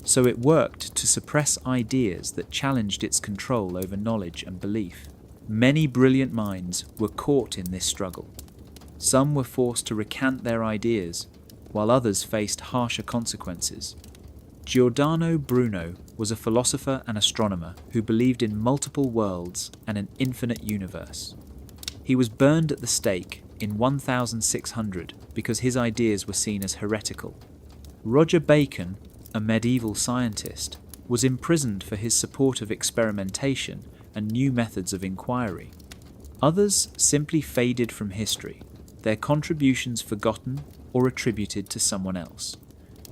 So it worked to suppress ideas that challenged its control over knowledge and belief. Many brilliant minds were caught in this struggle. Some were forced to recant their ideas, while others faced harsher consequences. Giordano Bruno was a philosopher and astronomer who believed in multiple worlds and an infinite universe. He was burned at the stake in 1600 because his ideas were seen as heretical. Roger Bacon, a medieval scientist, was imprisoned for his support of experimentation and new methods of inquiry. Others simply faded from history, their contributions forgotten or attributed to someone else.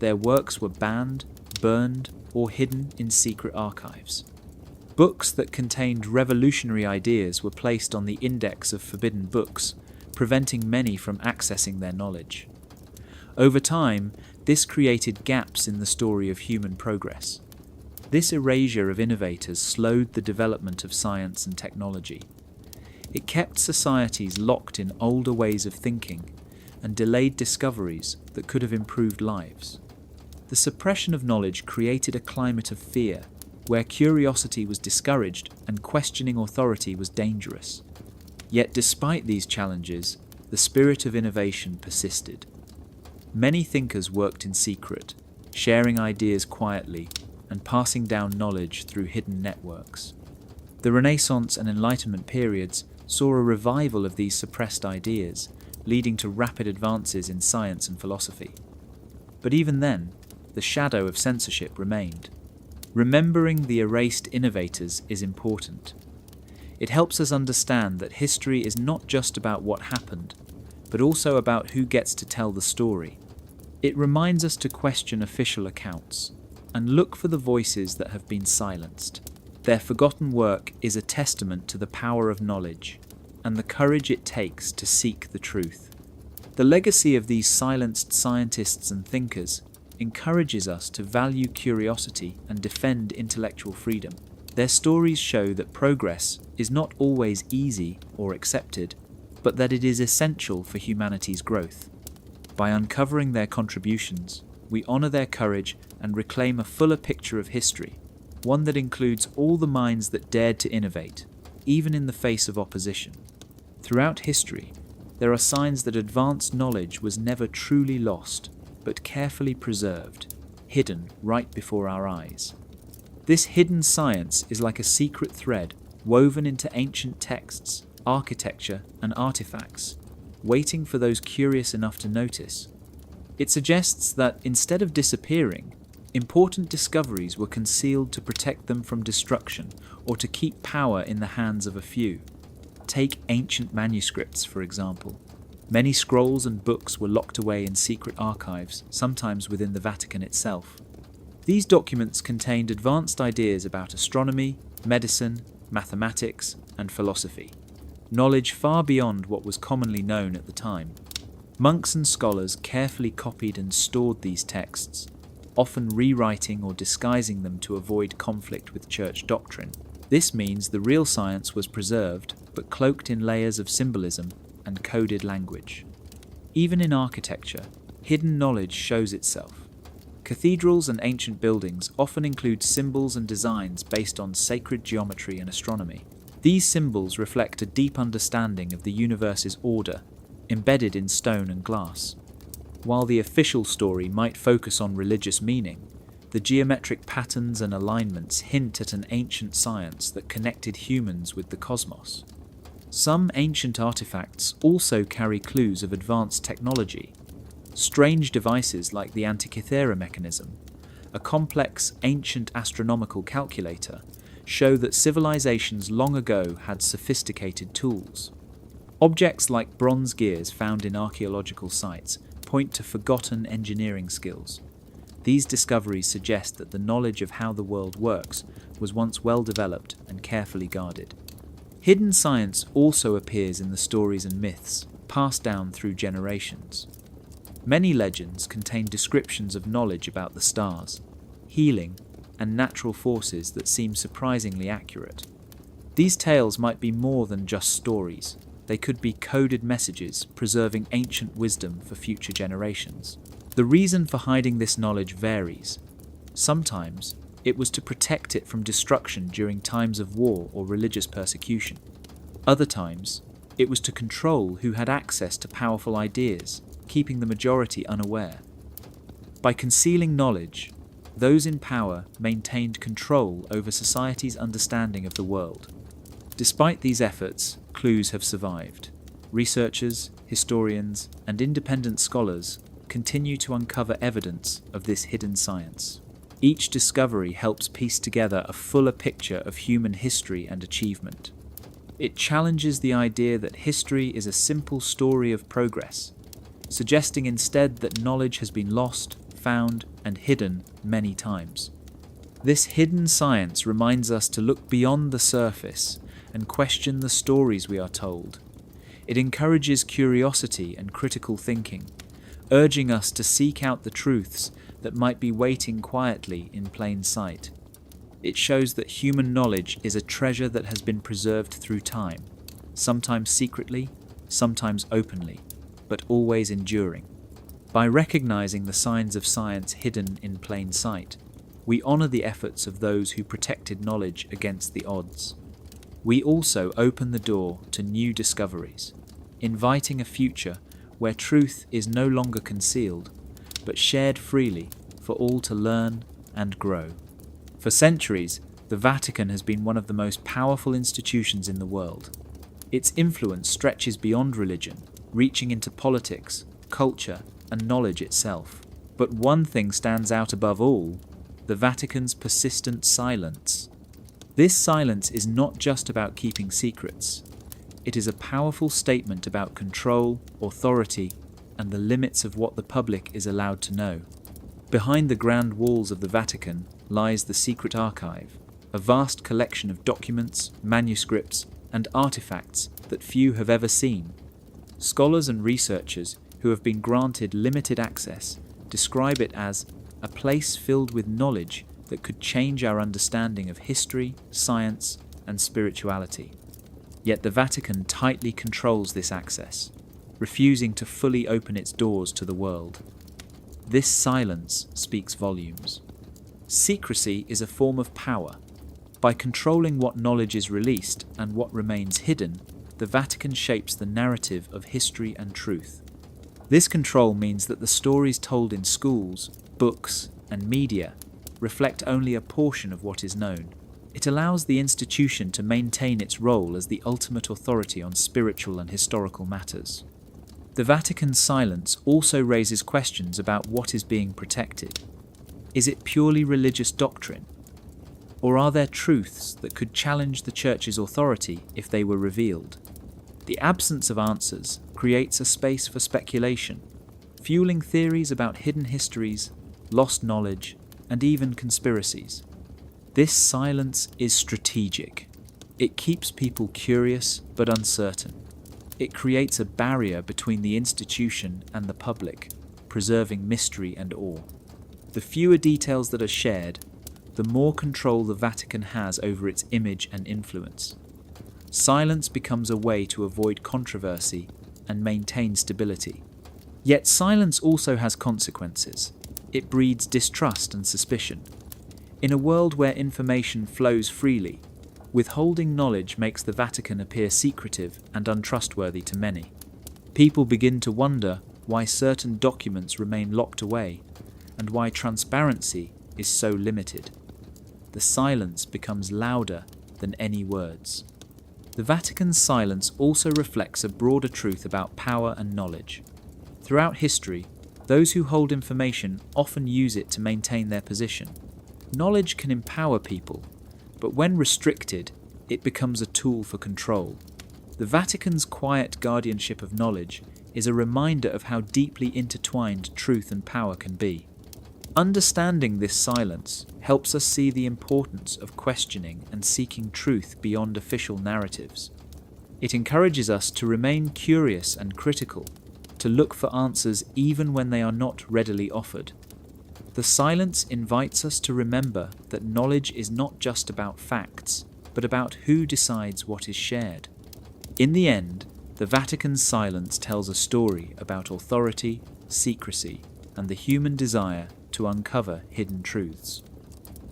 Their works were banned, burned, or hidden in secret archives. Books that contained revolutionary ideas were placed on the index of forbidden books, preventing many from accessing their knowledge. Over time, this created gaps in the story of human progress. This erasure of innovators slowed the development of science and technology. It kept societies locked in older ways of thinking and delayed discoveries that could have improved lives. The suppression of knowledge created a climate of fear, where curiosity was discouraged and questioning authority was dangerous. Yet despite these challenges, the spirit of innovation persisted. Many thinkers worked in secret, sharing ideas quietly and passing down knowledge through hidden networks. The Renaissance and Enlightenment periods saw a revival of these suppressed ideas, leading to rapid advances in science and philosophy. But even then, the shadow of censorship remained. Remembering the erased innovators is important. It helps us understand that history is not just about what happened, but also about who gets to tell the story. It reminds us to question official accounts and look for the voices that have been silenced. Their forgotten work is a testament to the power of knowledge and the courage it takes to seek the truth. The legacy of these silenced scientists and thinkers encourages us to value curiosity and defend intellectual freedom. Their stories show that progress is not always easy or accepted, but that it is essential for humanity's growth. By uncovering their contributions, we honor their courage and reclaim a fuller picture of history, one that includes all the minds that dared to innovate, even in the face of opposition. Throughout history, there are signs that advanced knowledge was never truly lost, but carefully preserved, hidden right before our eyes. This hidden science is like a secret thread woven into ancient texts, architecture, and artifacts, waiting for those curious enough to notice. It suggests that instead of disappearing, important discoveries were concealed to protect them from destruction or to keep power in the hands of a few. Take ancient manuscripts, for example. Many scrolls and books were locked away in secret archives, sometimes within the Vatican itself. These documents contained advanced ideas about astronomy, medicine, mathematics, and philosophy, knowledge far beyond what was commonly known at the time. Monks and scholars carefully copied and stored these texts, often rewriting or disguising them to avoid conflict with church doctrine. This means the real science was preserved, but cloaked in layers of symbolism and coded language. Even in architecture, hidden knowledge shows itself. Cathedrals and ancient buildings often include symbols and designs based on sacred geometry and astronomy. These symbols reflect a deep understanding of the universe's order, embedded in stone and glass. While the official story might focus on religious meaning, the geometric patterns and alignments hint at an ancient science that connected humans with the cosmos. Some ancient artifacts also carry clues of advanced technology. Strange devices like the Antikythera mechanism, a complex ancient astronomical calculator, show that civilizations long ago had sophisticated tools. Objects like bronze gears found in archaeological sites point to forgotten engineering skills. These discoveries suggest that the knowledge of how the world works was once well developed and carefully guarded. Hidden science also appears in the stories and myths passed down through generations. Many legends contain descriptions of knowledge about the stars, healing, and natural forces that seem surprisingly accurate. These tales might be more than just stories. They could be coded messages preserving ancient wisdom for future generations. The reason for hiding this knowledge varies. Sometimes, it was to protect it from destruction during times of war or religious persecution. Other times, it was to control who had access to powerful ideas, keeping the majority unaware. By concealing knowledge, those in power maintained control over society's understanding of the world. Despite these efforts, clues have survived. Researchers, historians, and independent scholars continue to uncover evidence of this hidden science. Each discovery helps piece together a fuller picture of human history and achievement. It challenges the idea that history is a simple story of progress, suggesting instead that knowledge has been lost, found, and hidden many times. This hidden science reminds us to look beyond the surface and question the stories we are told. It encourages curiosity and critical thinking, urging us to seek out the truths that might be waiting quietly in plain sight. It shows that human knowledge is a treasure that has been preserved through time, sometimes secretly, sometimes openly, but always enduring. By recognizing the signs of science hidden in plain sight, we honor the efforts of those who protected knowledge against the odds. We also open the door to new discoveries, inviting a future where truth is no longer concealed, but shared freely for all to learn and grow. For centuries, the Vatican has been one of the most powerful institutions in the world. Its influence stretches beyond religion, reaching into politics, culture, and knowledge itself. But one thing stands out above all: the Vatican's persistent silence. This silence is not just about keeping secrets. It is a powerful statement about control, authority, and the limits of what the public is allowed to know. Behind the grand walls of the Vatican lies the secret archive, a vast collection of documents, manuscripts, and artifacts that few have ever seen. Scholars and researchers who have been granted limited access describe it as a place filled with knowledge that could change our understanding of history, science, and spirituality. Yet the Vatican tightly controls this access, refusing to fully open its doors to the world. This silence speaks volumes. Secrecy is a form of power. By controlling what knowledge is released and what remains hidden, the Vatican shapes the narrative of history and truth. This control means that the stories told in schools, books, and media reflect only a portion of what is known. It allows the institution to maintain its role as the ultimate authority on spiritual and historical matters. The Vatican's silence also raises questions about what is being protected. Is it purely religious doctrine? Or are there truths that could challenge the Church's authority if they were revealed? The absence of answers creates a space for speculation, fueling theories about hidden histories, lost knowledge, and even conspiracies. This silence is strategic. It keeps people curious but uncertain. It creates a barrier between the institution and the public, preserving mystery and awe. The fewer details that are shared, the more control the Vatican has over its image and influence. Silence becomes a way to avoid controversy and maintain stability. Yet silence also has consequences. It breeds distrust and suspicion. In a world where information flows freely, withholding knowledge makes the Vatican appear secretive and untrustworthy to many. People begin to wonder why certain documents remain locked away and why transparency is so limited. The silence becomes louder than any words. The Vatican's silence also reflects a broader truth about power and knowledge. Throughout history, those who hold information often use it to maintain their position. Knowledge can empower people, but when restricted, it becomes a tool for control. The Vatican's quiet guardianship of knowledge is a reminder of how deeply intertwined truth and power can be. Understanding this silence helps us see the importance of questioning and seeking truth beyond official narratives. It encourages us to remain curious and critical, to look for answers even when they are not readily offered. The silence invites us to remember that knowledge is not just about facts, but about who decides what is shared. In the end, the Vatican's silence tells a story about authority, secrecy, and the human desire to uncover hidden truths.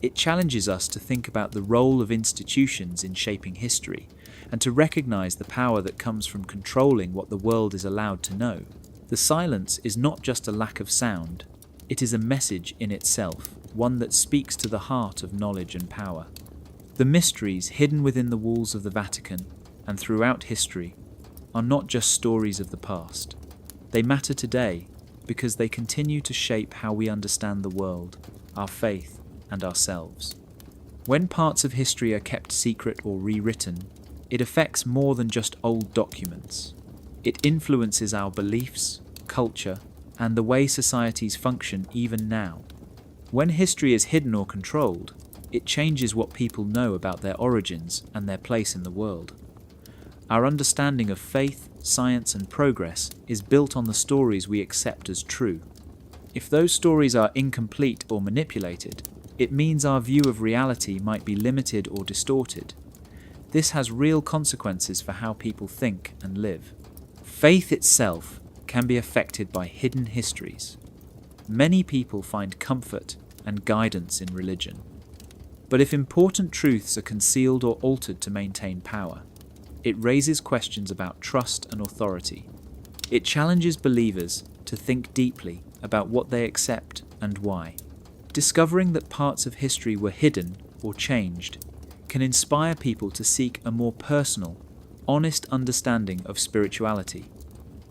It challenges us to think about the role of institutions in shaping history, and to recognize the power that comes from controlling what the world is allowed to know. The silence is not just a lack of sound, it is a message in itself, one that speaks to the heart of knowledge and power. The mysteries hidden within the walls of the Vatican and throughout history are not just stories of the past. They matter today because they continue to shape how we understand the world, our faith, and ourselves. When parts of history are kept secret or rewritten, it affects more than just old documents. It influences our beliefs, culture, and the way societies function even now. When history is hidden or controlled, it changes what people know about their origins and their place in the world. Our understanding of faith, science, and progress is built on the stories we accept as true. If those stories are incomplete or manipulated, it means our view of reality might be limited or distorted. This has real consequences for how people think and live. Faith itself can be affected by hidden histories. Many people find comfort and guidance in religion. But if important truths are concealed or altered to maintain power, it raises questions about trust and authority. It challenges believers to think deeply about what they accept and why. Discovering that parts of history were hidden or changed can inspire people to seek a more personal, honest understanding of spirituality.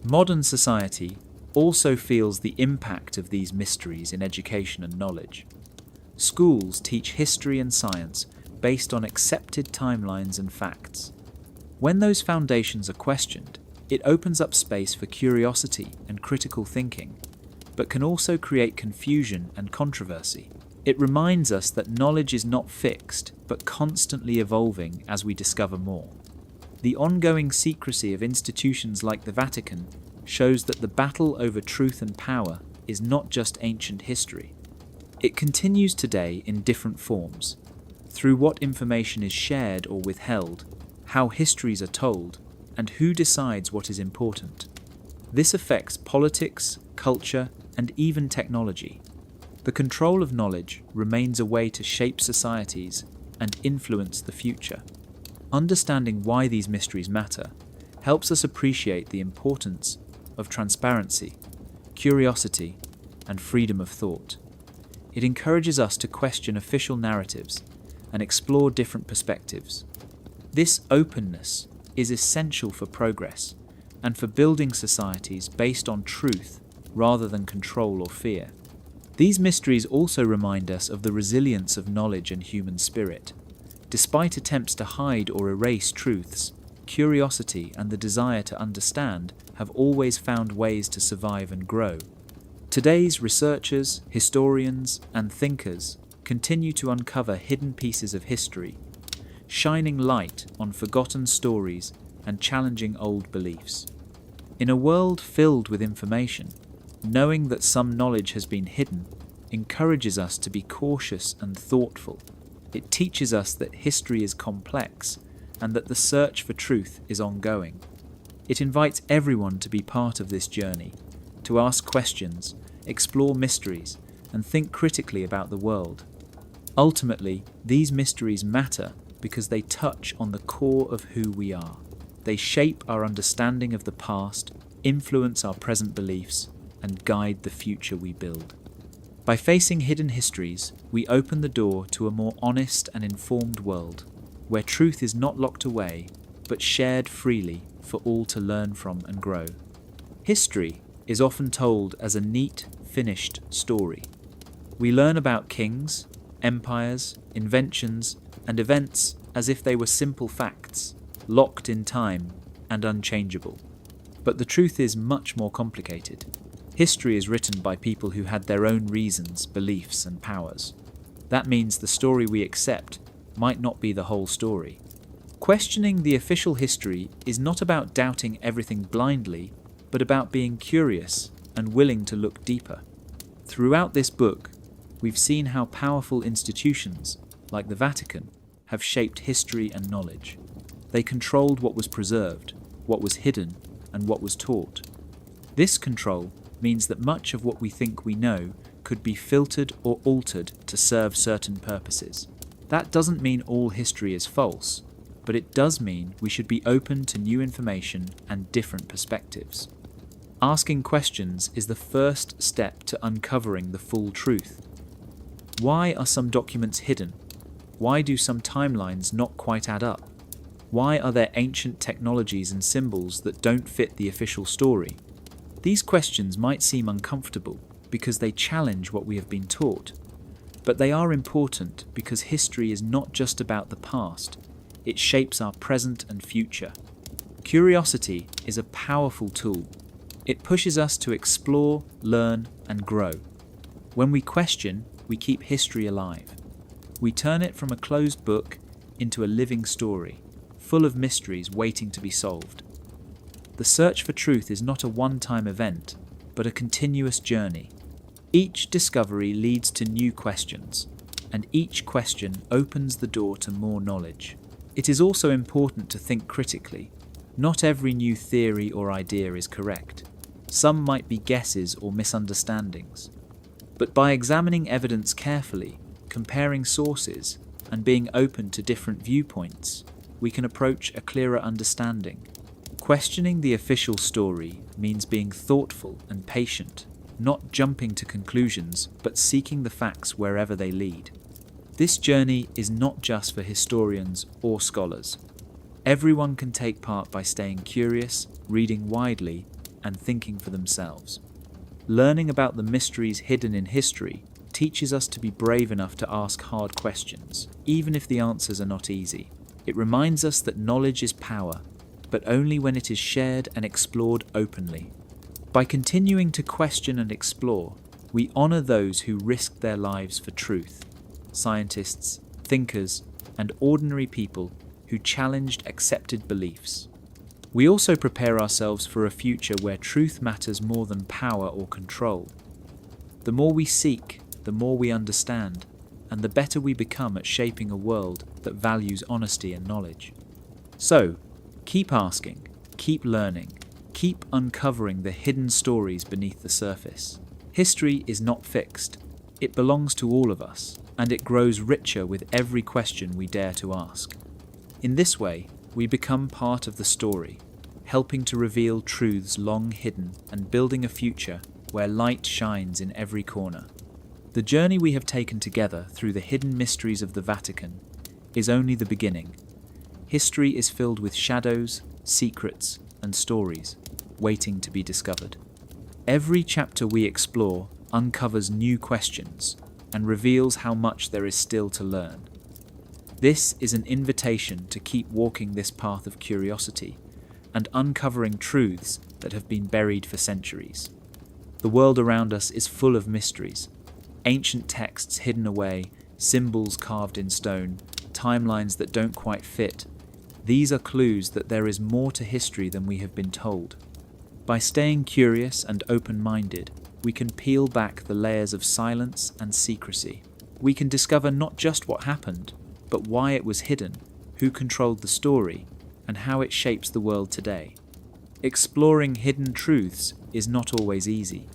Modern society also feels the impact of these mysteries in education and knowledge. Schools teach history and science based on accepted timelines and facts. When those foundations are questioned, it opens up space for curiosity and critical thinking, but can also create confusion and controversy. It reminds us that knowledge is not fixed, but constantly evolving as we discover more. The ongoing secrecy of institutions like the Vatican shows that the battle over truth and power is not just ancient history. It continues today in different forms, through what information is shared or withheld, how histories are told, and who decides what is important. This affects politics, culture, and even technology. The control of knowledge remains a way to shape societies and influence the future. Understanding why these mysteries matter helps us appreciate the importance of transparency, curiosity, and freedom of thought. It encourages us to question official narratives and explore different perspectives. This openness is essential for progress and for building societies based on truth rather than control or fear. These mysteries also remind us of the resilience of knowledge and human spirit. Despite attempts to hide or erase truths, curiosity and the desire to understand have always found ways to survive and grow. Today's researchers, historians, and thinkers continue to uncover hidden pieces of history, shining light on forgotten stories and challenging old beliefs. In a world filled with information, knowing that some knowledge has been hidden encourages us to be cautious and thoughtful. It teaches us that history is complex and that the search for truth is ongoing. It invites everyone to be part of this journey, to ask questions, explore mysteries, and think critically about the world. Ultimately, these mysteries matter because they touch on the core of who we are. They shape our understanding of the past, influence our present beliefs, and guide the future we build. By facing hidden histories, we open the door to a more honest and informed world, where truth is not locked away, but shared freely for all to learn from and grow. History is often told as a neat, finished story. We learn about kings, empires, inventions, and events as if they were simple facts, locked in time and unchangeable. But the truth is much more complicated. History is written by people who had their own reasons, beliefs, and powers. That means the story we accept might not be the whole story. Questioning the official history is not about doubting everything blindly, but about being curious and willing to look deeper. Throughout this book, we've seen how powerful institutions, like the Vatican, have shaped history and knowledge. They controlled what was preserved, what was hidden, and what was taught. This control means that much of what we think we know could be filtered or altered to serve certain purposes. That doesn't mean all history is false, but it does mean we should be open to new information and different perspectives. Asking questions is the first step to uncovering the full truth. Why are some documents hidden? Why do some timelines not quite add up? Why are there ancient technologies and symbols that don't fit the official story? These questions might seem uncomfortable because they challenge what we have been taught. But they are important because history is not just about the past, it shapes our present and future. Curiosity is a powerful tool. It pushes us to explore, learn, and grow. When we question, we keep history alive. We turn it from a closed book into a living story, full of mysteries waiting to be solved. The search for truth is not a one-time event, but a continuous journey. Each discovery leads to new questions, and each question opens the door to more knowledge. It is also important to think critically. Not every new theory or idea is correct. Some might be guesses or misunderstandings. But by examining evidence carefully, comparing sources, and being open to different viewpoints, we can approach a clearer understanding. Questioning the official story means being thoughtful and patient, not jumping to conclusions, but seeking the facts wherever they lead. This journey is not just for historians or scholars. Everyone can take part by staying curious, reading widely, and thinking for themselves. Learning about the mysteries hidden in history teaches us to be brave enough to ask hard questions, even if the answers are not easy. It reminds us that knowledge is power, but only when it is shared and explored openly. By continuing to question and explore, we honor those who risked their lives for truth: scientists, thinkers, and ordinary people who challenged accepted beliefs. We also prepare ourselves for a future where truth matters more than power or control. The more we seek, the more we understand, and the better we become at shaping a world that values honesty and knowledge. So, keep asking, keep learning, keep uncovering the hidden stories beneath the surface. History is not fixed. It belongs to all of us, and it grows richer with every question we dare to ask. In this way, we become part of the story, helping to reveal truths long hidden and building a future where light shines in every corner. The journey we have taken together through the hidden mysteries of the Vatican is only the beginning. History is filled with shadows, secrets, and stories waiting to be discovered. Every chapter we explore uncovers new questions and reveals how much there is still to learn. This is an invitation to keep walking this path of curiosity and uncovering truths that have been buried for centuries. The world around us is full of mysteries. Ancient texts hidden away, symbols carved in stone, timelines that don't quite fit. These are clues that there is more to history than we have been told. By staying curious and open-minded, we can peel back the layers of silence and secrecy. We can discover not just what happened, but why it was hidden, who controlled the story, and how it shapes the world today. Exploring hidden truths is not always easy.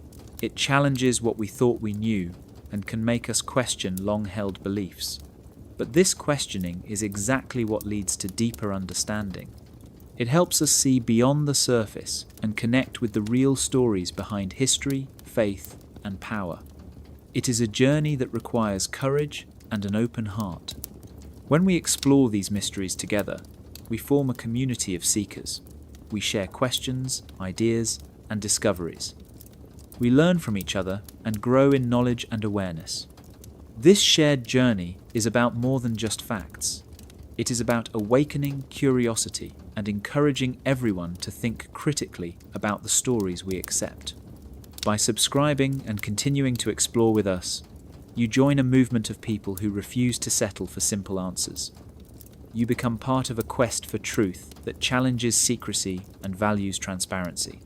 It challenges what we thought we knew and can make us question long-held beliefs. But this questioning is exactly what leads to deeper understanding. It helps us see beyond the surface and connect with the real stories behind history, faith, and power. It is a journey that requires courage and an open heart. When we explore these mysteries together, we form a community of seekers. We share questions, ideas, and discoveries. We learn from each other and grow in knowledge and awareness. This shared journey is about more than just facts. It is about awakening curiosity and encouraging everyone to think critically about the stories we accept. By subscribing and continuing to explore with us, you join a movement of people who refuse to settle for simple answers. You become part of a quest for truth that challenges secrecy and values transparency.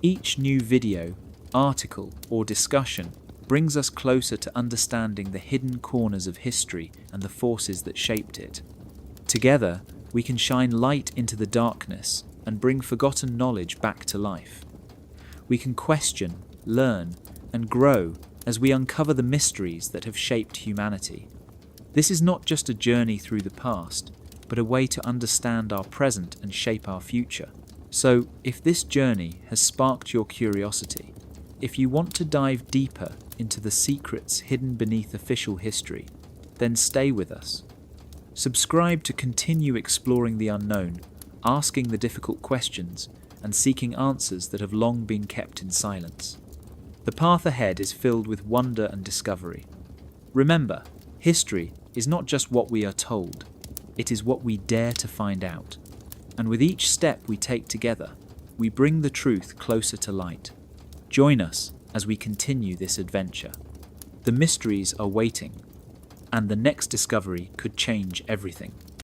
Each new video, article, or discussion brings us closer to understanding the hidden corners of history and the forces that shaped it. Together, we can shine light into the darkness and bring forgotten knowledge back to life. We can question, learn, and grow as we uncover the mysteries that have shaped humanity. This is not just a journey through the past, but a way to understand our present and shape our future. So, if this journey has sparked your curiosity, if you want to dive deeper into the secrets hidden beneath official history, then stay with us. Subscribe to continue exploring the unknown, asking the difficult questions, and seeking answers that have long been kept in silence. The path ahead is filled with wonder and discovery. Remember, history is not just what we are told, it is what we dare to find out. And with each step we take together, we bring the truth closer to light. Join us as we continue this adventure. The mysteries are waiting, and the next discovery could change everything.